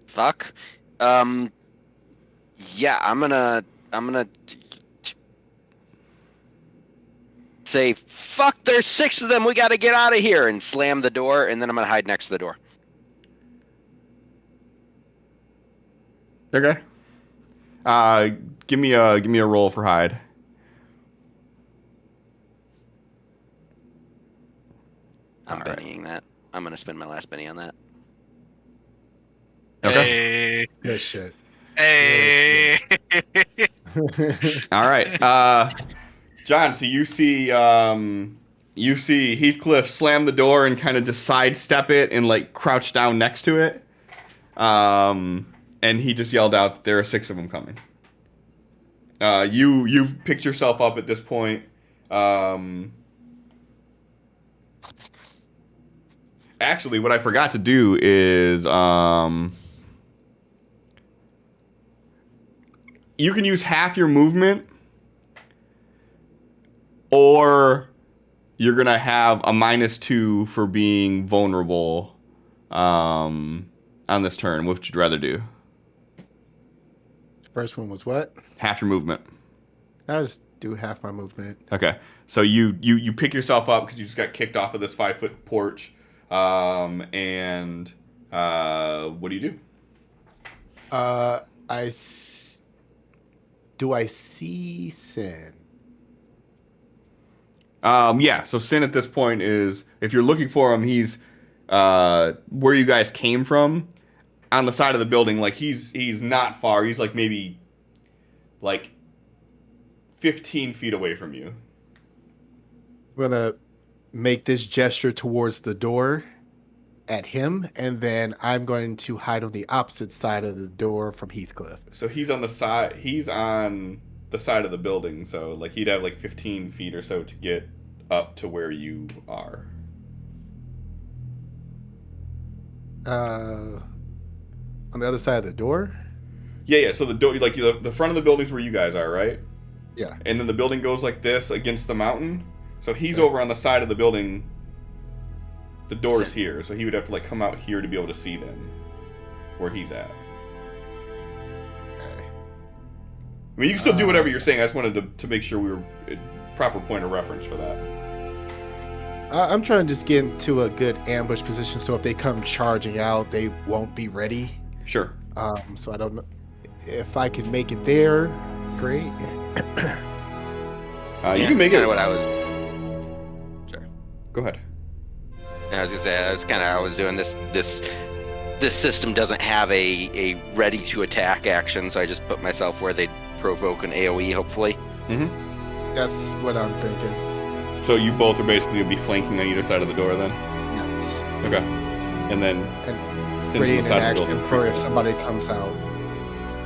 Fuck. Yeah, I'm gonna say, fuck, there's 6 of them, we gotta get out of here, and slam the door, and then I'm gonna hide next to the door. Okay. Give me a roll for hide. I'm All right. Bennying that. I'm gonna spend my last Benny on that. Okay. Good shit. Hey. All right. John, so you see Heathcliff slam the door and kind of just sidestep it and like crouch down next to it. And he just yelled out that there are 6 of them coming. You've picked yourself up at this point. Actually, what I forgot to do is you can use half your movement, or you're gonna have a -2 for being vulnerable on this turn. What would you rather do? First one was what? Half your movement. I just do half my movement. Okay, so you pick yourself up because you just got kicked off of this 5-foot porch, and what do you do? Do I see Sin? Yeah, so Sin at this point is, if you're looking for him, he's where you guys came from, on the side of the building. Like he's not far. He's like maybe like 15 feet away from you. I'm gonna make this gesture towards the door at him, and then I'm going to hide on the opposite side of the door from Heathcliff. So he's on the side. He's on the side of the building. So like he'd have like 15 feet or so to get up to where you are. On the other side of the door? Yeah. So the door, like the front of the building's where you guys are, right? Yeah. And then the building goes like this against the mountain. So he's over on the side of the building. The door's here, so he would have to like come out here to be able to see them, where he's at. Okay. I mean, you can still do whatever you're saying. I just wanted to make sure we were proper point of reference for that. I'm trying to just get into a good ambush position, so if they come charging out, they won't be ready. Sure. So I don't know if I can make it there. Great. You can make it. What I was. Sorry. Go ahead. I was gonna say I was doing this. This system doesn't have a ready to attack action, so I just put myself where they'd provoke an AOE, hopefully. Mm-hmm. That's what I'm thinking. So you both are basically gonna be flanking on either side of the door, then. Yes. Okay. And then send Ready to in the side of the action building. for if somebody comes out.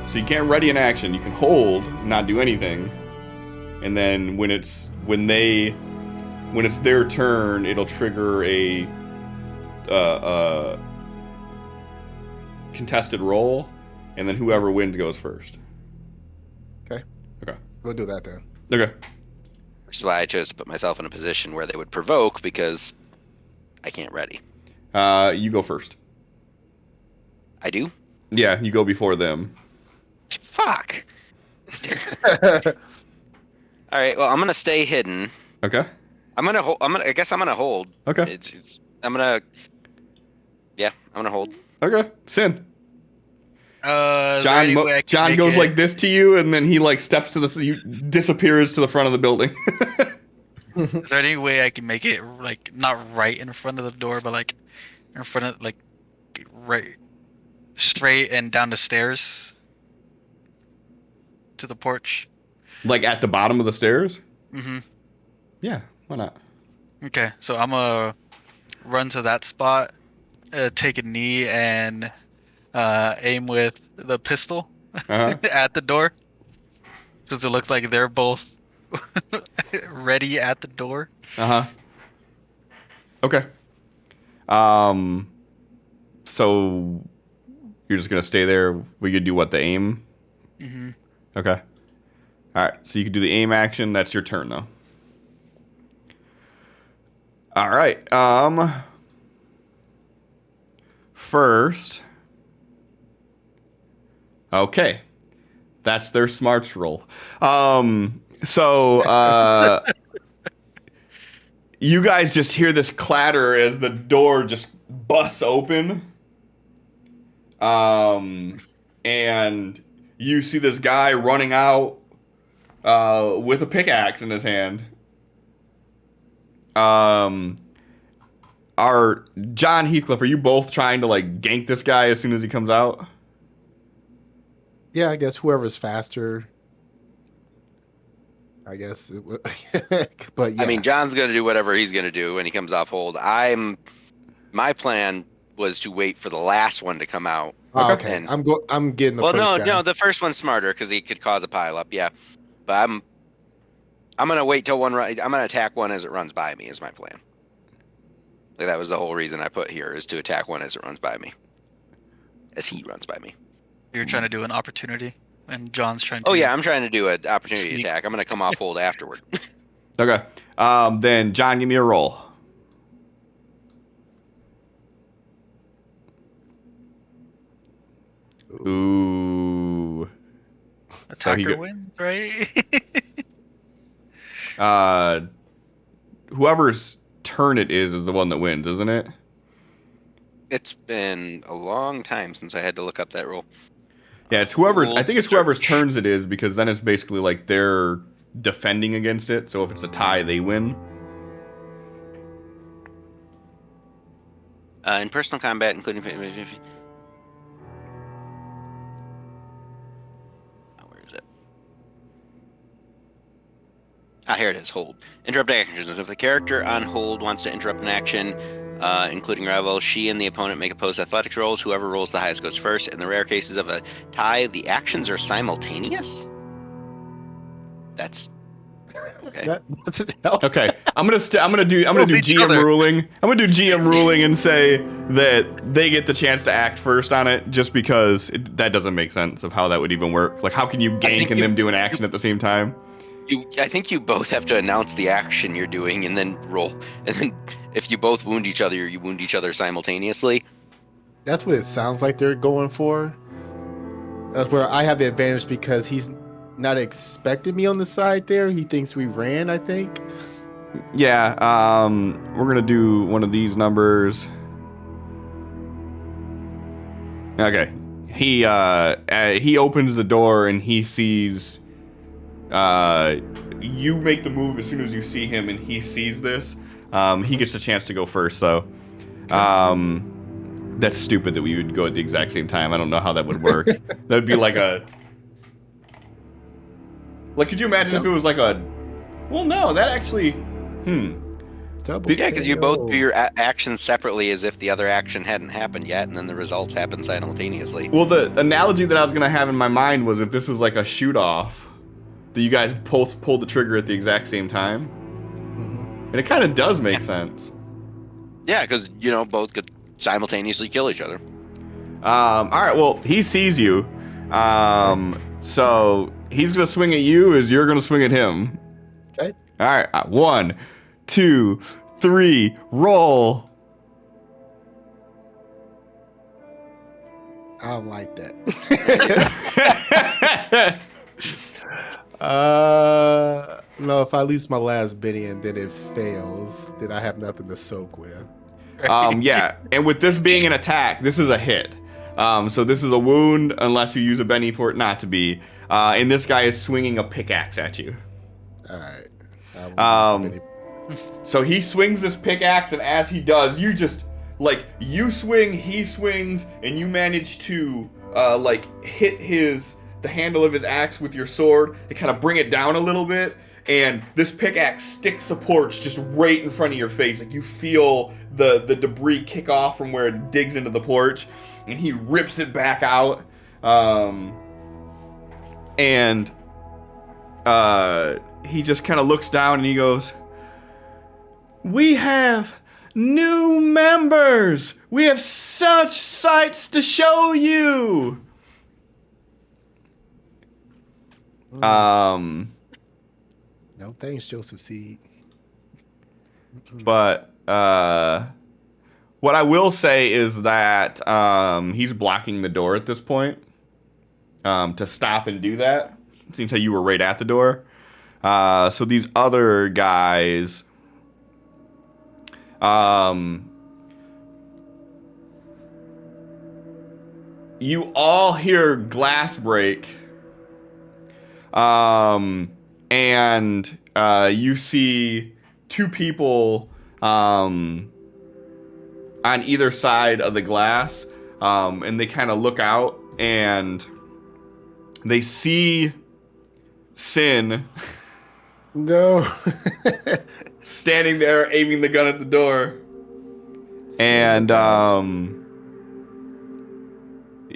So you can't ready an action. You can hold, not do anything, and then when it's their turn, it'll trigger a contested roll, and then whoever wins goes first. Okay. Okay. We'll do that then. Okay. Which is why I chose to put myself in a position where they would provoke, because I can't ready. You go first. I do? Yeah, you go before them. Fuck. All right. Well, I'm gonna stay hidden. Okay. I guess I'm gonna hold. Okay. I'm gonna hold. Okay. Sin. Is there any way I can John make goes it- like this to you, and then he like steps to disappears to the front of the building. Is there any way I can make it like not right in front of the door, but like in front of like right straight and down the stairs to the porch? Like at the bottom of the stairs? Mm-hmm. Yeah, why not? Okay, so I'm gonna run to that spot, take a knee, and aim with the pistol Uh-huh. at the door, because it looks like they're both ready at the door. Uh-huh. Okay. So you're just gonna stay there. We could do what, the aim? Mm-hmm. Okay. Alright, so you can do the aim action. That's your turn though. Alright, first. Okay. That's their smarts roll. You guys just hear this clatter as the door just busts open. And you see this guy running out with a pickaxe in his hand. Are John, Heathcliff, are you both trying to like gank this guy as soon as he comes out? Yeah, I guess whoever's faster. I guess it would. But yeah. I mean, John's gonna do whatever he's gonna do when he comes off hold. My plan was to wait for the last one to come out. Oh, okay. And- I'm getting the Well, first guy. no, the first one's smarter because he could cause a pileup. Yeah, but I'm gonna wait till one. I'm gonna attack one as it runs by me. Is my plan. Like that was the whole reason I put here, is to attack one as it runs by me, as he runs by me. You're trying to do an opportunity, and John's trying to. Oh yeah, I'm trying to do an opportunity Sneak. attack. I'm gonna come off hold afterward. Okay. Then John, give me a roll. Ooh. Attacker wins, right? Whoever's turn it is the one that wins, isn't it? It's been a long time since I had to look up that rule. Yeah, it's whoever's. I think it's whoever's Search. turns it is, because then it's basically like they're defending against it. So if it's a tie, they win. In personal combat, including. Oh, where is it? Ah, here it is. Hold. Interrupt actions. If the character on hold wants to interrupt an action, including rival, she and the opponent make opposed athletics rolls. Whoever rolls the highest goes first. In the rare cases of a tie, the actions are simultaneous. That's Okay. That's an help. Okay, I'm gonna do Help each GM other. ruling. I'm gonna do GM ruling and say that they get the chance to act first on it, just because that doesn't make sense of how that would even work. Like, how can you gank think and you- them do an action at the same time? I think you both have to announce the action you're doing and then roll. And then if you both wound each other, you wound each other simultaneously. That's what it sounds like they're going for. That's where I have the advantage because he's not expecting me on the side there. He thinks we ran, I think. Yeah. We're gonna do one of these numbers. Okay. He opens the door and he sees. You make the move as soon as you see him, and he sees this. He gets a chance to go first, though. That's stupid that we would go at the exact same time. I don't know how that would work. That would be like a. Like, could you imagine if it was like a. Well, no, that actually. Double Yeah, because you both KO. do your actions separately as if the other action hadn't happened yet, and then the results happen simultaneously. Well, the analogy that I was gonna have in my mind was if this was like a shoot off, that you guys both pulled the trigger at the exact same time, and it kind of does make sense. Yeah, because both could simultaneously kill each other. All right. Well, he sees you, so he's gonna swing at you as you're gonna swing at him. Okay. All right. 1, 2, 3, roll. I don't like that. No, if I lose my last Benny and then it fails, then I have nothing to soak with. Yeah, and with this being an attack, this is a hit. So this is a wound unless you use a Benny for it not to be. And this guy is swinging a pickaxe at you. Alright. So he swings this pickaxe, and as he does, you just like you swing, he swings, and you manage to like hit the handle of his axe with your sword and kind of bring it down a little bit. And this pickaxe sticks the porch just right in front of your face. Like you feel the debris kick off from where it digs into the porch, and he rips it back out. And he just kind of looks down and he goes, "We have new members! We have such sights to show you!" No thanks, Joseph Seed. But what I will say is that he's blocking the door at this point to stop and do that. Seems like you were right at the door. So these other guys, you all hear glass break, and you see two people on either side of the glass, and they kind of look out and they see Sin No. standing there aiming the gun at the door, and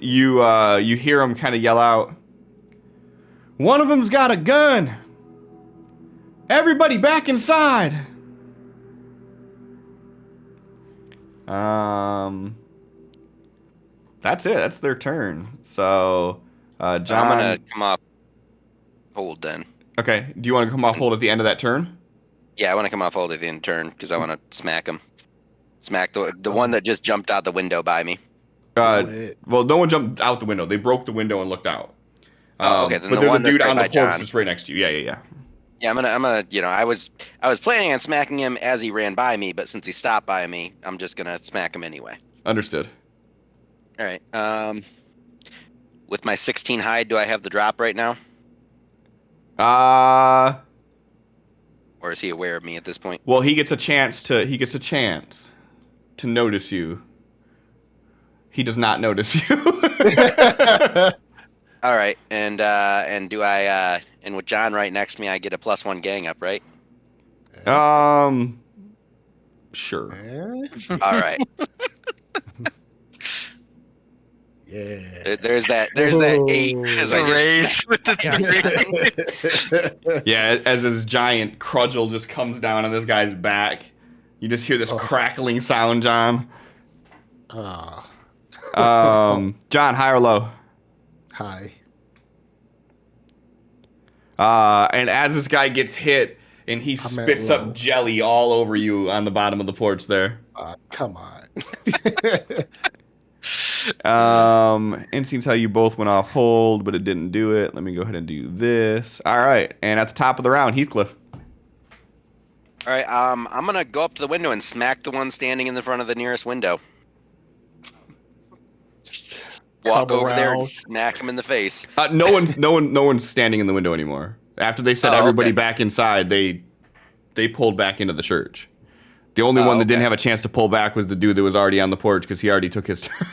you hear him kind of yell out, "One of them's got a gun! Everybody back inside!" That's it. That's their turn. So, John. I'm gonna come off hold then. Okay. Do you want to come off hold at the end of that turn? Yeah, I want to come off hold at the end turn because I want to smack him. Smack the one that just jumped out the window by me. Well, no one jumped out the window. They broke the window and looked out. Okay, then but the there's one a dude that's right on the by porch John. that's right next to you. Yeah. Yeah, I'm gonna. I was planning on smacking him as he ran by me, but since he stopped by me, I'm just gonna smack him anyway. Understood. All right. With my 16 hide, do I have the drop right now, or is he aware of me at this point? Well, he gets a chance to notice you. He does not notice you. All right, and do I? And with John right next to me, I get a +1 gang up, right? Sure. Eh? All right. Yeah. There's that 8 because I just Raise with the Yeah. 3. Yeah, as this giant cudgel just comes down on this guy's back, you just hear this Oh. crackling sound, John. Ah. John, high or low? Hi. And as this guy gets hit, and he I'm at spits low. up jelly all over you on the bottom of the porch there. Come on. Instincts how you both went off hold, but it didn't do it. Let me go ahead and do this. All right, and at the top of the round, Heathcliff. All right, I'm gonna go up to the window and smack the one standing in the front of the nearest window. Walk Come over there and around. smack him in the face. No one's standing in the window anymore. After they set Oh, everybody okay. back inside, they pulled back into the church. The only Oh, one that didn't okay. have a chance to pull back was the dude that was already on the porch because he already took his turn.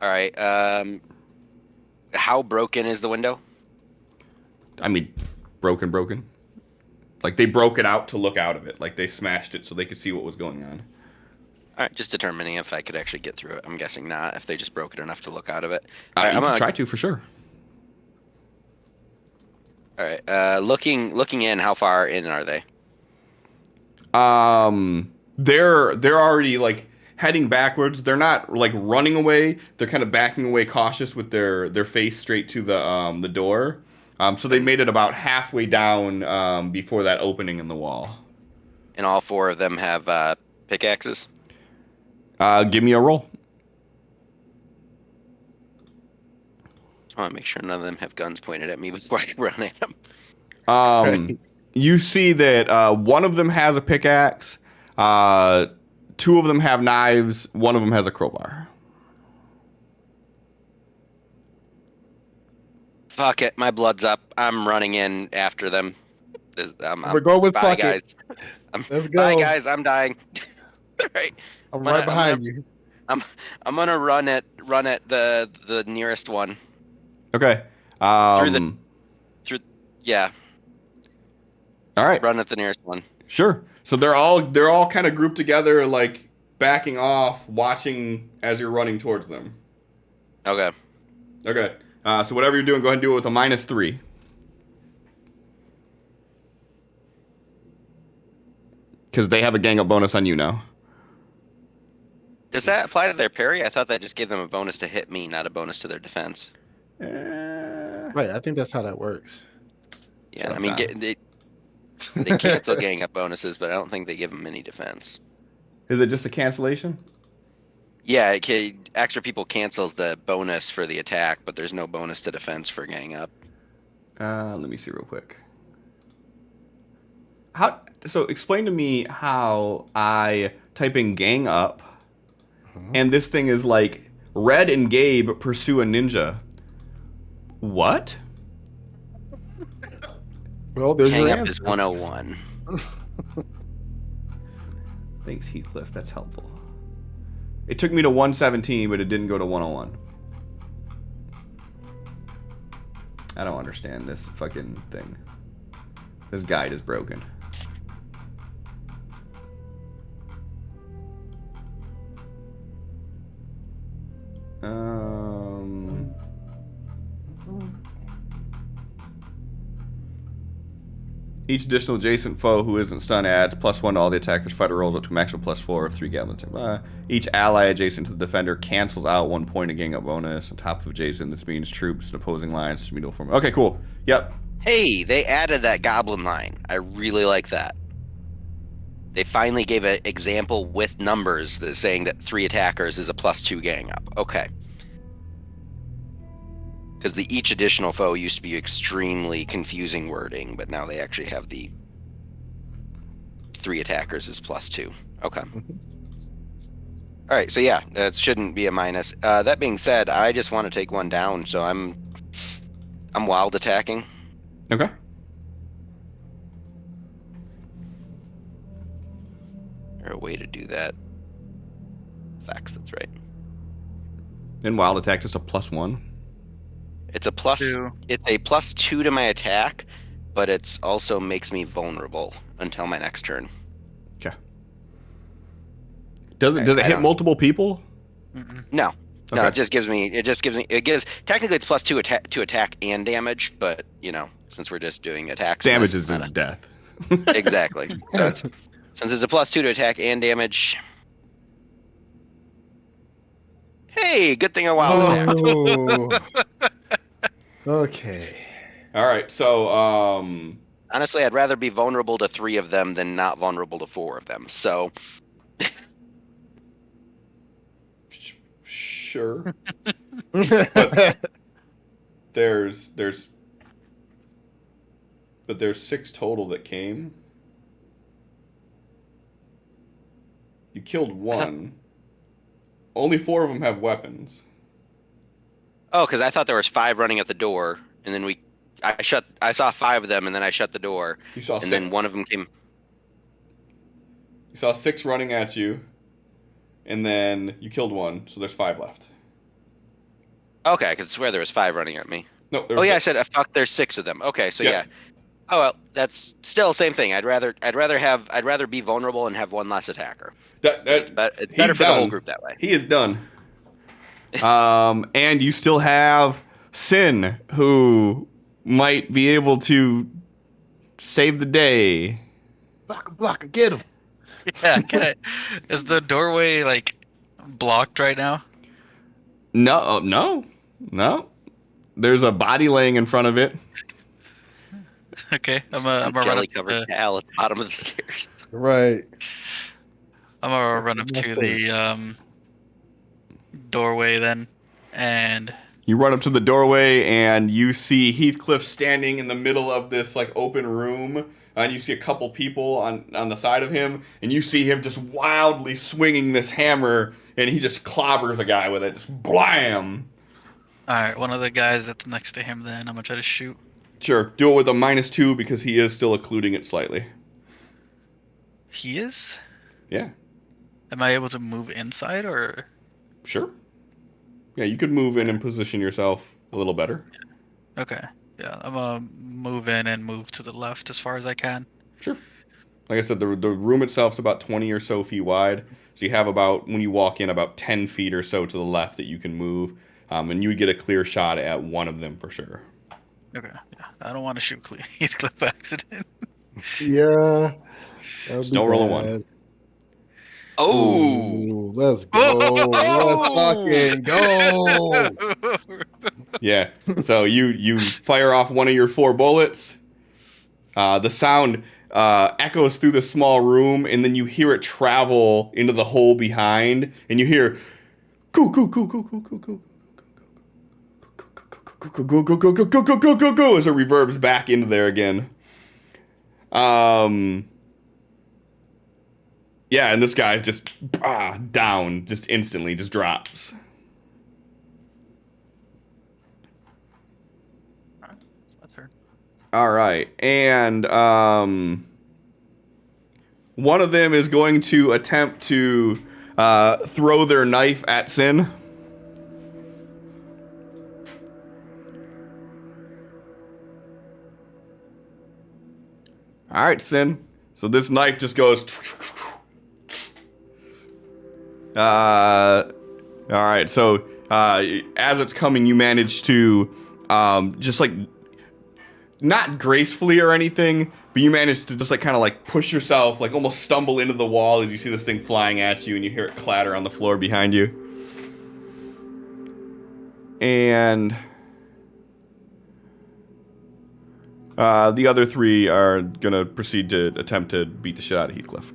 All right. How broken is the window? I mean, broken. Like they broke it out to look out of it. Like they smashed it so they could see what was going on. All right, just determining if I could actually get through it. I'm guessing not. If they just broke it enough to look out of it. All right, You I'm can gonna. try to for sure. All right. Looking in. How far in are they? They're already like heading backwards. They're not like running away. They're kind of backing away, cautious with their face straight to the door. So they made it about halfway down before that opening in the wall. And all 4 of them have pickaxes. Give me a roll. I want to make sure none of them have guns pointed at me before I can run at them. Right. You see that one of them has a pickaxe. 2 of them have knives. 1 of them has a crowbar. Fuck it, my blood's up. I'm running in after them. We're going with bye, fuck it. guys. Let's Bye, go. guys. I'm dying. All right. I'm gonna- right behind you. I'm gonna run at the nearest one. Okay. Through yeah, All right. run at the nearest one. Sure. So they're all kind of grouped together, like backing off, watching as you're running towards them. Okay. Okay. So whatever you're doing, go ahead and do it with a -3. Because they have a gang up bonus on you now. Does that apply to their parry? I thought that just gave them a bonus to hit me, not a bonus to their defense. Right, I think that's how that works. Yeah, I mean, they cancel gang up bonuses, but I don't think they give them any defense. Is it just a cancellation? Yeah, extra people cancels the bonus for the attack, but there's no bonus to defense for gang up. Let me see real quick. So explain to me how I type in gang up, and this thing is like Red and Gabe pursue a ninja. What? Well, there's Gang your up answer. is 101. Thanks, Heathcliff. That's helpful. It took me to 117, but it didn't go to 101. I don't understand this fucking thing. This guide is broken. Each additional adjacent foe who isn't stunned adds +1 to all the attacker's fighter rolls up to a maximum +4 of 3 gablins. Each ally adjacent to the defender cancels out 1 point of gang up bonus. On top of adjacent, this means troops in opposing lines to middle form. Okay, cool. Yep. Hey, they added that goblin line. I really like that. They finally gave an example with numbers that saying that 3 attackers is a +2 gang up. Okay. Because the each additional foe used to be extremely confusing wording, but now they actually have the 3 attackers is +2. Okay. All right, so yeah, that shouldn't be a minus. That being said, I just want to take one down, so I'm wild attacking. Okay. Or a way to do that. Facts, that's right. And wild attack just a +1. It's a plus. 2. It's a +2 to my attack, but it's also makes me vulnerable until my next turn. Okay. Does it I hit don't- multiple people? Mm-mm. No. No, Okay. it just gives me. Technically, it's plus 2 to attack and damage, but since we're just doing attacks, in Damage this, is it's just not death. exactly. So since it's a plus 2 to attack and damage. Hey, good thing I wild attacked. Oh. Okay. All right, so Honestly, I'd rather be vulnerable to 3 of them than not vulnerable to 4 of them. So sure. But There's 6 total that came. You killed 1. Only 4 of them have weapons. oh, because I thought there was 5 running at the door, and then I saw 5 of them, and then I shut the door, You saw and 6. then one of them came. You saw 6 running at you, and then you killed 1, so there's 5 left. Okay, I could swear there was 5 running at me. No, Oh yeah, I 6. said fuck. There's 6 of them. Okay, so Yep. yeah. Oh well, that's still same thing. I'd rather be vulnerable and have 1 less attacker. It's better he's for the whole done. group that way. He is done. And you still have Sin, who might be able to save the day. block, get him. Yeah, is the doorway like blocked right now? No. There's a body laying in front of it. Okay, I'm gonna run Jelly up covered towel at the bottom of the stairs. Right. I'm gonna run up to the doorway then, and You run up to the doorway and you see Heathcliff standing in the middle of this like open room, and you see a couple people on the side of him, and you see him just wildly swinging this hammer, and he just clobbers a guy with it, just blam. all right, one of the guys that's next to him. Then I'm gonna try to shoot. Sure, do it with a -2 because he is still occluding it slightly. He is. Yeah, Am I able to move inside or? sure. Yeah, you could move in and position yourself a little better. Okay. Yeah, I'm gonna move in and move to the left as far as I can. Sure. Like I said, the room itself is about 20 or so feet wide. So you have about, when you walk in, about 10 feet or so to the left that you can move. And you would get a clear shot at one of them for sure. Okay. Yeah, I don't want to shoot Heathcliff by accident. Yeah. Just don't roll a 1. Oh, Ooh, let's go. Let's fucking go. Yeah. So you fire off one of your 4 bullets. The sound echoes through the small room, and then you hear it travel into the hole behind, and you hear go go go go go go go go go go go go go go go go go as it reverbs back into there again. Yeah, and this guy's just down, just instantly, just drops. It's my turn. All right, and one of them is going to attempt to throw their knife at Sin. All right, Sin. So this knife just goes. All right. So as it's coming, you manage to just like not gracefully or anything, but you manage to just like kind of like push yourself, like almost stumble into the wall as you see this thing flying at you, and you hear it clatter on the floor behind you. And the other 3 are gonna proceed to attempt to beat the shit out of Heathcliff.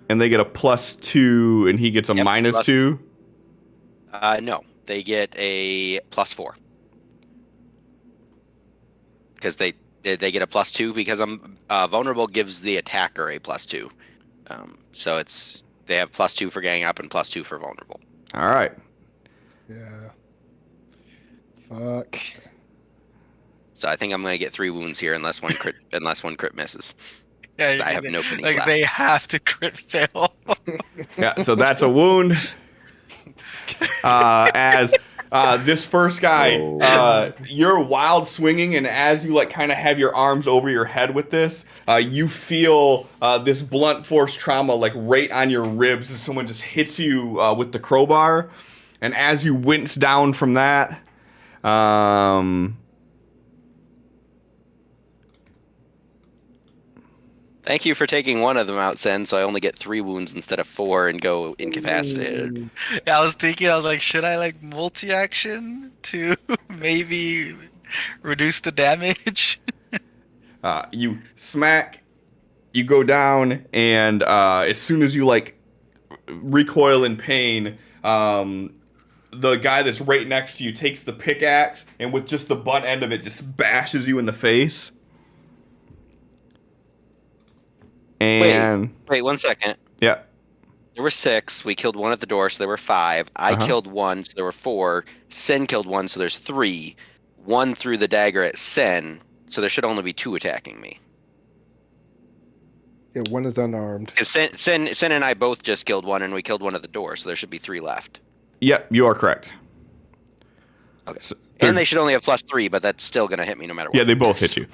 And they get a +2, and he gets a Yep, -2. no, they get a +4 because they get a +2 because I'm vulnerable gives the attacker a +2. So they have +2 for gang up and +2 for vulnerable. All right. Yeah. Fuck. So I think I'm gonna get 3 wounds here unless one crit misses. Yeah, 'Cause I have no pennies like left. they have to crit fail. Yeah, so that's a wound. As This first guy, you're wild swinging, and as you like kind of have your arms over your head with this, you feel this blunt force trauma like right on your ribs as someone just hits you with the crowbar, and as you wince down from that, Thank you for taking one of them out, Sen, so I only get 3 wounds instead of 4 and go incapacitated. Yeah, I was thinking, I was like, should I like multi-action to maybe reduce the damage? you smack, you go down, and as soon as you like recoil in pain, the guy that's right next to you takes the pickaxe and with just the butt end of it just bashes you in the face. And Wait 1 second. yeah, There were 6. We killed 1 at the door, so there were 5. I killed 1, so there were 4. Sen killed 1, so there's 3. 1 threw the dagger at Sen, so there should only be 2 attacking me. Yeah, one is unarmed. 'Cause Sen and I both just killed 1, and we killed 1 at the door, so there should be 3 left. yep, you are correct. Okay. So, And they should only have +3, but that's still going to hit me no matter what. yeah, they both hit you.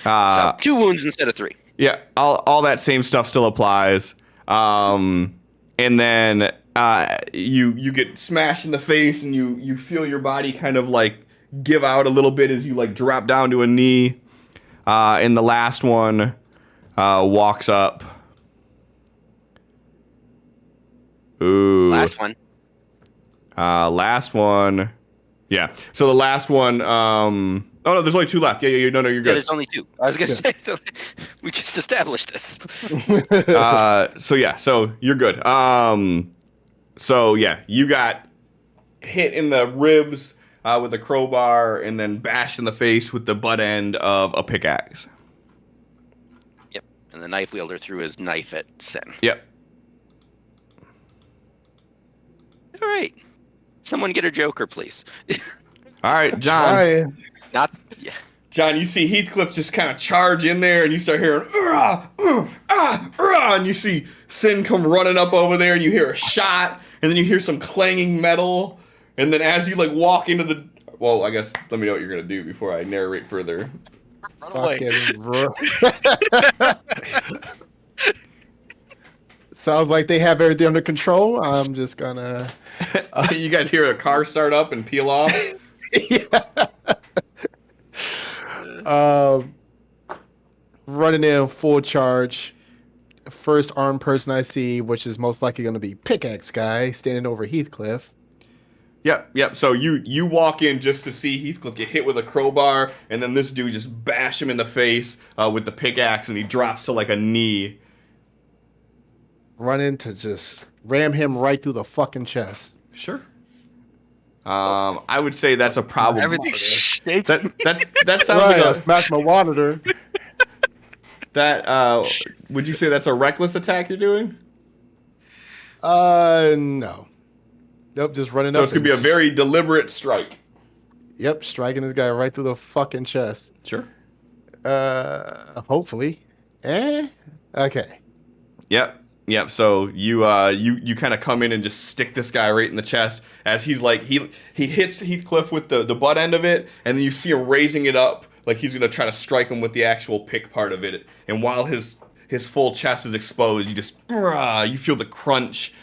So 2 wounds instead of 3. Yeah, all that same stuff still applies. And then you get smashed in the face, and you feel your body kind of like give out a little bit as you like drop down to a knee. And the last one walks up. Ooh. Last one. Last one. Yeah. So the last one. Oh no, there's only 2 left. Yeah. No, you're Yeah, good. there's only 2. I was going to say, we just established this. So yeah, so you're good. So yeah, you got hit in the ribs with a crowbar, and then bashed in the face with the butt end of a pickaxe. Yep. And the knife wielder threw his knife at Sen. Yep. All right. Someone get a Joker, please. All right, John. Hi. Not. Yeah. John, you see Heathcliff just kind of charge in there, and you start hearing, and you see Sin come running up over there, and you hear a shot, and then you hear some clanging metal, and then as you like walk into the, well, I guess let me know what you're gonna do before I narrate further. Run away. Sounds like they have everything under control. I'm just gonna. You guys hear a car start up and peel off? Running in full charge. First armed person I see, which is most likely going to be Pickaxe Guy, standing over Heathcliff. Yep. So you walk in just to see Heathcliff get hit with a crowbar, and then this dude just bash him in the face with the pickaxe, and he drops to like a knee. Run in to just ram him right through the fucking chest. Sure. I would say that's a problem. Everything's shaking. That sounds Right, I like a, smashed my monitor. that. Would you say that's a reckless attack you're doing? No. Nope, just running up. So it's gonna be a and- very deliberate strike. Yep, striking this guy right through the fucking chest. Sure. Hopefully. Okay. Yep. So you kind of come in and just stick this guy right in the chest as he's like he hits Heathcliff with the butt end of it, and then you see him raising it up like he's gonna try to strike him with the actual pick part of it. And while his full chest is exposed, you feel the crunch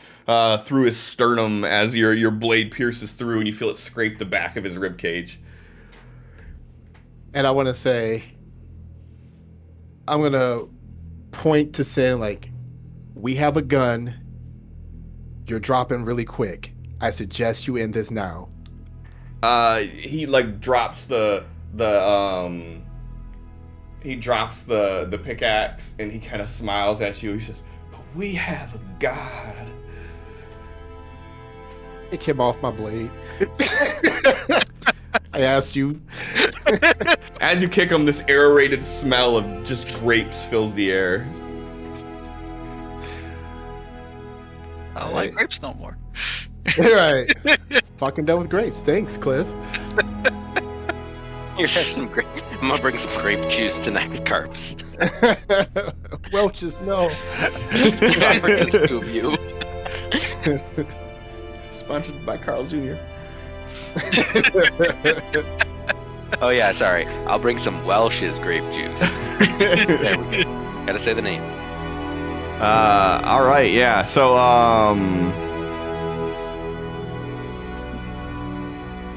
through his sternum as your blade pierces through, and you feel it scrape the back of his rib cage. And I want to say, I'm going to point to saying, like, we have a gun. You're dropping really quick. I suggest you end this now. He like drops the pickaxe, and he kind of smiles at you. He says, "But we have a god." It came off my blade. I asked you. As you kick him, this aerated smell of just grapes fills the air. I don't like grapes no more. Right. Fucking done with grapes. Thanks, Cliff. Here, have some grape. I'm gonna bring some grape juice tonight with carbs. Welch's, no. Sorry for the two of you. Sponsored by Carl's Jr. Oh yeah, sorry. I'll bring some Welch's grape juice. There we go. Gotta say the name. All right, yeah. So,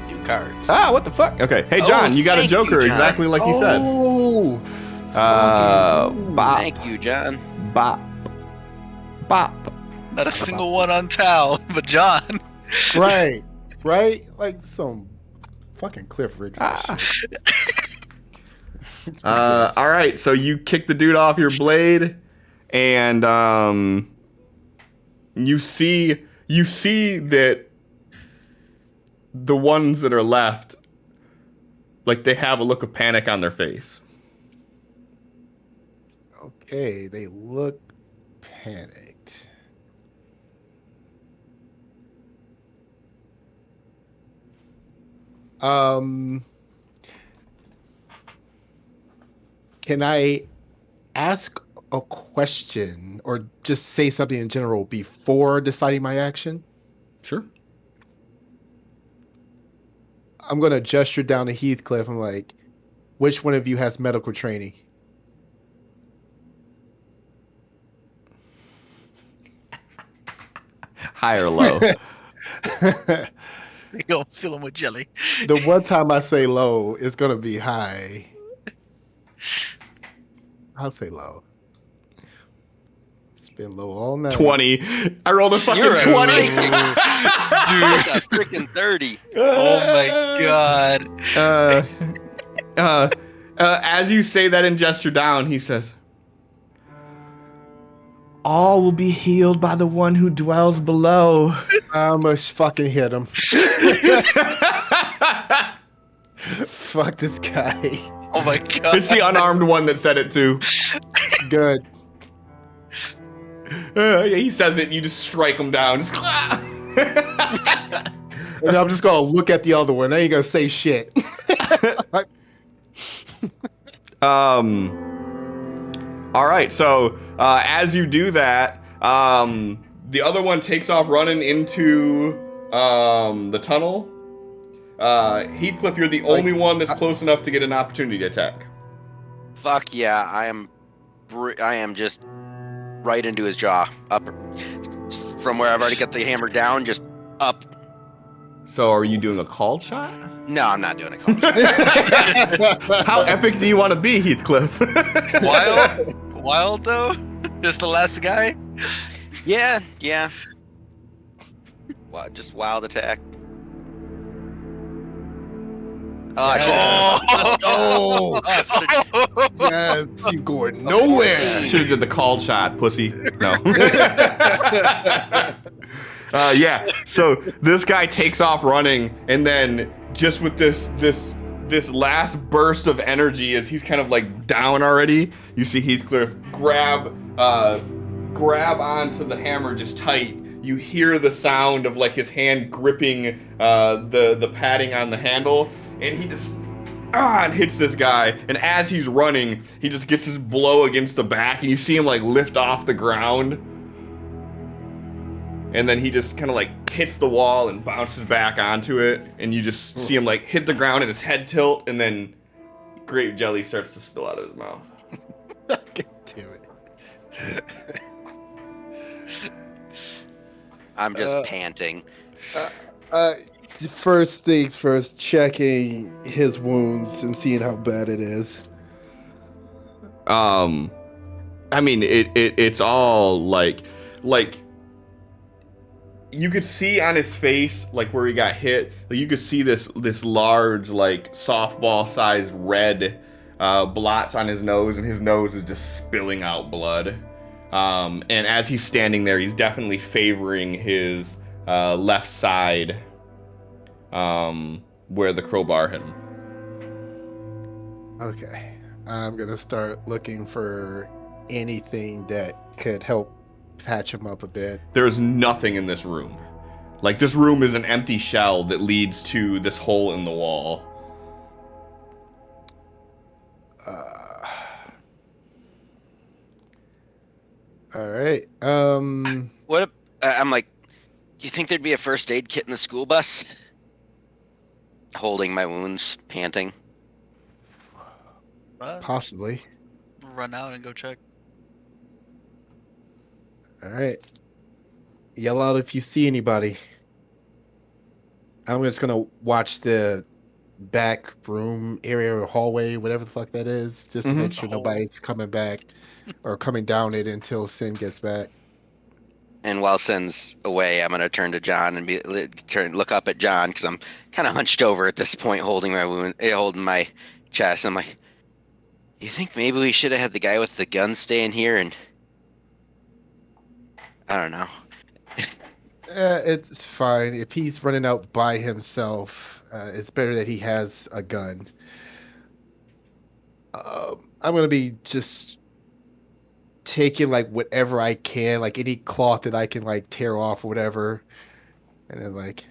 New cards. what the fuck? Okay. Hey, John, Oh, you got a thank you, Joker John. exactly like you said. Oh, Bop, Thank you, John. bop, bop. Not a single one on Tau, but John. right, right, like some fucking Cliff Riggs. Ah. All right, so you kick the dude off your blade, and you see that the ones that are left, like they have a look of panic on their face. Okay, they look panicked. Can I ask a question or just say something in general before deciding my action? Sure. I'm gonna gesture down to Heathcliff. I'm like, which one of you has medical training? High or low? You go fill him with jelly. The one time I say low, it's gonna be high. I'll say low. It's been low all night. 20. I rolled a fucking You're a 20. Dude, that's a freaking 30. Oh my god. As you say that and gesture down, he says, "All will be healed by the one who dwells below." I'm gonna fucking hit him. Fuck this guy. Oh my god. It's the unarmed one that said it too. Good. Yeah, he says it, and you just strike him down. Just, And I'm just gonna look at the other one. I ain't gonna say shit. All right, so as you do that, the other one takes off running into the tunnel. Heathcliff, you're the only one that's close enough to get an opportunity to attack. Fuck yeah, I am just right into his jaw. Up from where I've already got the hammer down, just up. So are you doing a called shot? No, I'm not doing it. How epic do you want to be, Heathcliff? Wild though? Just the last guy? Yeah. Just wild attack. Oh, I should've- Oh, yes, you going nowhere. Should have did the called shot, pussy. No. Yeah. So this guy takes off running, and then just with this last burst of energy, as he's kind of like down already, you see Heathcliff grab onto the hammer just tight. You hear the sound of like his hand gripping the padding on the handle, and he just and hits this guy. And as he's running, he just gets his blow against the back, and you see him like lift off the ground. And then he just kind of like hits the wall and bounces back onto it, and you just see him like hit the ground and his head tilt, and then grape jelly starts to spill out of his mouth. God damn it. I'm just panting. First things first, checking his wounds and seeing how bad it is. I mean, it's all like you could see on his face, like where he got hit, like you could see this large, like softball-sized red blots on his nose, and his nose is just spilling out blood. And as he's standing there, he's definitely favoring his left side, where the crowbar hit him. Okay. I'm gonna start looking for anything that could help patch him up a bit. There's nothing in this room. Like, this room is an empty shell that leads to this hole in the wall. All right. What? I'm like, You think there'd be a first aid kit in the school bus? Holding my wounds, panting. Possibly. Run out and go check. All right. Yell out if you see anybody. I'm just gonna watch the back room area or hallway, whatever the fuck that is, just to Mhm. make sure The hole. nobody's coming back or coming down it until Sin gets back. And while Sin's away, I'm gonna turn to John and look up at John because I'm kind of hunched over at this point, holding my wound, holding my chest. I'm like, you think maybe we should have had the guy with the gun stay in here? And I don't know. It's fine. If he's running out by himself, it's better that he has a gun. I'm gonna be just taking like whatever I can, like any cloth that I can like tear off or whatever, and then like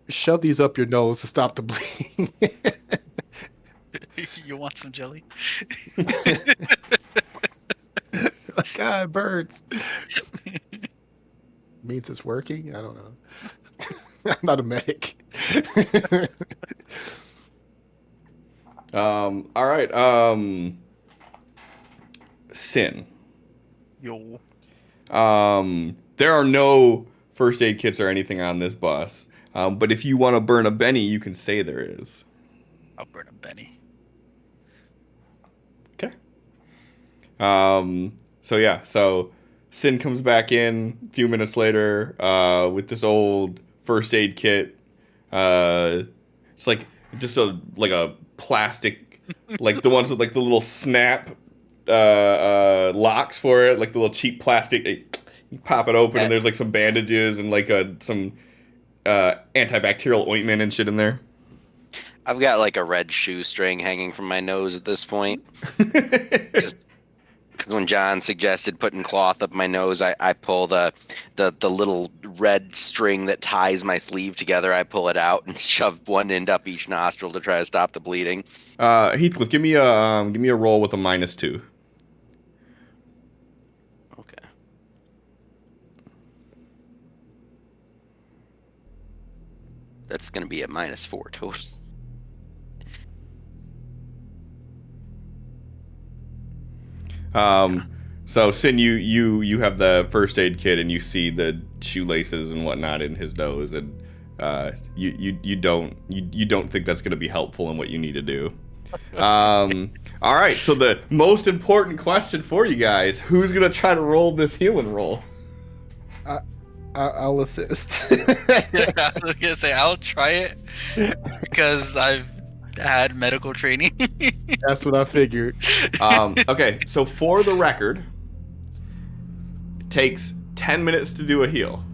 shove these up your nose to stop the bleeding. You want some jelly? Like, it burns. Means it's working? I don't know. I'm not a medic. All right. Sin. Yo. There are no first aid kits or anything on this bus. But if you want to burn a Benny, you can say there is. I'll burn a Benny. Okay. So Sin comes back in a few minutes later with this old first aid kit. It's like just a plastic, like the ones with like the little snap locks for it, like the little cheap plastic. You pop it open and there's like some bandages and like some antibacterial ointment and shit in there. I've got like a red shoestring hanging from my nose at this point. Just when John suggested putting cloth up my nose, I pull the little red string that ties my sleeve together. I pull it out and shove one end up each nostril to try to stop the bleeding. Heathcliff, give me a roll with a -2. Okay. That's gonna be a -4 total. So Sin, you have the first aid kit and you see the shoelaces and whatnot in his nose, and you don't think that's going to be helpful in what you need to do. All right, so the most important question for you guys: who's going to try to roll this healing roll? I'll assist. Yeah, I was gonna say I'll try it because I've had medical training. That's what I figured. Okay, so for the record, it takes 10 minutes to do a heal.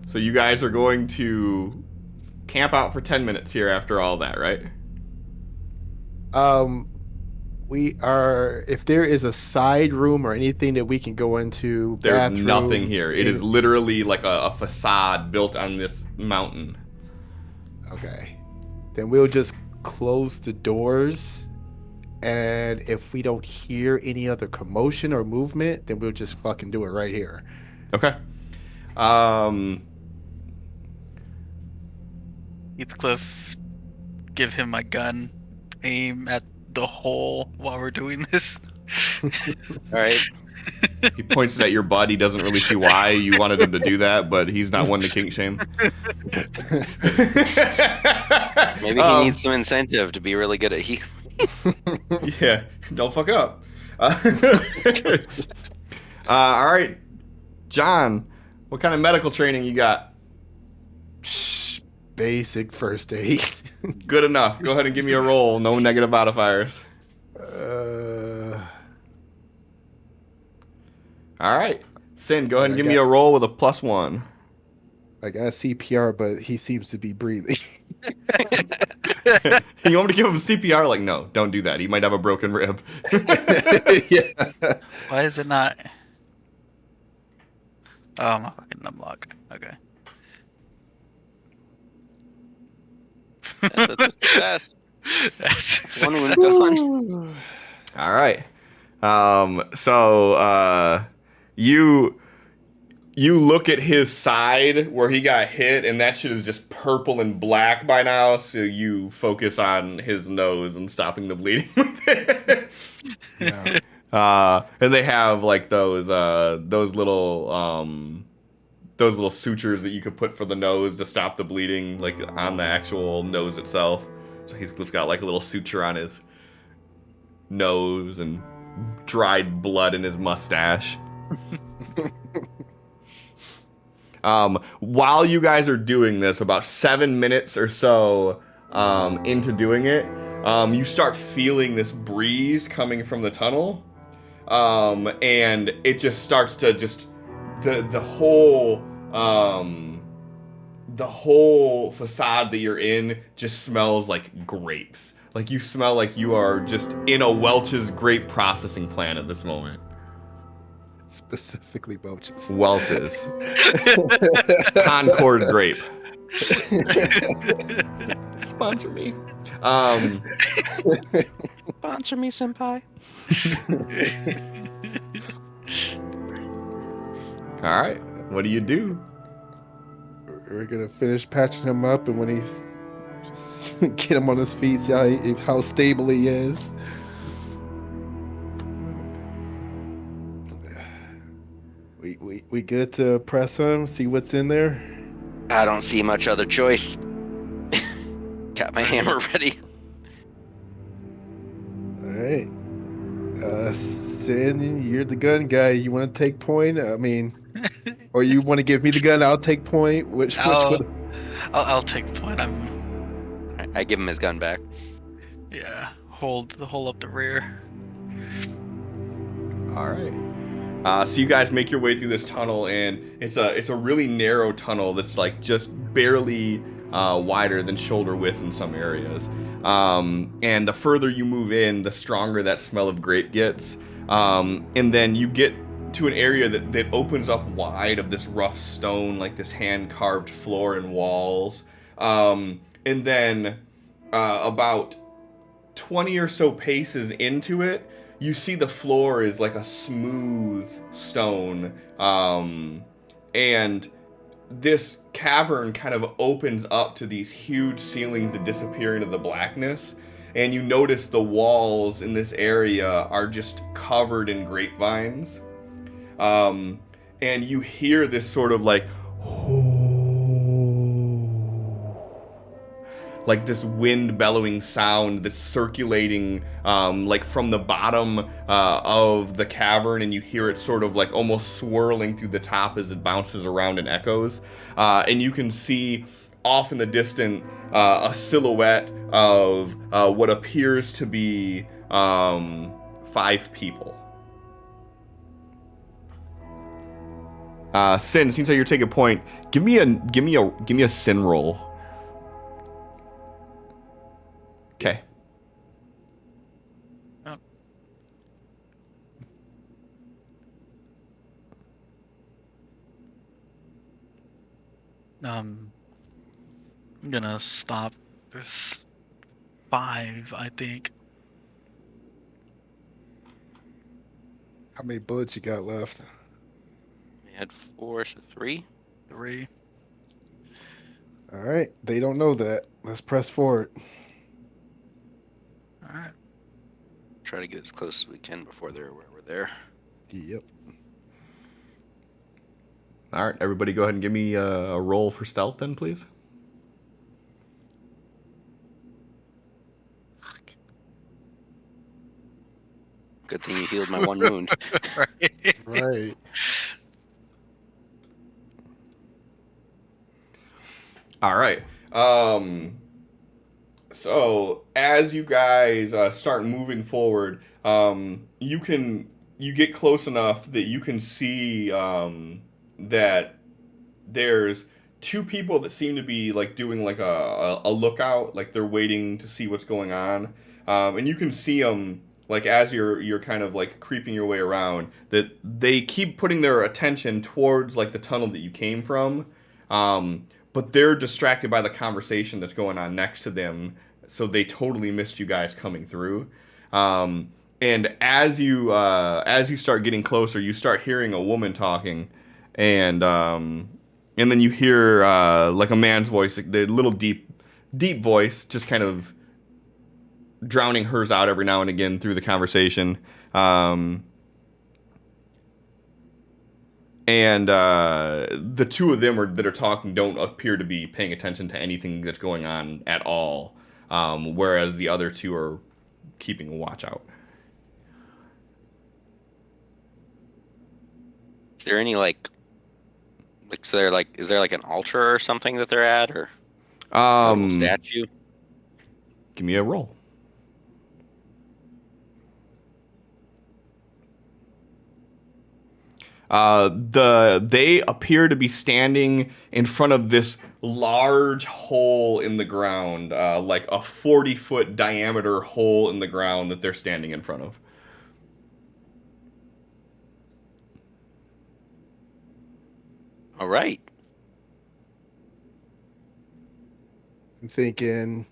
So you guys are going to camp out for 10 minutes here after all that, right? We are. If there is a side room or anything that we can go into, There's bathroom, nothing here. It is literally like a facade built on this mountain. Okay. Then we'll just close the doors, and if we don't hear any other commotion or movement, then we'll just fucking do it right here. Okay. Heathcliff, give him my gun, aim at the hole while we're doing this. All right. He points it at your butt. He doesn't really see why you wanted him to do that, but he's not one to kink shame. Maybe he needs some incentive to be really good at healing. Yeah, don't fuck up. All right, John, what kind of medical training you got? Basic first aid. Good enough. Go ahead and give me a roll. No negative modifiers. All right, Sin, go ahead and give me a roll with a +1. I got CPR, but he seems to be breathing. You want me to give him CPR? Like, no, don't do that. He might have a broken rib. Yeah. Why is it not? Oh, my fucking numlock. Okay. That's the best. That's It's one wound gone. All right. So you you look at his side where he got hit, and that shit is just purple and black by now. So you focus on his nose and stopping the bleeding with it. Yeah. And they have like those little sutures that you could put for the nose to stop the bleeding, like on the actual nose itself. So he's got like a little suture on his nose and dried blood in his mustache. While you guys are doing this, about 7 minutes or so into doing it, you start feeling this breeze coming from the tunnel, and it just starts to the whole facade that you're in just smells like grapes. Like you smell like you are just in a Welch's grape processing plant at this moment. Specifically Welch's. Welch's. Concord grape. Sponsor me. Sponsor me, senpai. All right. What do you do? We're gonna finish patching him up, and when he's just get him on his feet, see how stable he is. We good to press him, see what's in there? I don't see much other choice. Got my hammer ready. Alright. Sin, you're the gun guy. You want to take point? I mean, or you want to give me the gun? I'll take point. Which one? I'll take point. I give him his gun back. Yeah. Hold up the rear. All right. So you guys make your way through this tunnel, and it's a really narrow tunnel that's like just barely wider than shoulder width in some areas. And the further you move in, the stronger that smell of grape gets. And then you get to an area that opens up wide of this rough stone, like this hand-carved floor and walls. And then about 20 or so paces into it, you see the floor is like a smooth stone, and this cavern kind of opens up to these huge ceilings that disappear into the blackness, and you notice the walls in this area are just covered in grapevines, and you hear this sort of like this wind bellowing sound that's circulating like from the bottom of the cavern, and you hear it sort of like almost swirling through the top as it bounces around and echoes. And you can see off in the distance a silhouette of what appears to be 5 people. Sin, seems like you're taking point. Give me a sin roll. Okay. Oh. I'm gonna stop. There's 5, I think. How many bullets you got left? We had 4, so 3. 3. All right, they don't know that. Let's press forward. All right. Try to get as close as we can before they're aware we're there. Yep. All right, everybody go ahead and give me a roll for stealth then, please. Good thing you healed my one wound. Right. All right. So as you guys start moving forward, you get close enough that you can see that there's 2 people that seem to be like doing like a lookout, like they're waiting to see what's going on, and you can see them like as you're kind of like creeping your way around, that they keep putting their attention towards like the tunnel that you came from, but they're distracted by the conversation that's going on next to them, so they totally missed you guys coming through. And as you start getting closer, you start hearing a woman talking, And then you hear like a man's voice, like the little deep voice, just kind of drowning hers out every now and again through the conversation. And the two of them that are talking don't appear to be paying attention to anything that's going on at all, whereas the other two are keeping a watch out. Is there any is there like an altar or something that they're at, or a little statue? Give me a roll. They appear to be standing in front of this large hole in the ground, like a 40-foot diameter hole in the ground that they're standing in front of. All right. I'm thinking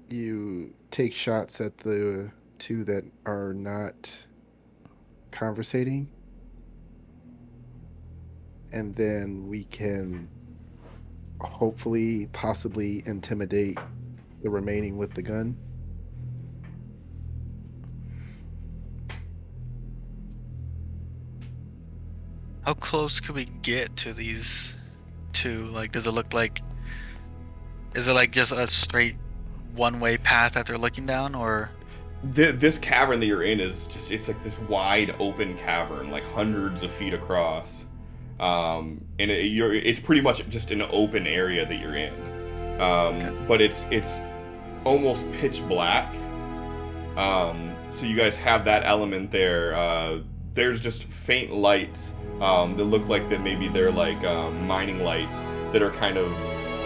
you take shots at the two that are not conversating, and then we can hopefully, possibly intimidate the remaining with the gun. How close could we get to these two? Like, does it look like? Is it like just a straight one-way path that they're looking down, or? This cavern that you're in it's like this wide open cavern, like hundreds of feet across. And it's pretty much just an open area that you're in. Okay. But it's almost pitch black. So you guys have that element there. There's just faint lights that look like that maybe they're like mining lights that are kind of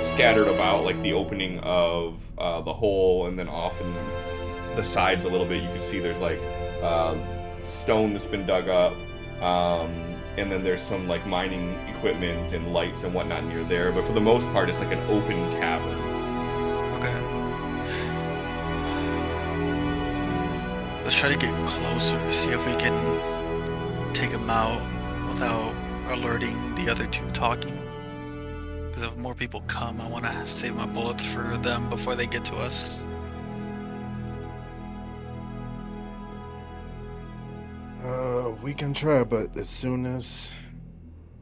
scattered about, like the opening of the hole, and then off in the sides a little bit you can see there's like stone that's been dug up, and then there's some like mining equipment and lights and whatnot near there, but for the most part it's like an open cavern. Okay. Let's try to get closer, see if we can take them out without alerting the other two talking. Because if more people come, I want to save my bullets for them before they get to us. We can try, but as soon as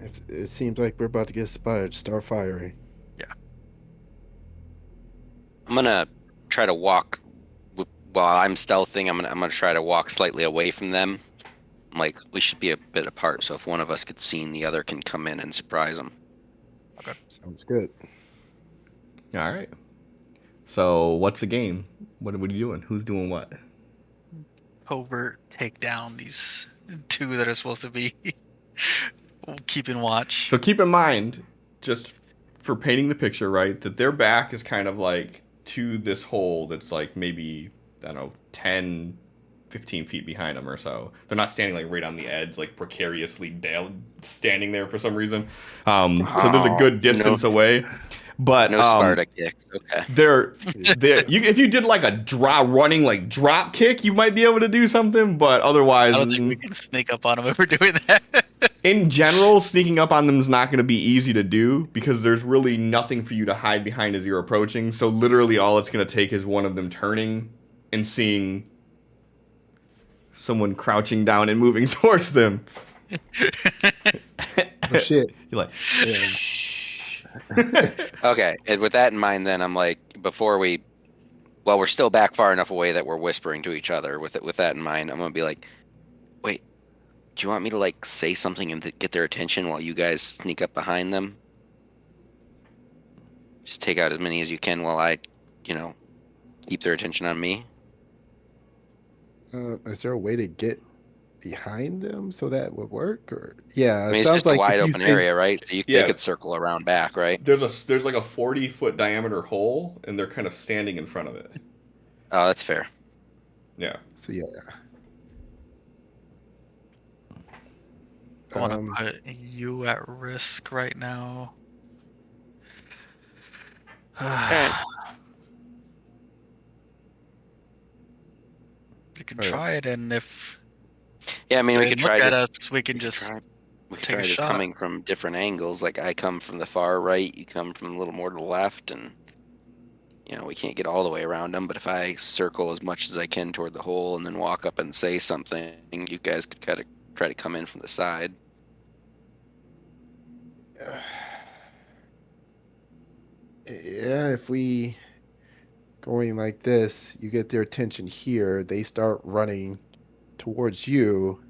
if it seems like we're about to get spotted, start firing. Yeah. I'm gonna try to walk while I'm stealthing. I'm gonna try to walk slightly away from them. Like, we should be a bit apart, so if one of us gets seen, the other can come in and surprise them. Okay, sounds good. All right. So what's the game? What are you doing? Who's doing what? Covert take down these two that are supposed to be keeping watch. So keep in mind, just for painting the picture, right, that their back is kind of like to this hole that's like maybe, I don't know, 10, 15 feet behind them or so. They're not standing like right on the edge, like precariously down, standing there for some reason. So there's a good distance away. But no Sparta kicks. Okay. If you did like a running drop kick, you might be able to do something. But otherwise, I don't think we can sneak up on them if we're doing that. In general, sneaking up on them is not going to be easy to do because there's really nothing for you to hide behind as you're approaching. So literally, all it's going to take is one of them turning and seeing someone crouching down and moving towards them. Oh shit! You're like, yeah. Okay, and with that in mind, then I'm like, while we're still back far enough away that we're whispering to each other, with that in mind, I'm gonna be like, wait, do you want me to like say something and get their attention while you guys sneak up behind them? Just take out as many as you can while I, keep their attention on me. Is there a way to get behind them so that would work? Or yeah, I mean, it's just a wide open area, right? So they could circle around back, right? There's like a 40-foot diameter hole, and they're kind of standing in front of it. Oh, that's fair. Yeah. So yeah. I want to put you at risk right now. You can try it, and if we could try. Look at us. We can just We could Take try a just shot. coming from different angles. Like I come from the far right, you come from a little more to the left, and we can't get all the way around them. But if I circle as much as I can toward the hole and then walk up and say something, you guys could kind of try to come in from the side. Yeah, if we going like this, you get their attention here, they start running towards you.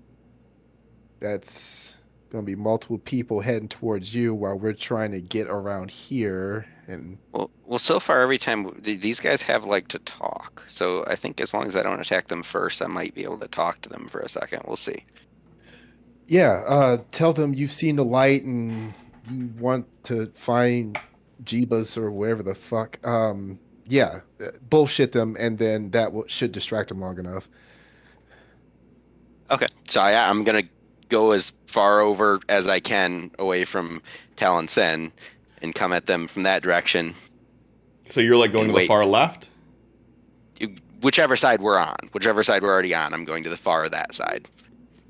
That's going to be multiple people heading towards you while we're trying to get around here. And Well, so far every time these guys have like to talk, so I think as long as I don't attack them first, I might be able to talk to them for a second. We'll see. yeah, tell them you've seen the light and you want to find Jeebus or wherever the fuck. Yeah, bullshit them, and then that should distract them long enough. Okay, so I'm gonna go as far over as I can away from Talon Sen and come at them from that direction. So you're like going And to the wait. far left? Whichever side we're on, whichever side we're already on, I'm going to the far of that side.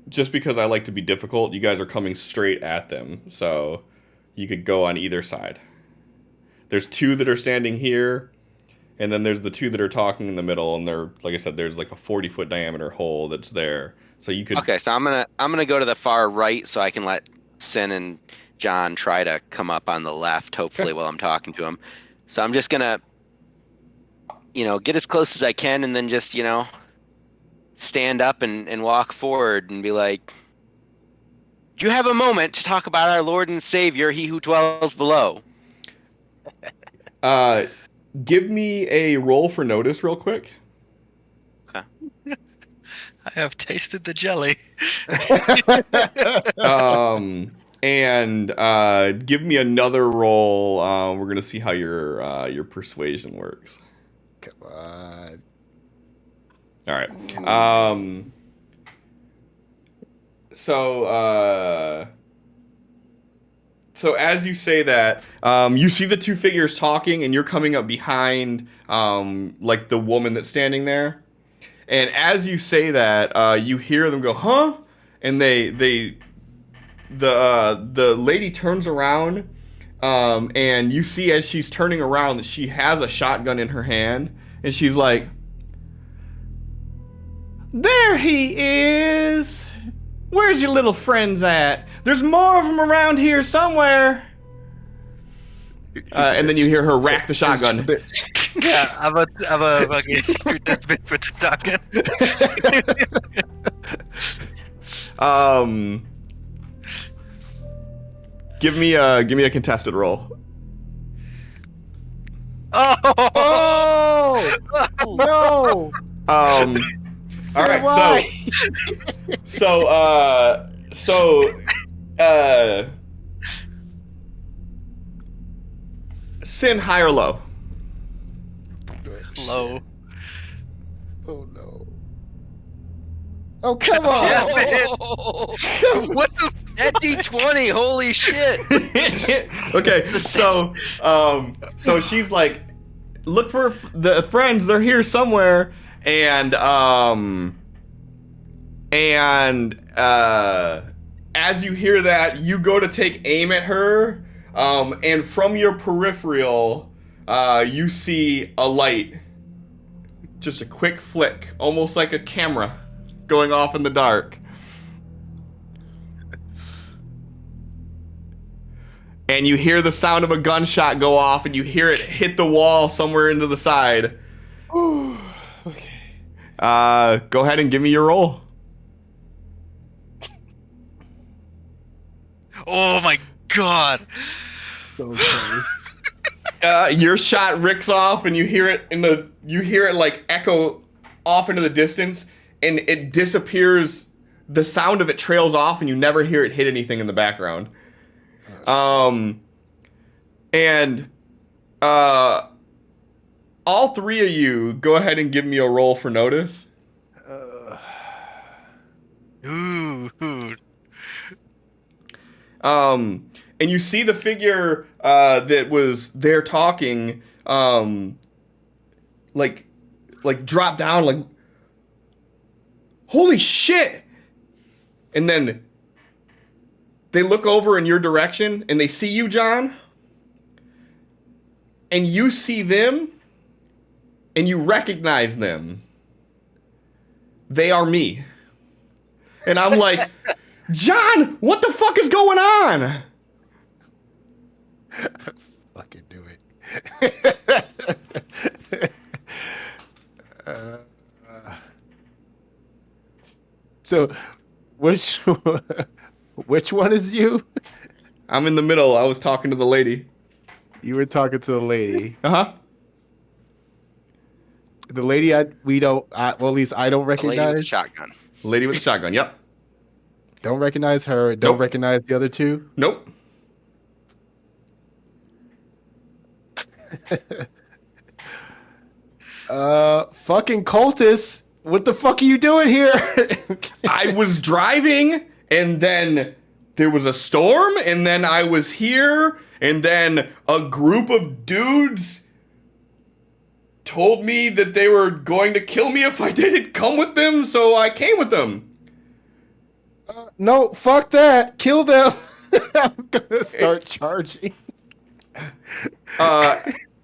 Just because I like to be difficult, you guys are coming straight at them. So you could go on either side. There's two that are standing here, and then there's the two that are talking in the middle, and they're, like I said, there's like a 40-foot diameter hole that's there. So you could... Okay, so I'm gonna go to the far right so I can let Sin and John try to come up on the left, hopefully, while I'm talking to them. So I'm just gonna, get as close as I can, and then just, stand up and walk forward and be like, "Do you have a moment to talk about our Lord and Savior, He who dwells below?" Give me a roll for notice real quick. I have tasted the jelly. And give me another roll. We're gonna see how your persuasion works. Come on. All right. So as you say that, you see the two figures talking, and you're coming up behind, like the woman that's standing there. And as you say that, you hear them go, "Huh?" And the lady turns around, and you see as she's turning around that she has a shotgun in her hand, and she's like, "There he is! Where's your little friends at? There's more of them around here somewhere." And then you hear her rack the shotgun. Yeah, I'm a fucking shoot this bitch with the shotgun. Give me a contested roll. Oh! No! All right, why? Sin, high or low? Low. Oh no. Oh, come on! Damn it. What the? That D20, holy shit! Okay, so she's like, "Look for the friends, they're here somewhere." And as you hear that, you go to take aim at her, and from your peripheral, you see a light. Just a quick flick, almost like a camera going off in the dark. And you hear the sound of a gunshot go off, and you hear it hit the wall somewhere into the side. Okay. Go ahead and give me your roll. Oh my god! Okay. Your shot ricks off, and you hear it like echo off into the distance, and it disappears. The sound of it trails off, and you never hear it hit anything in the background. And all three of you, go ahead and give me a roll for notice. Ooh. And you see the figure that was there talking, like drop down, like, holy shit! And then they look over in your direction and they see you, John, and you see them and you recognize them. They are me. And I'm like, John, what the fuck is going on? Fucking do it. So, which one is you? I'm in the middle. I was talking to the lady. You were talking to the lady. Uh-huh. The lady well, at least I don't The lady with the recognize. shotgun. Lady with the shotgun. Yep. Don't recognize her. Don't Nope. recognize the other two. Nope. Fucking cultists. What the fuck are you doing here? I was driving, and then there was a storm, and then I was here, and then a group of dudes told me that they were going to kill me if I didn't come with them, so I came with them. No, fuck that. Kill them. I'm gonna start charging.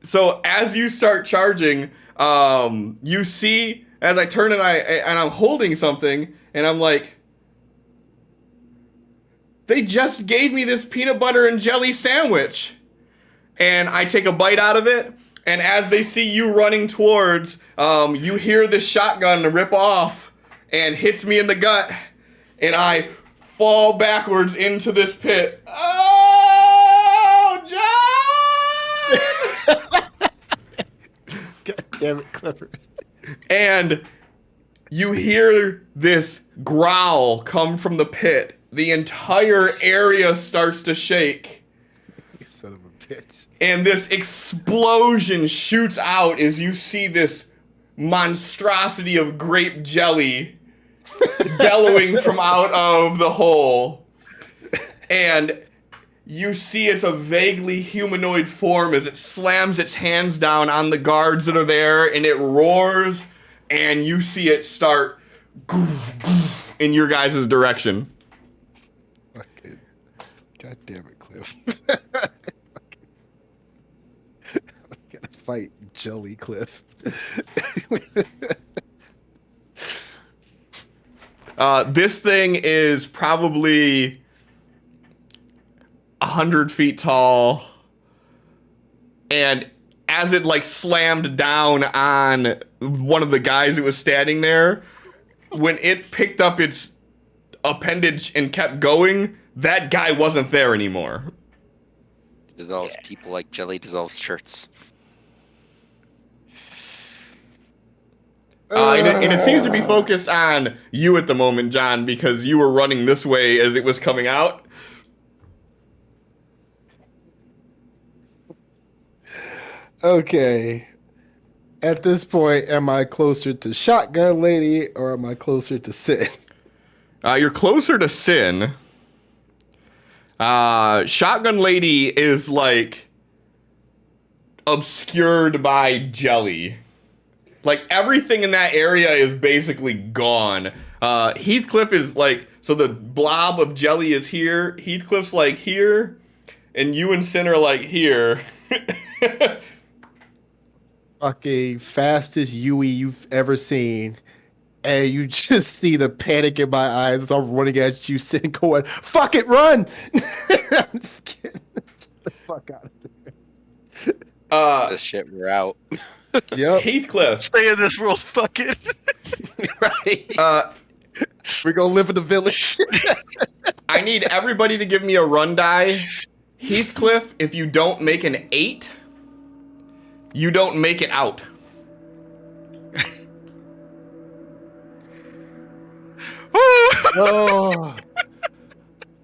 So as you start charging, you see as I turn and I'm holding something, and I'm like, they just gave me this peanut butter and jelly sandwich, and I take a bite out of it, and as they see you running towards, you hear this shotgun rip off and hits me in the gut, and I fall backwards into this pit. Oh, John! God damn it, Clifford. And you hear this growl come from the pit. The entire area starts to shake. You son of a bitch. And this explosion shoots out as you see this monstrosity of grape jelly bellowing from out of the hole. And you see it's a vaguely humanoid form as it slams its hands down on the guards that are there, and it roars, and you see it start in your guys' direction. Fucking. God damn it, Cliff. I'm gonna fight Jelly Cliff. This thing is probably 100 feet tall, and as it like slammed down on one of the guys that was standing there, when it picked up its appendage and kept going, that guy wasn't there anymore. Dissolves people like jelly dissolves shirts. And it seems to be focused on you at the moment, John, because you were running this way as it was coming out. Okay. At this point, am I closer to Shotgun Lady or am I closer to Sin? You're closer to Sin. Shotgun Lady is like obscured by jelly. Like everything in that area is basically gone. Heathcliff is like, so the blob of jelly is here. Heathcliff's like here, and you and Sin are like here. Fucking fastest Yui you've ever seen. And you just see the panic in my eyes as I'm running at you, Sin, going, fuck it, run! I'm just kidding. Get the fuck out of there. This shit, we're out. Yep. Heathcliff. Stay in this world, fuck it. Right. We're gonna live in the village. I need everybody to give me a run die. Heathcliff, if you don't make an 8, you don't make it out. Oh.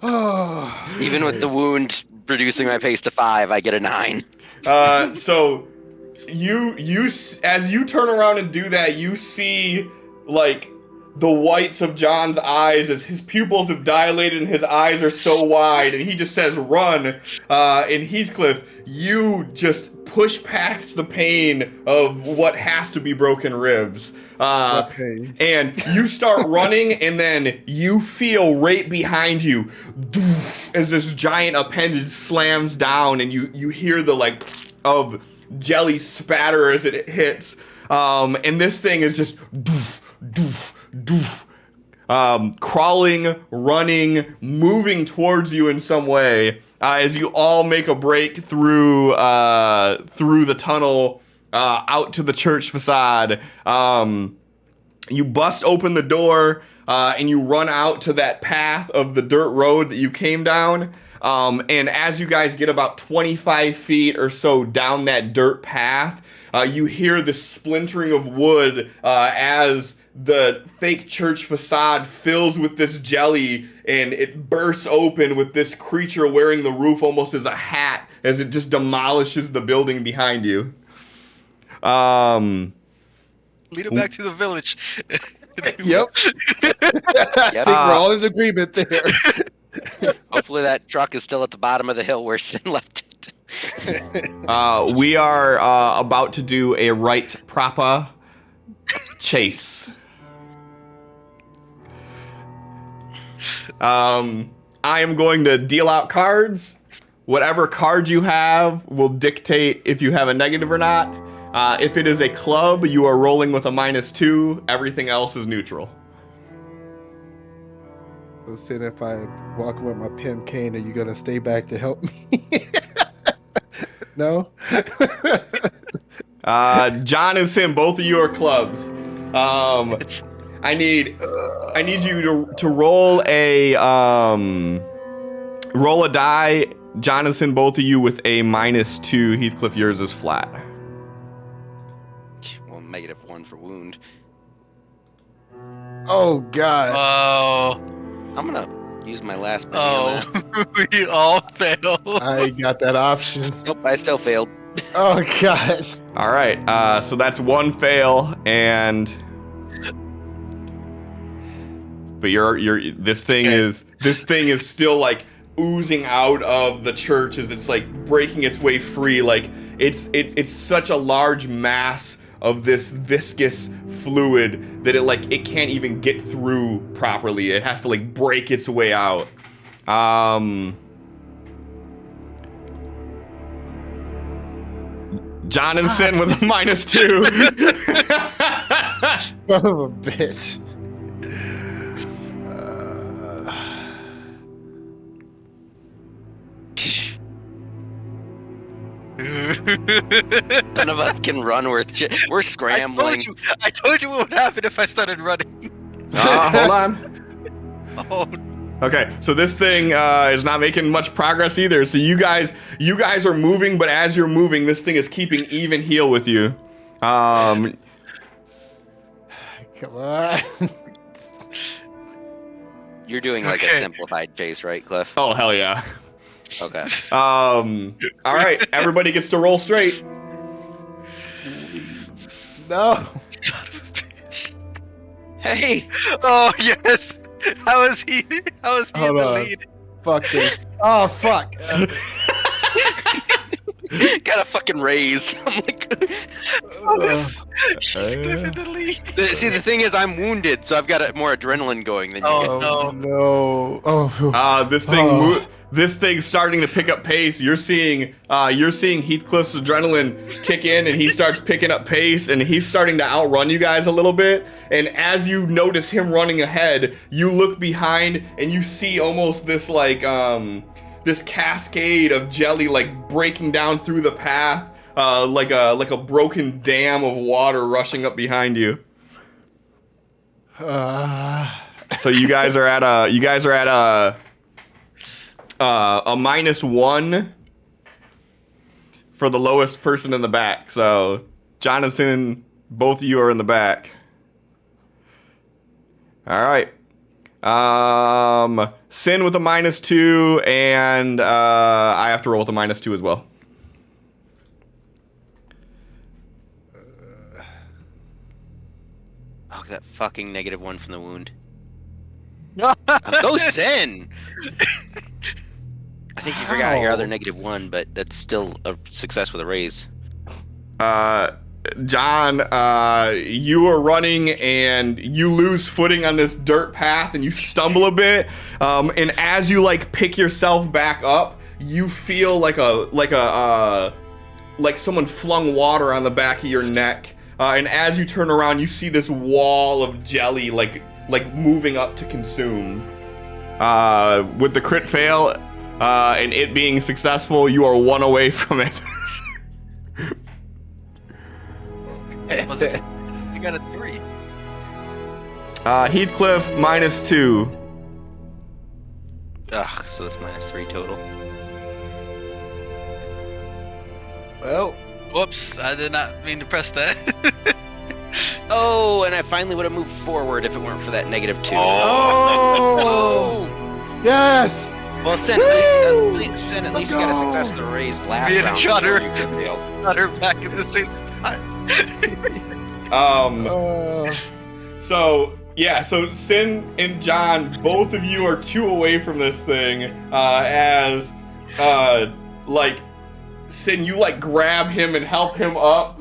Oh. Even with the wound reducing my pace to 5, I get a 9. So you as you turn around and do that, you see like the whites of John's eyes as his pupils have dilated and his eyes are so wide, and he just says, "Run!" And Heathcliff, you just push past the pain of what has to be broken ribs. What pain. And you start running, and then you feel right behind you as this giant appendage slams down, and you hear the like of jelly spatter as it hits. And this thing is just crawling, running, moving towards you in some way as you all make a break through the tunnel out to the church facade. You bust open the door and you run out to that path of the dirt road that you came down. And as you guys get about 25 feet or so down that dirt path, you hear the splintering of wood as the fake church facade fills with this jelly, and it bursts open with this creature wearing the roof almost as a hat as it just demolishes the building behind you. Lead it back to the village. Yep. I think we're all in agreement there. Hopefully that truck is still at the bottom of the hill where Sin left it. We are about to do a right proper chase. I am going to deal out cards. Whatever card you have will dictate if you have a negative or not. If it is a club, you are rolling with a -2. Everything else is neutral. So, Sin, if I walk with my pimp cane, are you gonna stay back to help me? No. John and Sim, both of you are clubs. I need you to roll a die. John and Sim, both of you with a -2. Heathcliff, yours is flat. Well, -1 for wound. Oh God. Oh. I'm gonna use my last penny on that. Oh. We all fail. I ain't got that option. Nope, I still failed. Oh gosh. All right, so that's one fail, and but this thing is still like oozing out of the church as it's like breaking its way free. Like it's such a large mass of this viscous fluid that it can't even get through properly. It has to like break its way out. John and Sin with a -2. Son of a bitch. None of us can run worth shit. We're scrambling. I told you what would happen if I started running. Hold on. Oh. Okay, so this thing is not making much progress either. So you guys are moving, but as you're moving, this thing is keeping even heel with you. Come on. You're doing like a simplified chase, right, Cliff? Oh hell yeah. Okay. All right, everybody gets to roll straight. No. Son of a bitch. Hey! Oh yes. How is he in Hold the on. lead? Fuck this. Oh fuck. Got a fucking raise. I'm like, Cliff in the lead. see, the thing is, I'm wounded, so I've got more adrenaline going than you. Oh, Oh no. Oh. This thing's starting to pick up pace. You're seeing Heathcliff's adrenaline kick in, and he starts picking up pace, and he's starting to outrun you guys a little bit. And as you notice him running ahead, you look behind and you see almost this like this cascade of jelly like breaking down through the path, like a broken dam of water rushing up behind you. So you guys are at a -1 for the lowest person in the back. So Jonathan, both of you are in the back. All right. Sin with a -2, and I have to roll with a -2 as well. Oh, that fucking -1 from the wound. Go Sin! I think you forgot your other -1, but that's still a success with a raise. John, you are running and you lose footing on this dirt path and you stumble a bit. And as you like pick yourself back up, you feel like someone flung water on the back of your neck. And as you turn around, you see this wall of jelly like moving up to consume. With the crit fail and it being successful, you are 1 away from it. Was it? I got a 3. Heathcliff -2. Ugh, so that's -3 total. Well, Whoops! I did not mean to press that. Oh, and I finally would have moved forward if it weren't for that -2. oh, yes. Well, Sin, Woo! at least you Let's got a go! success with the raise last Me and round. Johnner. before you could fail. Got her back in the same spot. So Sin and John, both of you are 2 away from this thing. As Sin, you like grab him and help him up.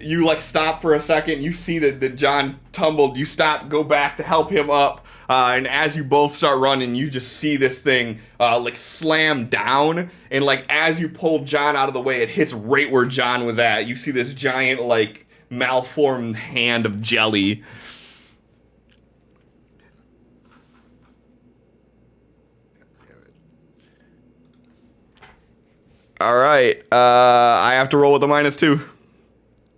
You like stop for a second. You see that John tumbled. You stop, go back to help him up. And as you both start running, you just see this thing like slam down. And like as you pull John out of the way, it hits right where John was at. You see this giant like malformed hand of jelly. All right, I have to roll with a -2.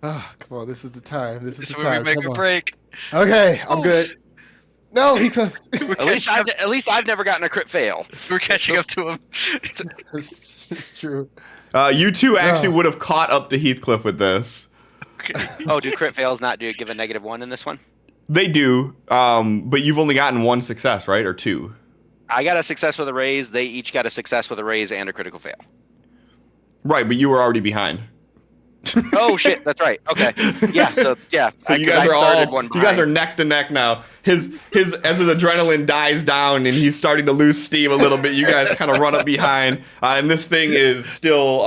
Ah, come on, this is the time. This is This is the where we time. make Come a on. break. Okay, I'm good. No, he could. At least I've never gotten a crit fail. We're catching up to him. It's true. You two actually No. would have caught up to Heathcliff with this. Oh, do crit fails not give a -1 in this one? They do, but you've only gotten 1 success, right? Or 2? I got a success with a raise. They each got a success with a raise and a critical fail. Right, but you were already behind. Oh shit, that's right. Okay, yeah. So So you guys are you guys are neck to neck now. As his adrenaline dies down and he's starting to lose steam a little bit, you guys kind of run up behind, and this thing is still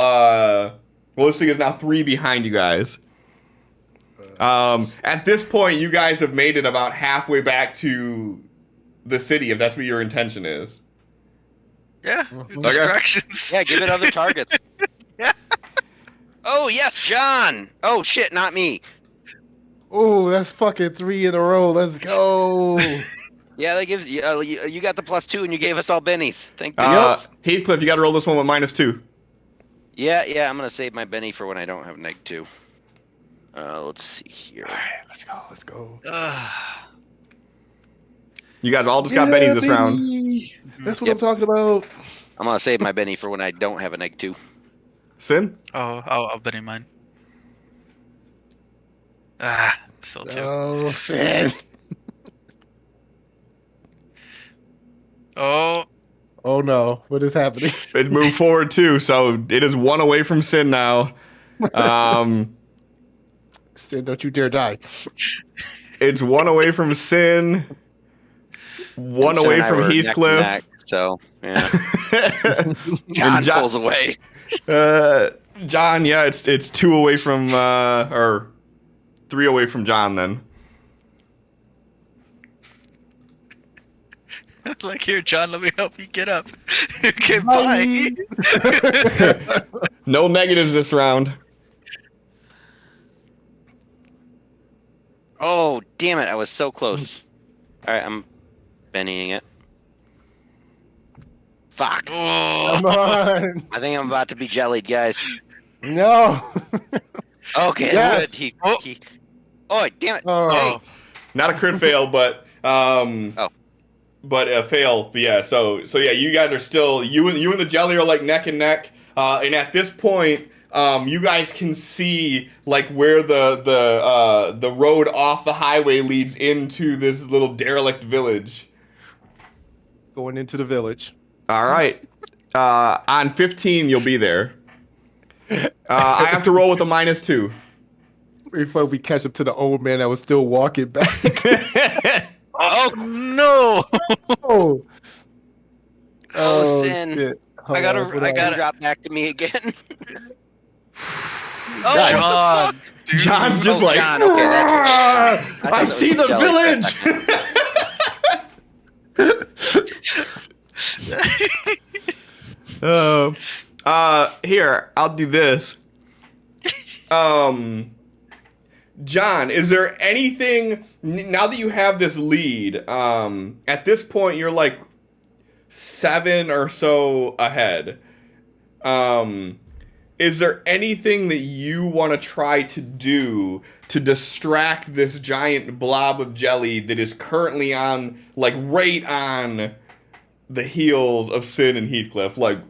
this thing is now 3 behind you guys. At this point, you guys have made it about halfway back to the city, if that's what your intention is. Yeah, distractions. Yeah, give it other targets. Yeah. Oh yes, John. Oh shit, not me. Oh, that's fucking 3 in a row. Let's go. Yeah, that gives you. You got the +2, and you gave us all bennies. Thank goodness. Heathcliff, you got to roll this one with -2. Yeah. I'm gonna save my Benny for when I don't have -2. Let's see here. All right, let's go. You guys all just got bennies this round. baby. That's what Yep. I'm talking about. I'm gonna save my Benny for when I don't have a -2. Sin? Oh, I'll bet in mine. Still 2. Oh, Finn. Oh, Oh no, what is happening? It moved forward too, so it is 1 away from Sin now. Sin, don't you dare die. It's 1 away from Sin. 1 Sin away and I from were neck to Heathcliff. neck, so yeah. And John pulls away. John, yeah, it's 2 away from or 3 away from John then. like here, John. Let me help you get up. Okay, bye. No negatives this round. Oh damn it! I was so close. All right, I'm Bennying it. Fuck! Come Oh, on. I think I'm about to be jellied, guys. No. Okay, Yes. good. Oh. Oh, damn it! Oh. Hey, Not a crit fail, but but a fail. But yeah, so yeah, you guys are still you and the jelly are like neck and neck. And at this point, you guys can see like where the road off the highway leads into this little derelict village. Going into the village. All right. On 15, you'll be there. I have to roll with a -2. before we catch up to the old man that was still walking back. Oh no! Oh, Sin. shit. Hold I gotta- on, hold I on. gotta- Drop back to me again. God. John, dude. John's just Oh, like, John, okay, that's- "Ah, I thought I it was see the jelly for village. a Here, I'll do this. John, is there anything now that you have this lead? At this point, you're like 7 or so ahead. Is there anything that you want to try to do to distract this giant blob of jelly that is currently on, like, right on the heels of Sin and Heathcliff, like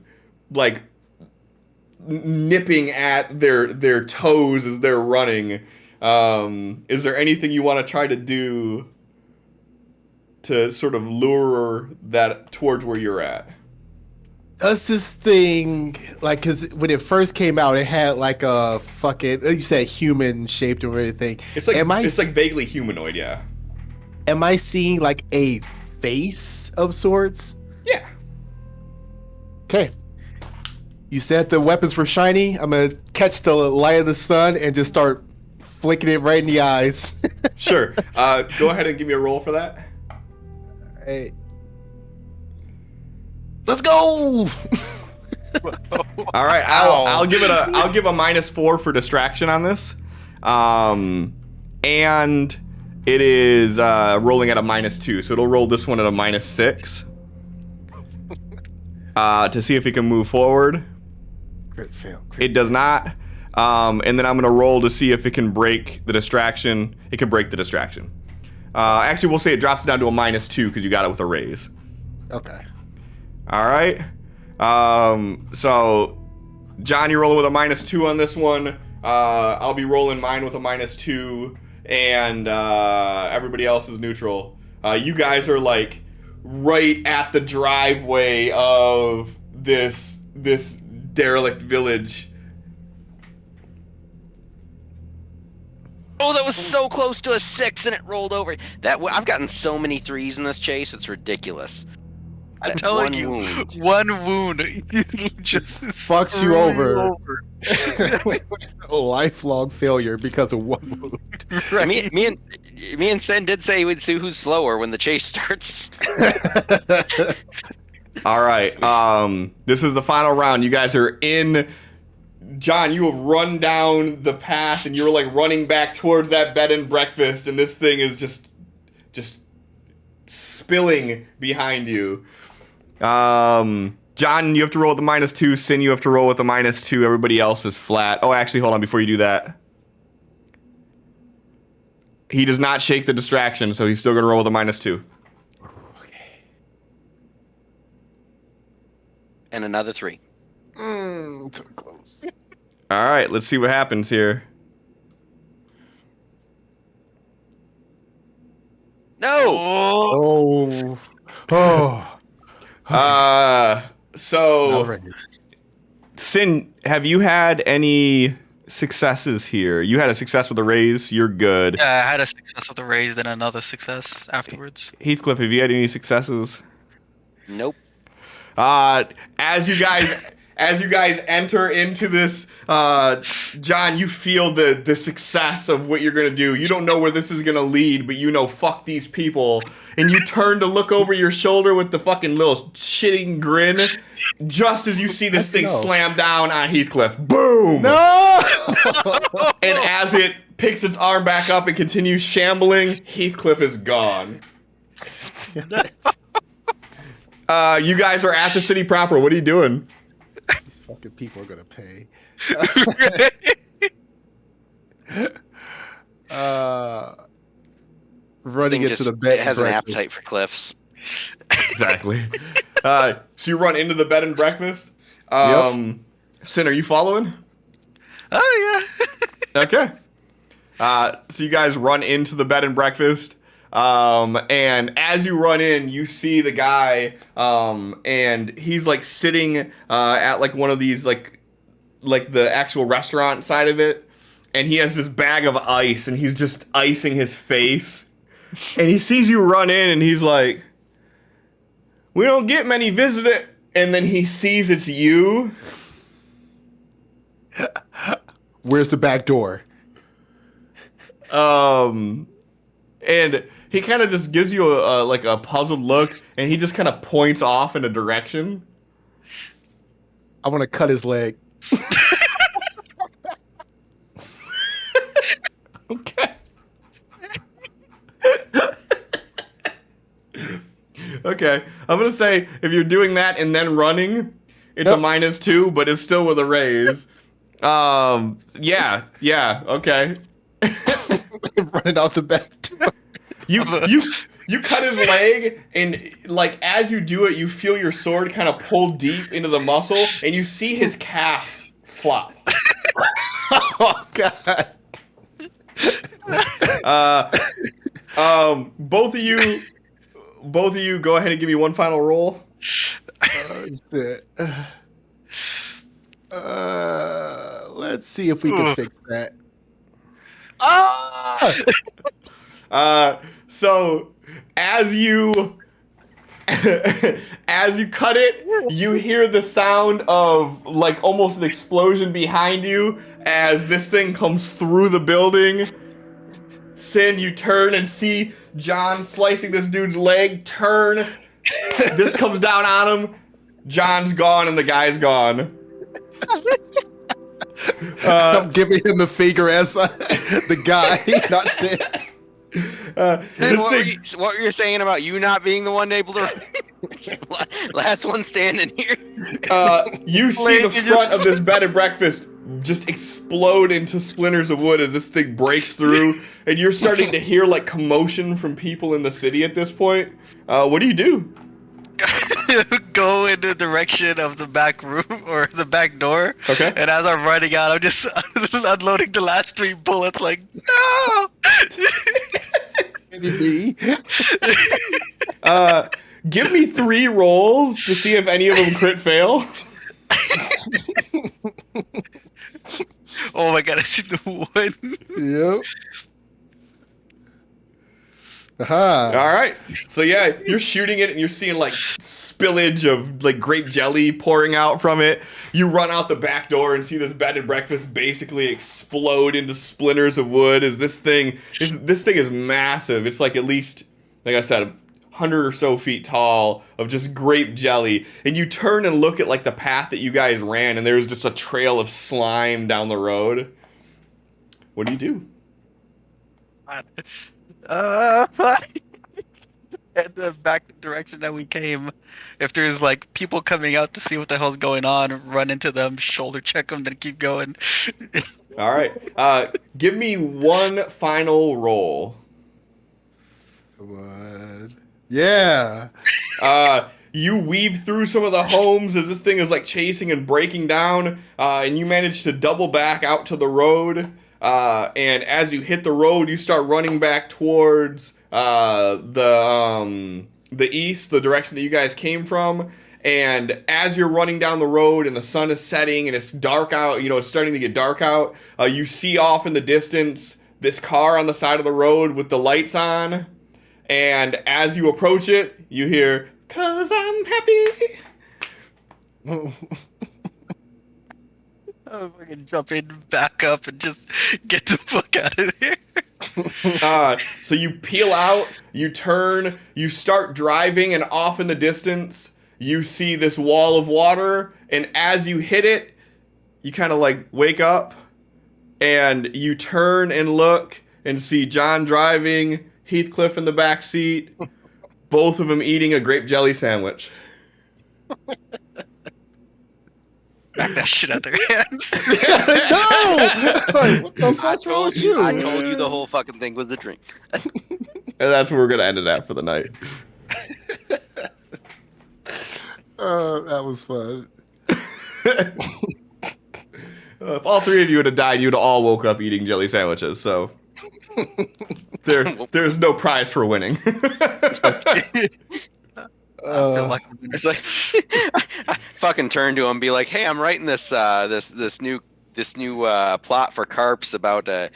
nipping at their toes as they're running? Is there anything you want to try to do to sort of lure that towards where you're at? Does this thing, like, because when it first came out, it had like a fucking, you said human shaped or anything. It's like Am I it's like vaguely humanoid, yeah. Am I seeing like a face of sorts? Yeah. Okay. You said the weapons were shiny. I'm gonna catch the light of the sun and just start flicking it right in the eyes. Sure. Go ahead and give me a roll for that. Hey. Let's go! All right, I'll give it a -4 for distraction on this, and it is rolling at a -2, so it'll roll this one at a -6 to see if it can move forward. Crit fail. It does not, and then I'm gonna roll to see if it can break the distraction. It can break the distraction. Actually, we'll say it drops it down to a -2 because you got it with a raise. Okay. All right. So, John, you're rolling with a -2 on this one. I'll be rolling mine with a -2, and everybody else is neutral. You guys are like right at the driveway of this derelict village. Oh, that was so close to a 6 and it rolled over. I've gotten so many 3s in this chase, it's ridiculous. I'm That telling one you, wound. one wound just Fucks you screws over. A lifelong failure because of one wound. Right. Me and Sen did say we'd see who's slower when the chase starts. All right. This is the final round. You guys are in. John, you have run down the path and you're like running back towards that bed and breakfast, and this thing is just spilling behind you. John, you have to roll with a -2. Sin, you have to roll with a -2. Everybody else is flat. Oh, actually, hold on before you do that. He does not shake the distraction, so he's still going to roll with a -2. And another 3. So close. All right, let's see what happens here. No! Oh. So, Outrage. Sin, have you had any successes here? You had a success with a raise. You're good. Yeah, I had a success with a raise, then another success afterwards. Heathcliff, have you had any successes? Nope. As you guys enter into this, John, you feel the success of what you're gonna do. You don't know where this is gonna lead, but you know, fuck these people. And you turn to look over your shoulder with the fucking little shitting grin, just as you see this thing slam down on Heathcliff. Boom! No! And as it picks its arm back up and continues shambling, Heathcliff is gone. You guys are at the city proper. What are you doing? These fucking people are gonna pay. Running Thing into just the bed. it has an breakfast. appetite for cliffs. Exactly. So you run into the bed and breakfast. Sin, are you following? Oh yeah. Okay. So you guys run into the bed and breakfast. And as you run in, you see the guy, and he's like sitting, at like one of these, like the actual restaurant side of it. and he has this bag of ice, and he's just icing his face. And he sees you run in, and he's like, "We don't get many visitors." And then he sees it's you. Where's the back door? And he kind of just gives you a puzzled look, and he just kind of points off in a direction. I want to cut his leg. Okay. Okay. I'm gonna say if you're doing that and then running, it's a -2, but it's still with a raise. Yeah, okay. Running out the back door. You cut his leg, and like as you do it, you feel your sword kind of pull deep into the muscle, and you see his calf flop. Oh god. Both of you, go ahead and give me one final roll. Oh, shit. Let's see if we can fix that. So as you cut it, you hear the sound of like almost an explosion behind you as this thing comes through the building. Sin, you turn and see John slicing this dude's leg. Turn. This comes down on him. John's gone and the guy's gone. I'm giving him the finger as the guy, not Sin. And what were you saying about you not being the one able to last one standing here? You see the front of this bed and breakfast just explode into splinters of wood as this thing breaks through, and you're starting to hear like commotion from people in the city at this point. What do you do? Go in the direction of the back room or the back door. Okay. And as I'm running out, I'm just unloading the last 3 bullets. Like, no. Me. Give me 3 rolls to see if any of them crit fail. Oh my god, I see the one. Yep. Aha. All right. So yeah, you're shooting it and you're seeing like spillage of like grape jelly pouring out from it. You run out the back door and see this bed and breakfast basically explode into splinters of wood. As this thing is massive. It's like at least, like I said, 100 or so feet tall of just grape jelly. And you turn and look at like the path that you guys ran, and there's just a trail of slime down the road. What do you do? At the back direction that we came, if there's like people coming out to see what the hell's going on, run into them, shoulder check them, then keep going. All right. Give me one final roll. What? Yeah. You weave through some of the homes as this thing is like chasing and breaking down, and you manage to double back out to the road. And as you hit the road, you start running back towards the east, the direction that you guys came from. And as you're running down the road and the sun is setting and it's dark out, it's starting to get dark out, you see off in the distance this car on the side of the road with the lights on. And as you approach it, you hear, "'Cause I'm happy." I'm fucking jump in, back up, and just get the fuck out of here. So you peel out, you turn, you start driving, and off in the distance, you see this wall of water, and as you hit it, you kind of like wake up, and you turn and look, and see John driving, Heathcliff in the back seat, both of them eating a grape jelly sandwich. Back that shit out their hand. No! Like, what the fuck's wrong with you? I told you the whole fucking thing was a drink. And that's where we're going to end it at for the night. That was fun. If all 3 of you would have died, you'd have all woke up eating jelly sandwiches, so there's no prize for winning. It's like I fucking turn to him and be like, "Hey, I'm writing this new this new plot for Carps about a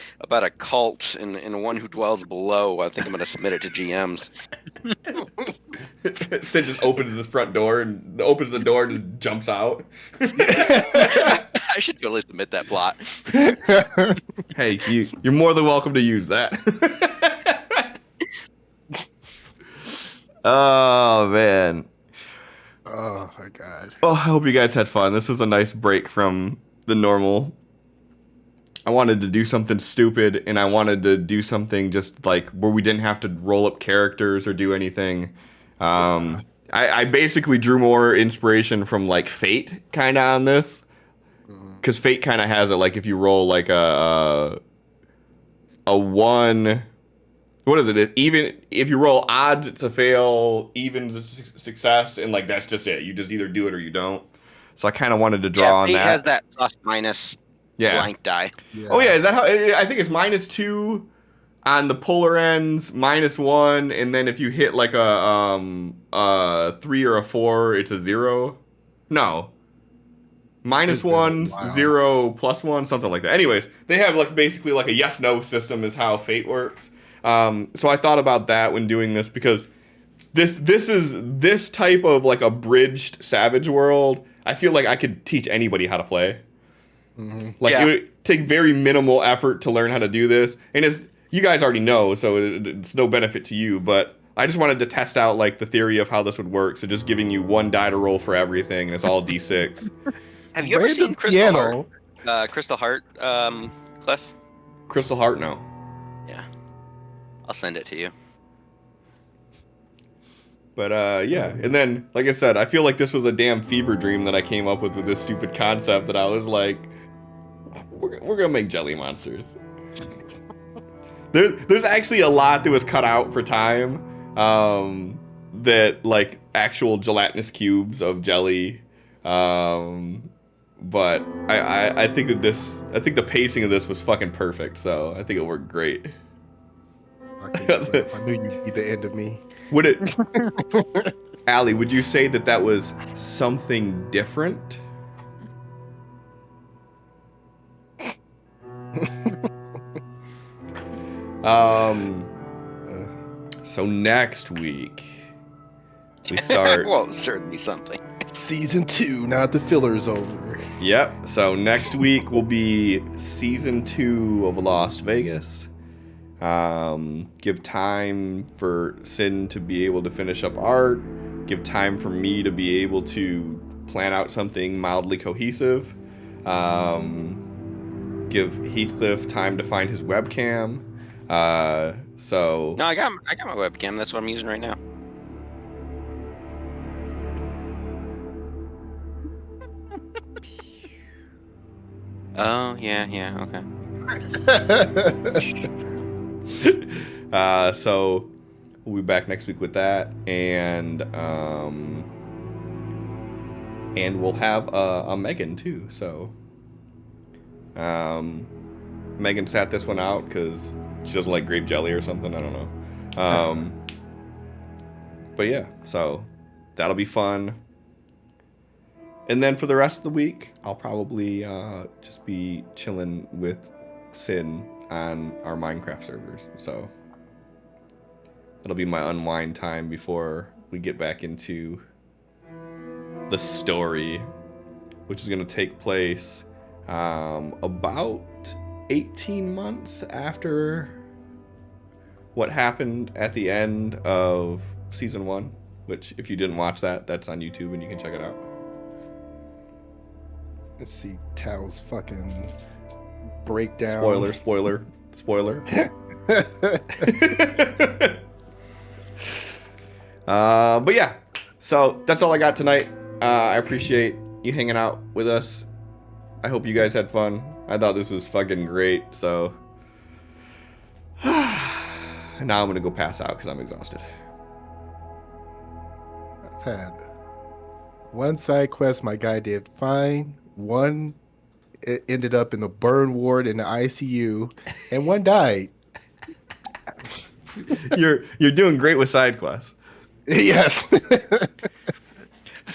cult and one who dwells below. I think I'm gonna submit it to GMs. Sid just opens his front door and opens the door and just jumps out. I should totally submit that plot. Hey, you're more than welcome to use that. Oh man. Oh my god. Oh, I hope you guys had fun. This was a nice break from the normal. I wanted to do something stupid, and I wanted to do something just like where we didn't have to roll up characters or do anything. I basically drew more inspiration from like Fate kind of on this, because Fate kind of has it like if you roll like a one. What is it? Even if you roll odds, it's a fail. Evens, it's a success, and like that's just it. You just either do it or you don't. So I kind of wanted to draw on Fate that. has that plus minus blank die. Yeah. Oh yeah, is that how? I think it's -2 on the polar ends, -1, and then if you hit like a 3 or a 4, it's a 0. No. -1, Wow. 0, +1, something like that. Anyways, they have like basically like a yes/no system is how Fate works. So I thought about that when doing this because this type of like abridged Savage World. I feel like I could teach anybody how to play. Like Yeah. it would take very minimal effort to learn how to do this, and it's you guys already know, so it's no benefit to you. But I just wanted to test out like the theory of how this would work. So just giving you one die to roll for everything, and it's all d6. Have you ever Random seen Crystal piano. Heart? Crystal Heart, Cliff? Crystal Heart, no. Yeah. I'll send it to you. But yeah, and then like I said, I feel like this was a damn fever dream that I came up with this stupid concept that I was like, we're gonna make jelly monsters. There's actually a lot that was cut out for time, that like actual gelatinous cubes of jelly, but I think that the pacing of this was fucking perfect, so I think it worked great. I knew you'd be the end of me. Would it, Allie, would you say that was something different? So next week we start. Well, certainly something. Season 2, now the filler's over. Yep. So next week will be season 2 of Lost Vegas. Give time for Sin to be able to finish up art. Give time for me to be able to plan out something mildly cohesive. Give Heathcliff time to find his webcam. So No, I got my webcam. That's what I'm using right now. Oh yeah, okay. So we'll be back next week with that, and we'll have a Megan too. So Megan sat this one out because she doesn't like grape jelly or something. I don't know. But yeah, so that'll be fun. And then for the rest of the week, I'll probably just be chilling with Sin on our Minecraft servers. So it'll be my unwind time before we get back into the story, which is going to take place about 18 months after what happened at the end of season 1, which if you didn't watch that, that's on YouTube and you can check it out. Let's see Tal's fucking breakdown. Spoiler. But yeah, so that's all I got tonight. I appreciate you hanging out with us. I hope you guys had fun. I thought this was fucking great. So now I'm gonna go pass out because I'm exhausted. I've had one side quest my guy did fine. One it ended up in the burn ward in the ICU, and one died. You're doing great with side quests. Yes.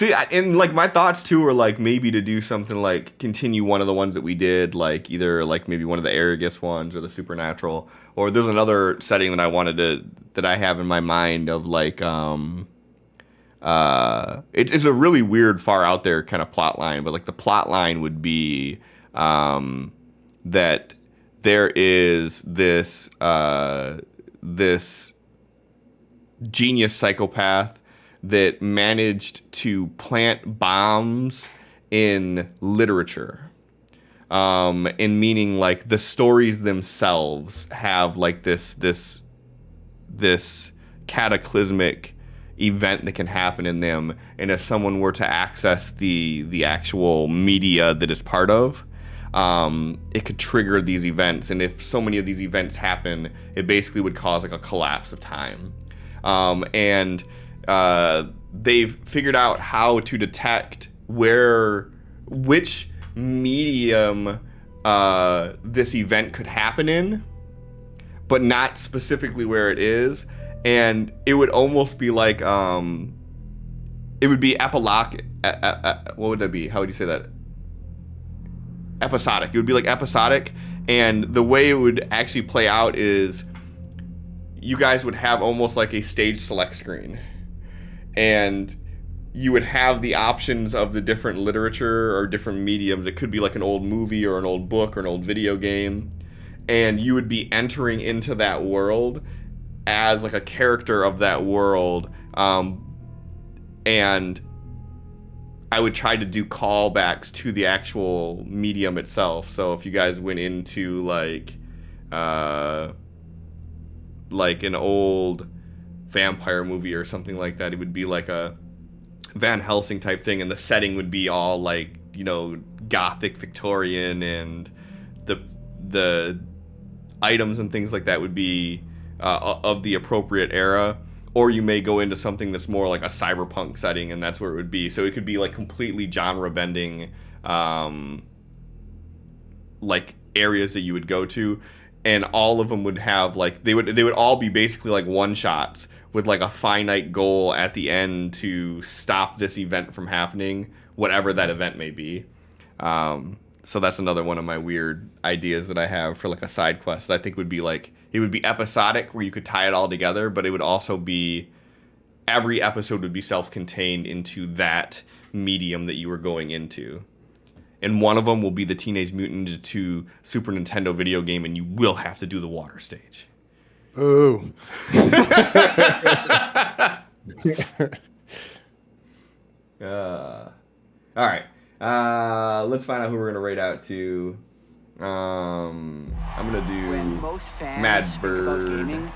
See, and like my thoughts too were like maybe to do something like continue one of the ones that we did, like either like maybe one of the Argus ones or the Supernatural, or there's another setting that I have in my mind of like it's a really weird far out there kind of plot line, but like the plot line would be that there is this this genius psychopath that managed to plant bombs in literature. In meaning like the stories themselves have like this cataclysmic event that can happen in them, and if someone were to access the actual media that is part of, it could trigger these events, and if so many of these events happen, it basically would cause like a collapse of time. And they've figured out how to detect which medium this event could happen in, but not specifically where it is. And it would almost be like it would be epilogue. What would that be? How would you say that? Episodic. It would be like episodic, and the way it would actually play out is you guys would have almost like a stage select screen, and you would have the options of the different literature or different mediums. It could be like an old movie or an old book or an old video game, and you would be entering into that world as like a character of that world, and I would try to do callbacks to the actual medium itself. So if you guys went into like an old vampire movie or something like that, it would be like a Van Helsing type thing, and the setting would be all like, you know, Gothic Victorian, and the items and things like that would be of the appropriate era. Or you may go into something that's more like a cyberpunk setting, and that's where it would be. So it could be like completely genre bending, like areas that you would go to, and all of them would have like they would all be basically like one shots with like a finite goal at the end to stop this event from happening, whatever that event may be. So that's another one of my weird ideas that I have for like a side quest that I think would be like, it would be episodic where you could tie it all together, but it would also be, every episode would be self-contained into that medium that you were going into. And one of them will be the Teenage Mutant Ninja 2 Super Nintendo video game, and you will have to do the water stage. Oh. All right. Let's find out who we're gonna rate out to. I'm gonna do Mad Bird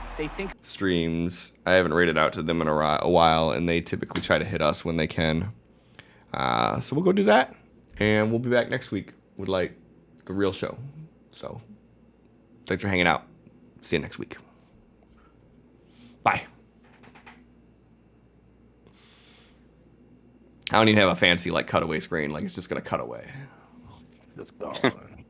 streams. I haven't rated out to them in a while, and they typically try to hit us when they can. So we'll go do that, and we'll be back next week with like the real show. So thanks for hanging out. See you next week. Bye. I don't even have a fancy like cutaway screen. Like it's just gonna cut away. It's gone.